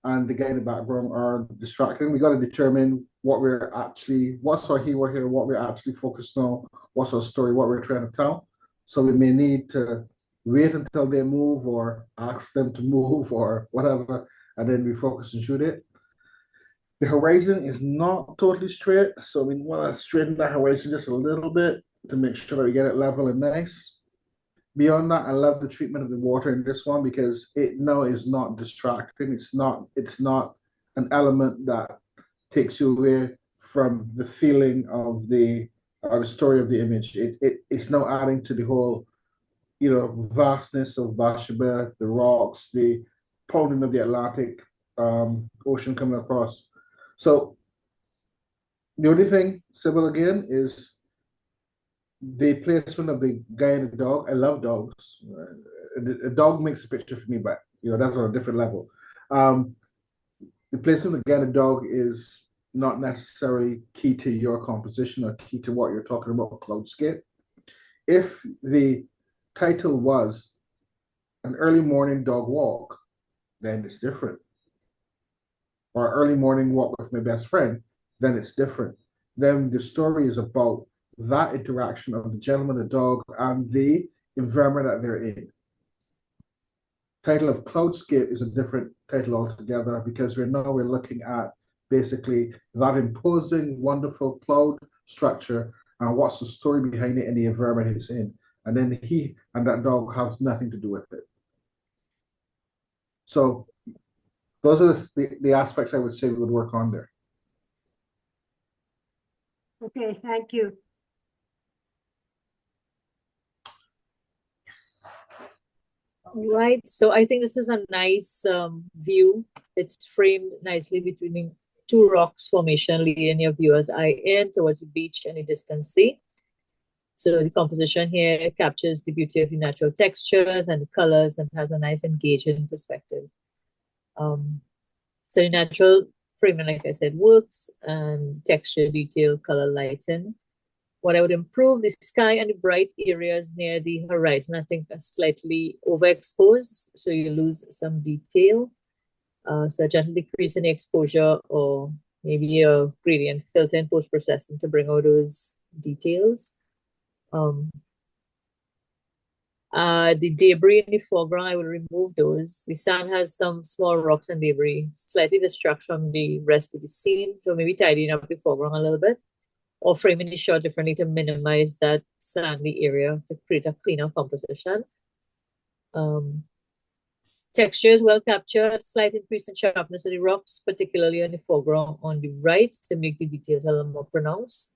and the guy in the background are distracting. We got to determine what's our hero here, what we're actually focused on, what's our story, what we're trying to tell. So we may need to wait until they move or ask them to move or whatever, and then we focus and shoot it. The horizon is not totally straight, so we want to straighten that horizon just a little bit to make sure that we get it level and nice. Beyond that, I love the treatment of the water in this one because it now is not distracting. It's not an element that takes you away from the feeling of the story of the image. It's now adding to the whole, vastness of Bathsheba, the rocks, the pounding of the Atlantic Ocean coming across. So the only thing, Sybil, again, is the placement of the guy and the dog. I love dogs. A dog makes a picture for me, but that's on a different level. The placement of the guy and the dog is not necessarily key to your composition or key to what you're talking about, Cloudscape. If the title was an early morning dog walk, then it's different. Or early morning walk with my best friend, then it's different. Then the story is about that interaction of the gentleman, the dog, and the environment that they're in. Title of Cloudscape is a different title altogether because we're looking at basically that imposing, wonderful cloud structure and what's the story behind it and the environment it's in. And then he and that dog has nothing to do with it. So those are the aspects I would say we would work on there. Okay, thank you. Right, so I think this is a nice view. It's framed nicely between two rocks formation, leading your viewer's eye in towards the beach and the distant sea. So the composition here captures the beauty of the natural textures and the colors and has a nice engaging perspective. So the natural framing, like I said, works, and texture, detail, color, lighting. What I would improve, the sky and the bright areas near the horizon, I think, are slightly overexposed, so you lose some detail. So gently decreasing the exposure, or maybe a gradient filter in post-processing to bring out those details. The debris in the foreground, I will remove those. The sand has some small rocks and debris, slightly distract from the rest of the scene. So maybe tidying up the foreground a little bit, or framing the shot differently to minimize that sandy area to create a cleaner composition. Texture is well captured, slight increase in sharpness of the rocks, particularly on the foreground on the right, to make the details a little more pronounced.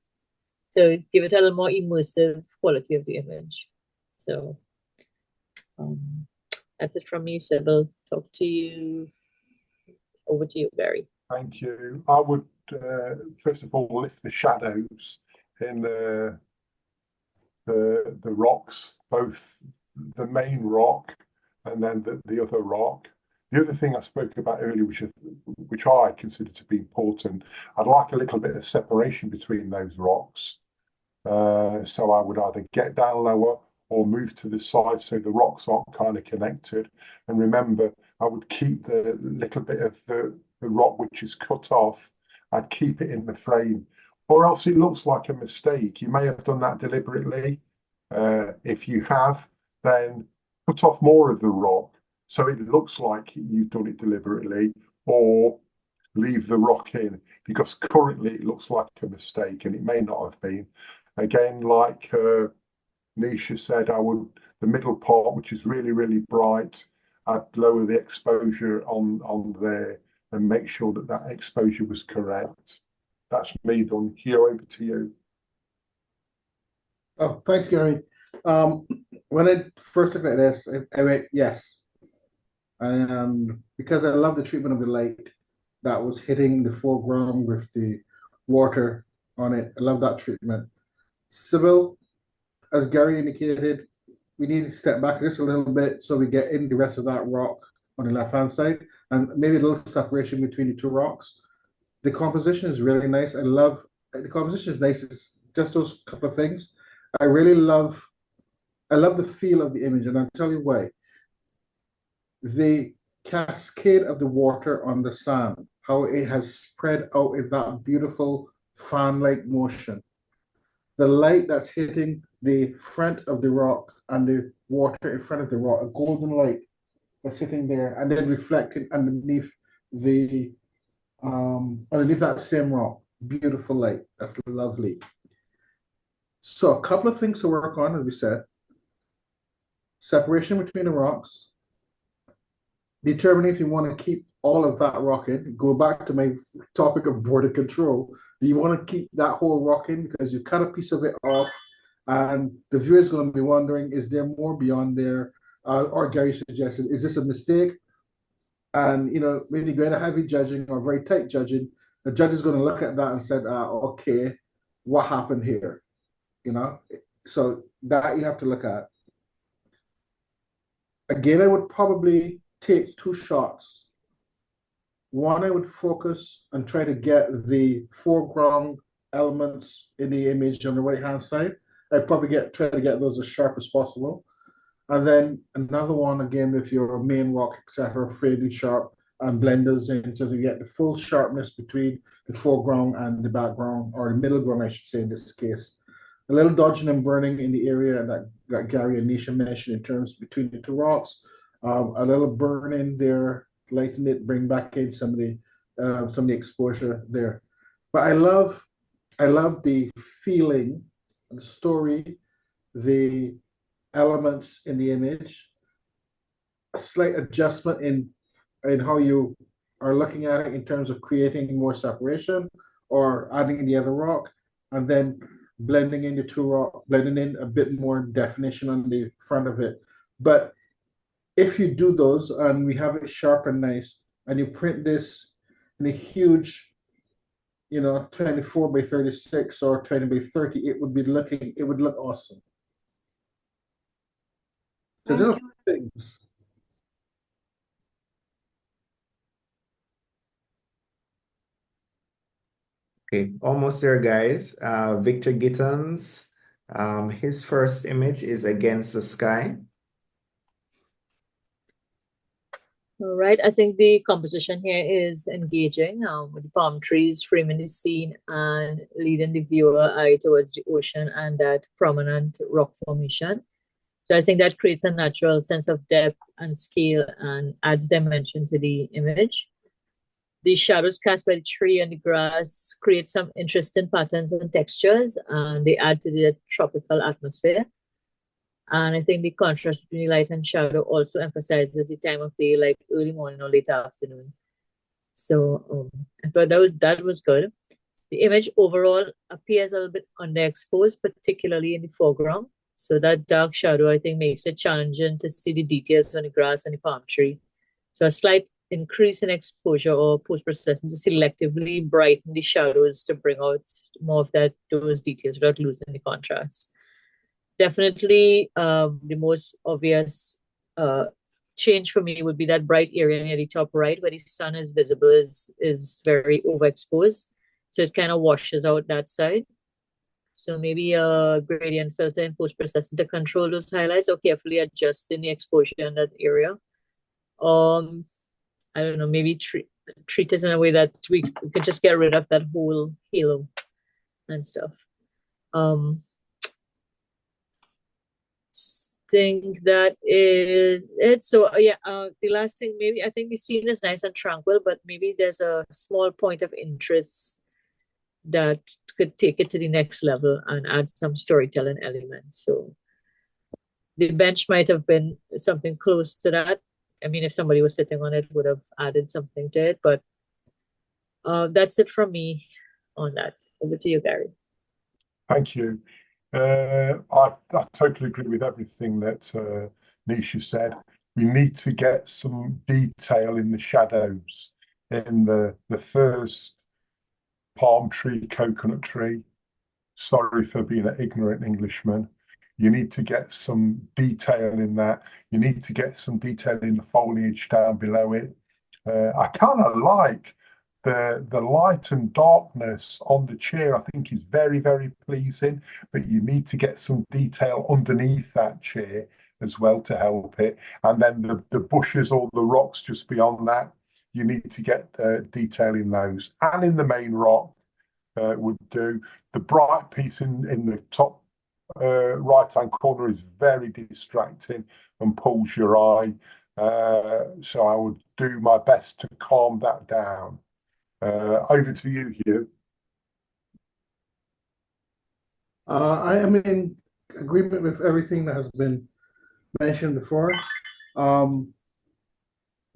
So give it a little more immersive quality of the image. So that's it from me, Sybil. Talk to you. Over to you, Barry. Thank you. I would first of all lift the shadows in the rocks, both the main rock and then the other rock. The other thing I spoke about earlier, which I consider to be important, I'd like a little bit of separation between those rocks. So I would either get down lower or move to the side so the rocks aren't kind of connected. And remember, I would keep the little bit of the rock which is cut off, I'd keep it in the frame, or else it looks like a mistake. You may have done that deliberately. If you have, then cut off more of the rock so it looks like you've done it deliberately, or leave the rock in, because currently it looks like a mistake, and it may not have been. Again, like Nisha said, the middle part, which is really, really bright, I'd lower the exposure on there and make sure that exposure was correct. That's me done. Hugh, over to you. Oh, thanks, Gary. When I first looked at this, I went, yes. And because I love the treatment of the light that was hitting the foreground with the water on it, I love that treatment. Sybil, as Gary indicated, we need to step back just a little bit so we get in the rest of that rock on the left-hand side, and maybe a little separation between the two rocks. The composition is really nice. The composition is nice. It's just those couple of things. I love the feel of the image, and I'll tell you why. The cascade of the water on the sand, how it has spread out in that beautiful fan-like motion. The light that's hitting the front of the rock and the water in front of the rock, a golden light that's sitting there and then reflecting underneath underneath that same rock. Beautiful light. That's lovely. So a couple of things to work on, as we said. Separation between the rocks. Determine if you want to keep all of that rock in. Go back to my topic of border control. Do you want to keep that whole rock in because you cut a piece of it off, and the viewer is going to be wondering, is there more beyond there? Or Gary suggested, is this a mistake? And when you go into heavy judging or very tight judging, the judge is going to look at that and said, okay, what happened here? So that you have to look at. Again, I would probably take two shots. One, I would focus and try to get the foreground elements in the image on the right-hand side. I'd probably try to get those as sharp as possible. And then another one, again, if your main rock, etc., fairly sharp, and blend those in until you get the full sharpness between the foreground and the background, or the middle ground, I should say, in this case. A little dodging and burning in the area that Gary and Nisha mentioned in terms between the two rocks. A little burning there, lighten it, bring back in some of the exposure there. But I love the feeling, the story, the elements in the image. A slight adjustment in how you are looking at it in terms of creating more separation or adding the other rock, and then blending in the two rock, blending in a bit more definition on the front of it. But if you do those and we have it sharp and nice, and you print this in a huge, 24 by 36 or 20 by 30, it would look awesome. So there's things. Okay, almost there, guys. Victor Gittens, his first image is against the sky. All right, I think the composition here is engaging, with the palm trees framing the scene and leading the viewer eye towards the ocean and that prominent rock formation. So I think that creates a natural sense of depth and scale and adds dimension to the image. The shadows cast by the tree and the grass create some interesting patterns and textures, and they add to the tropical atmosphere. And I think the contrast between light and shadow also emphasizes the time of day, like early morning or late afternoon. So I thought that was good. The image overall appears a little bit underexposed, particularly in the foreground. So that dark shadow, I think, makes it challenging to see the details on the grass and the palm tree. So a slight increase in exposure or post-processing to selectively brighten the shadows to bring out more of those details without losing the contrast. Definitely, the most obvious change for me would be that bright area near the top right where the sun is visible is very overexposed. So it kind of washes out that side. So maybe a gradient filter in post-processing to control those highlights or carefully adjusting the exposure in that area. I don't know, maybe treat it in a way that we could just get rid of that whole halo and stuff. think that is it. So yeah, the last thing, maybe I think the scene is nice and tranquil, but maybe there's a small point of interest that could take it to the next level and add some storytelling elements. So the bench might have been something close to that. I mean, if somebody was sitting on it, would have added something to it. But that's it from me on that. Over to you, Gary. Thank you. I totally agree with everything that Nisha said. We need to get some detail in the shadows in the first palm tree, coconut tree. Sorry for being an ignorant Englishman. You need to get some detail in that. You need to get some detail in the foliage down below it. I kind of like the light and darkness on the chair. I think is very, very pleasing, but you need to get some detail underneath that chair as well to help it. And then the bushes or the rocks just beyond that, you need to get detail in those. And in the main rock would do. The bright piece in the top right-hand corner is very distracting and pulls your eye. So I would do my best to calm that down. Over to you, Hugh. I am in agreement with everything that has been mentioned before.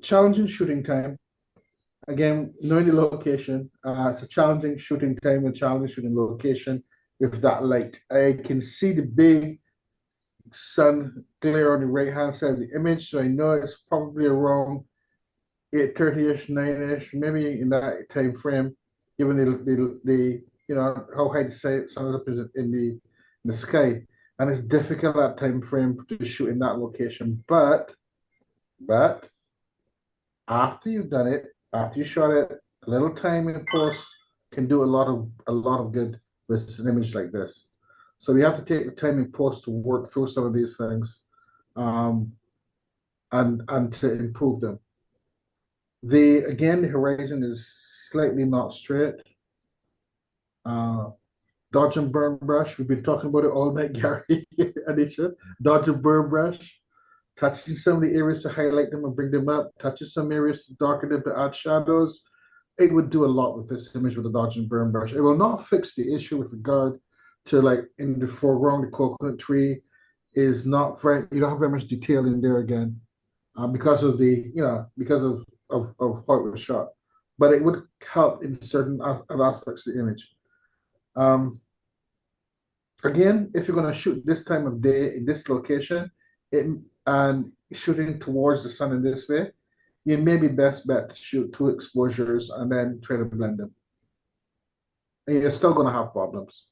Challenging shooting time. Again, knowing the location, it's a challenging shooting time and challenging shooting location with that light. I can see the big sun glare on the right-hand side of the image, so I know it's probably around 8:30-ish, 9-ish, maybe in that time frame, given the how high the sun is up in the sky. And it's difficult at time frame to shoot in that location. But after you've done it, after you shot it, a little time in post can do a lot of good with an image like this. So we have to take the time in post to work through some of these things, and to improve them. The horizon is slightly not straight. Dodge and burn brush. We've been talking about it all night, Gary, Anisha. Dodge and burn brush. Touching some of the areas to highlight them and bring them up. Touching some areas to darken them to add shadows. It would do a lot with this image with the dodge and burn brush. It will not fix the issue with regard to, like, in the foreground, the coconut tree is not very, you don't have very much detail in there again, because of because of how it was shot. But it would help in certain other aspects of the image. Again, if you're going to shoot this time of day in this location, and shooting towards the sun in this way, it may be best bet to shoot 2 exposures and then try to blend them. And you're still going to have problems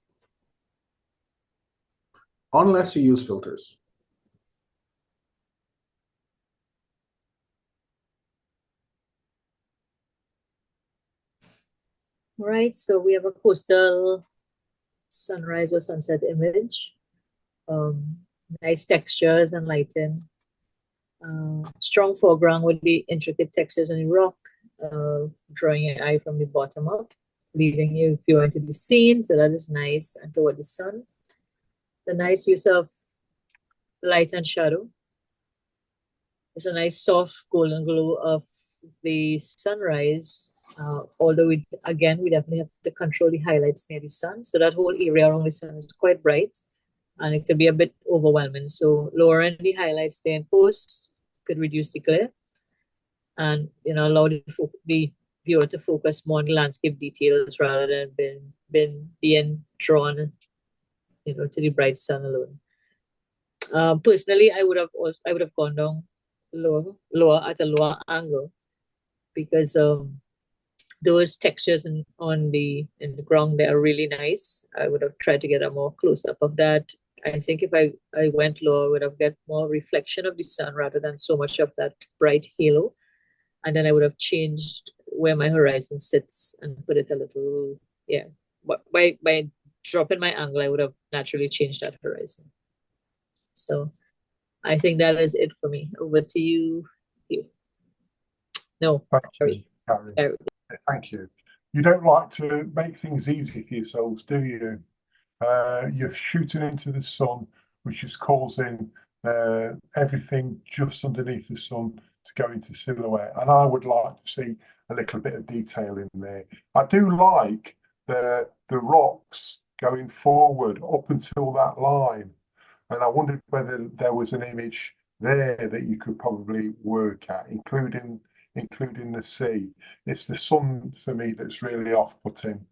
unless you use filters. All right, so we have a coastal sunrise or sunset image. Nice textures and lighting. Strong foreground with the intricate textures on the rock, drawing your eye from the bottom up, leading you view into the scene. So that is nice, and toward the sun. The nice use of light and shadow. It's a nice soft golden glow of the sunrise. Although we definitely have to control the highlights near the sun. So that whole area around the sun is quite bright, and it could be a bit overwhelming. So lowering the highlights there in post could reduce the glare, and allow the viewer to focus more on the landscape details rather than being drawn to the bright sun alone. Personally, I would have gone down lower at a lower angle, because those textures in the ground, they are really nice. I would have tried to get a more close up of that. I think if I went lower, I would have got more reflection of the sun rather than so much of that bright halo. And then I would have changed where my horizon sits and put it a little, But by dropping my angle, I would have naturally changed that horizon. So I think that is it for me. Over to you, Hugh. No, sorry. Gary. Thank you. You don't like to make things easy for yourselves, do you? You're shooting into the sun, which is causing everything just underneath the sun to go into silhouette. And I would like to see a little bit of detail in there. I do like the rocks going forward up until that line. And I wondered whether there was an image there that you could probably work at, including the sea. It's the sun for me that's really off-putting.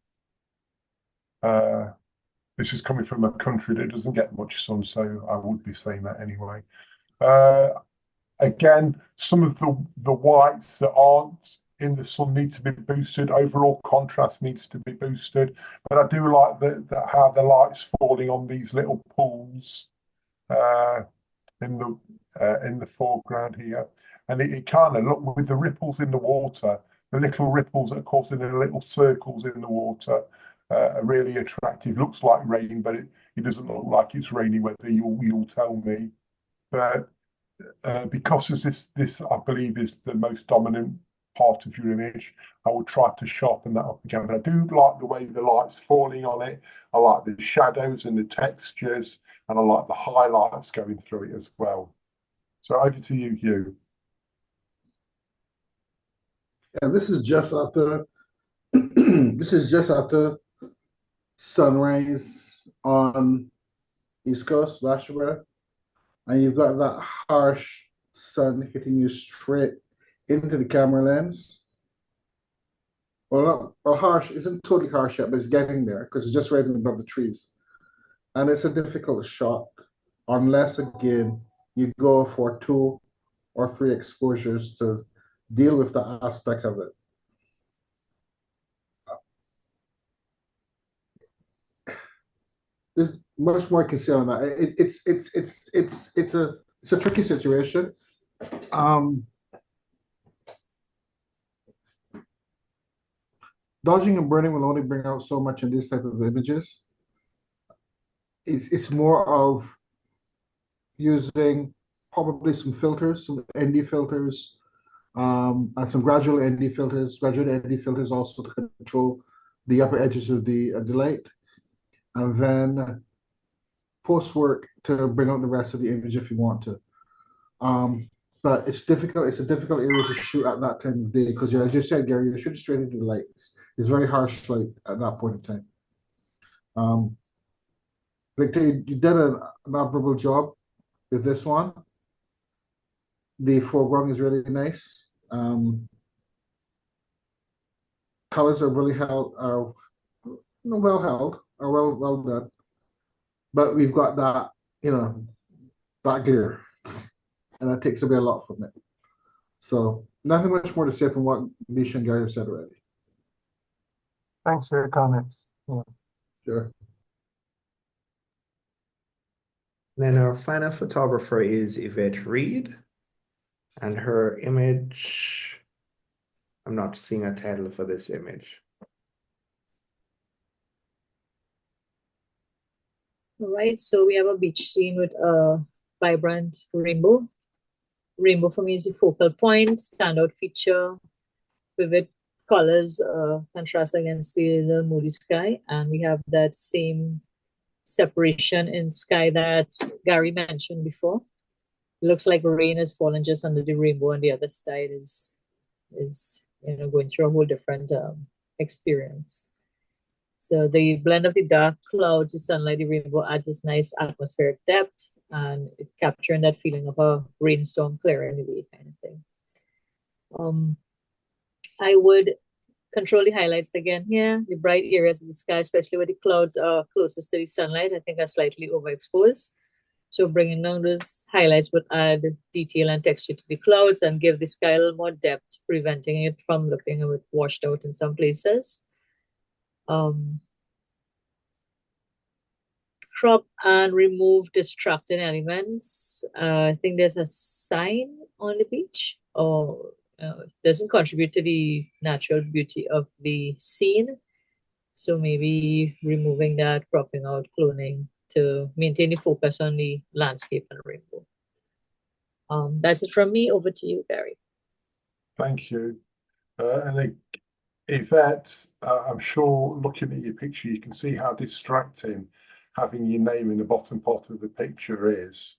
This is coming from a country that doesn't get much sun, so I would be saying that anyway. Again, some of the whites that aren't in the sun need to be boosted. Overall contrast needs to be boosted. But I do like how the light's falling on these little pools in the foreground here. And it kind of look with the ripples in the water, the little ripples that are causing the little circles in the water are really attractive. Looks like rain, but it doesn't look like it's rainy weather. You'll tell me. But because this I believe is the most dominant part of your image, I would try to sharpen that up again. But I do like the way the light's falling on it. I like the shadows and the textures, and I like the highlights going through it as well. So over to you, Hugh. Yeah, this is just after sunrise on East Coast, Vancouver, and you've got that harsh sun hitting you straight into the camera lens. Well, harsh isn't totally harsh yet, but it's getting there because it's just right above the trees. And it's a difficult shot unless, again, you go for 2 or 3 exposures to deal with the aspect of it. There's much more I can say on that. It's a tricky situation. Dodging and burning will only bring out so much in this type of images. It's more of using probably some filters, some ND filters, and some gradual ND filters. Gradual ND filters also to control the upper edges of the light, and then post work to bring out the rest of the image if you want to. But it's difficult. It's a difficult area to shoot at that time of day because, as you said, Gary, you're shooting straight into the light. It's very harsh light at that point in time. Victor, you did an admirable job with this one. The foreground is really nice. Colors are really well held, are well done. But we've got that, that glare, and that takes away a lot from it. So nothing much more to say from what Nisha and Gary have said already. Thanks for your comments. Yeah. Sure. Then our final photographer is Yvette Reed, and her image, I'm not seeing a title for this image. All right, so we have a beach scene with a vibrant rainbow. Rainbow for me is the focal point, standout feature, vivid colors, contrast against the moody sky. And we have that same separation in sky that Gary mentioned before. It looks like rain has fallen just under the rainbow, and the other side is going through a whole different experience. So the blend of the dark clouds, the sunlight, the rainbow adds this nice atmospheric depth, and it capturing that feeling of a rainstorm clearing away kind of thing. I would control the highlights again here. The bright areas of the sky, especially where the clouds are closest to the sunlight, I think are slightly overexposed. So bringing down those highlights would add detail and texture to the clouds and give the sky a little more depth, preventing it from looking a bit washed out in some places. Crop and remove distracting elements. I think there's a sign on the beach, or it doesn't contribute to the natural beauty of the scene. So maybe removing that, cropping out, cloning to maintain the focus on the landscape and rainbow. That's it from me. Over to you, Gary. Thank you. And Yvette, I'm sure looking at your picture, you can see how distracting having your name in the bottom part of the picture is.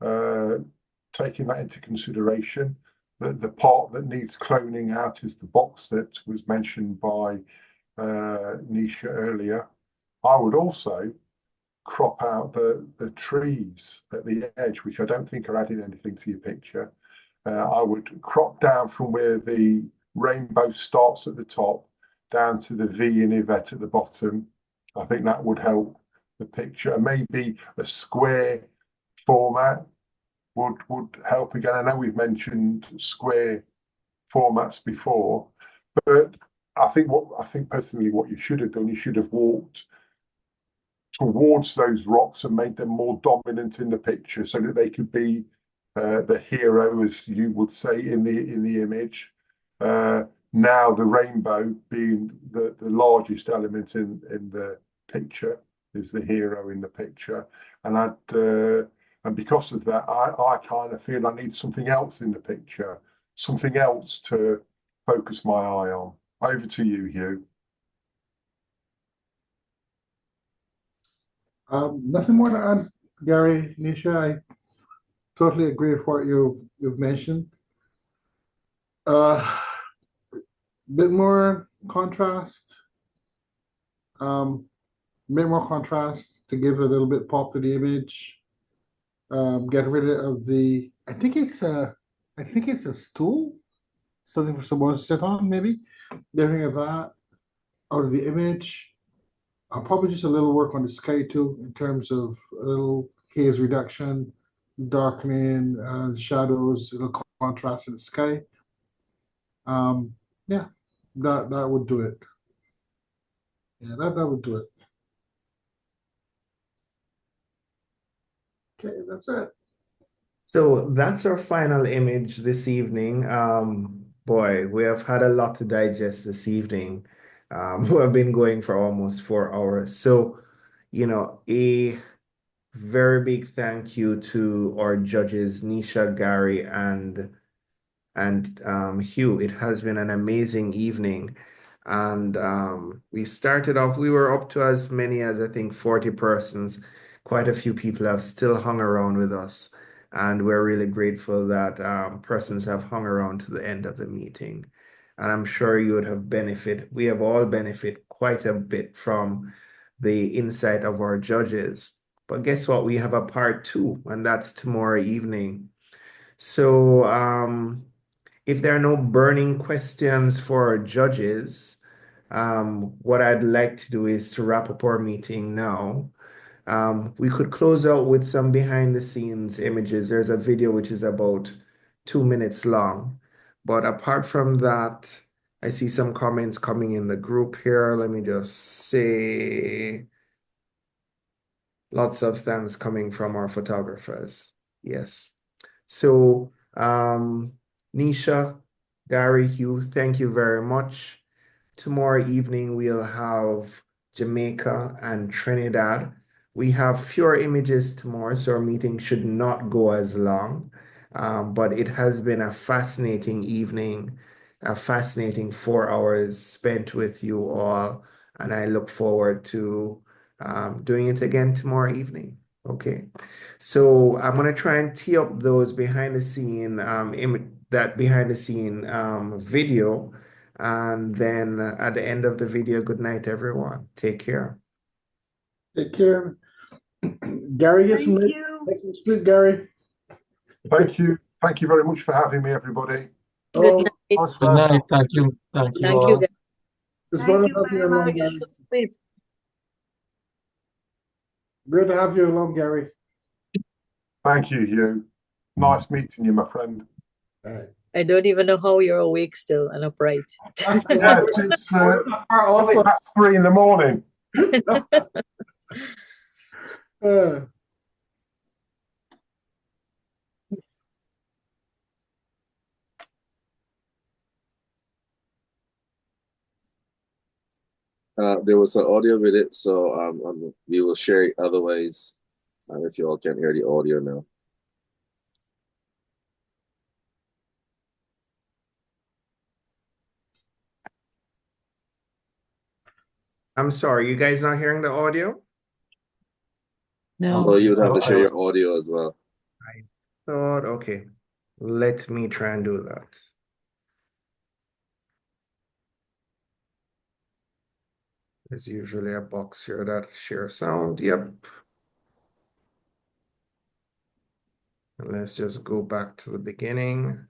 taking that into consideration, the part that needs cloning out is the box that was mentioned by Nisha earlier. I would also crop out the trees at the edge, which I don't think are adding anything to your picture. I would crop down from where the rainbow starts at the top down to the V in Yvette at the bottom. I think that would help the picture. And maybe a square format would help again. I know we've mentioned square formats before, but I think personally what you should have done, you should have walked towards those rocks and made them more dominant in the picture so that they could be the hero, as you would say in the image. Now the rainbow being the largest element in the picture is the hero in the picture, and because of that, I kind of feel I need something else in the picture, something else to focus my eye on. Over to you, Hugh. Nothing more to add, Gary, Nisha. I totally agree with what you've mentioned. Bit more contrast. Bit more contrast to give a little bit pop to the image. Get rid of the. I think it's a stool, something for someone to sit on, maybe. Get rid of that out of the image. Probably just a little work on the sky too, in terms of a little haze reduction, darkening, shadows, a little contrast in the sky. Yeah, that would do it. Yeah, that would do it. Okay, that's it. So that's our final image this evening. Boy, we have had a lot to digest this evening. We have been going for almost 4 hours. So, a very big thank you to our judges, Nisha, Gary, and Hugh. It has been an amazing evening. And we started off, we were up to as many as I think 40 persons. Quite a few people have still hung around with us. And we're really grateful that persons have hung around to the end of the meeting. And I'm sure you would have we have all benefited quite a bit from the insight of our judges. But guess what? We have a part 2, and that's tomorrow evening. So if there are no burning questions for our judges, what I'd like to do is to wrap up our meeting now. We could close out with some behind the scenes images. There's a video which is about 2 minutes long. But apart from that, I see some comments coming in the group here. Let me just say lots of thanks coming from our photographers. Yes. So, Nisha, Gary, Hugh, thank you very much. Tomorrow evening, we'll have Jamaica and Trinidad. We have fewer images tomorrow, so our meeting should not go as long. But it has been a fascinating evening, a fascinating 4 hours spent with you all. And I look forward to doing it again tomorrow evening. Okay. So I'm going to try and tee up those behind the scene, video. And then at the end of the video, good night, everyone. Take care. Take care. Gary, get some sleep, Gary. Thank you. Thank you very much for having me, everybody. Good night. Good night. Thank you. Thank you Thank all. you, guys. It's Thank good you to have you very along, much. Gary. Good to have you along, Gary. Thank you, Hugh. Nice meeting you, my friend. I don't even know how you're awake still and upright. Yeah, it's only past 3 in the morning. There was an audio with it, so we will share it otherwise if you all can't hear the audio now. I'm sorry, you guys not hearing the audio? No. Well, you would have to share your audio as well. I thought, okay, let me try and do that. There's usually a box here that shares sound. Yep. And let's just go back to the beginning.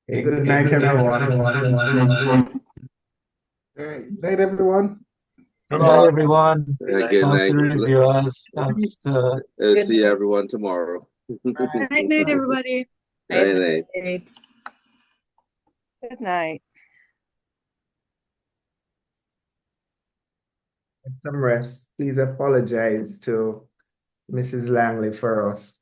Hey, good night, everyone. Good night, everyone. Good Good night, night. everyone. Good Thanks to night. the reviewers. Thanks to See everyone tomorrow. Night, night, everybody. Night, night. Good night. Get some rest. Please apologize to Mrs. Langley for us.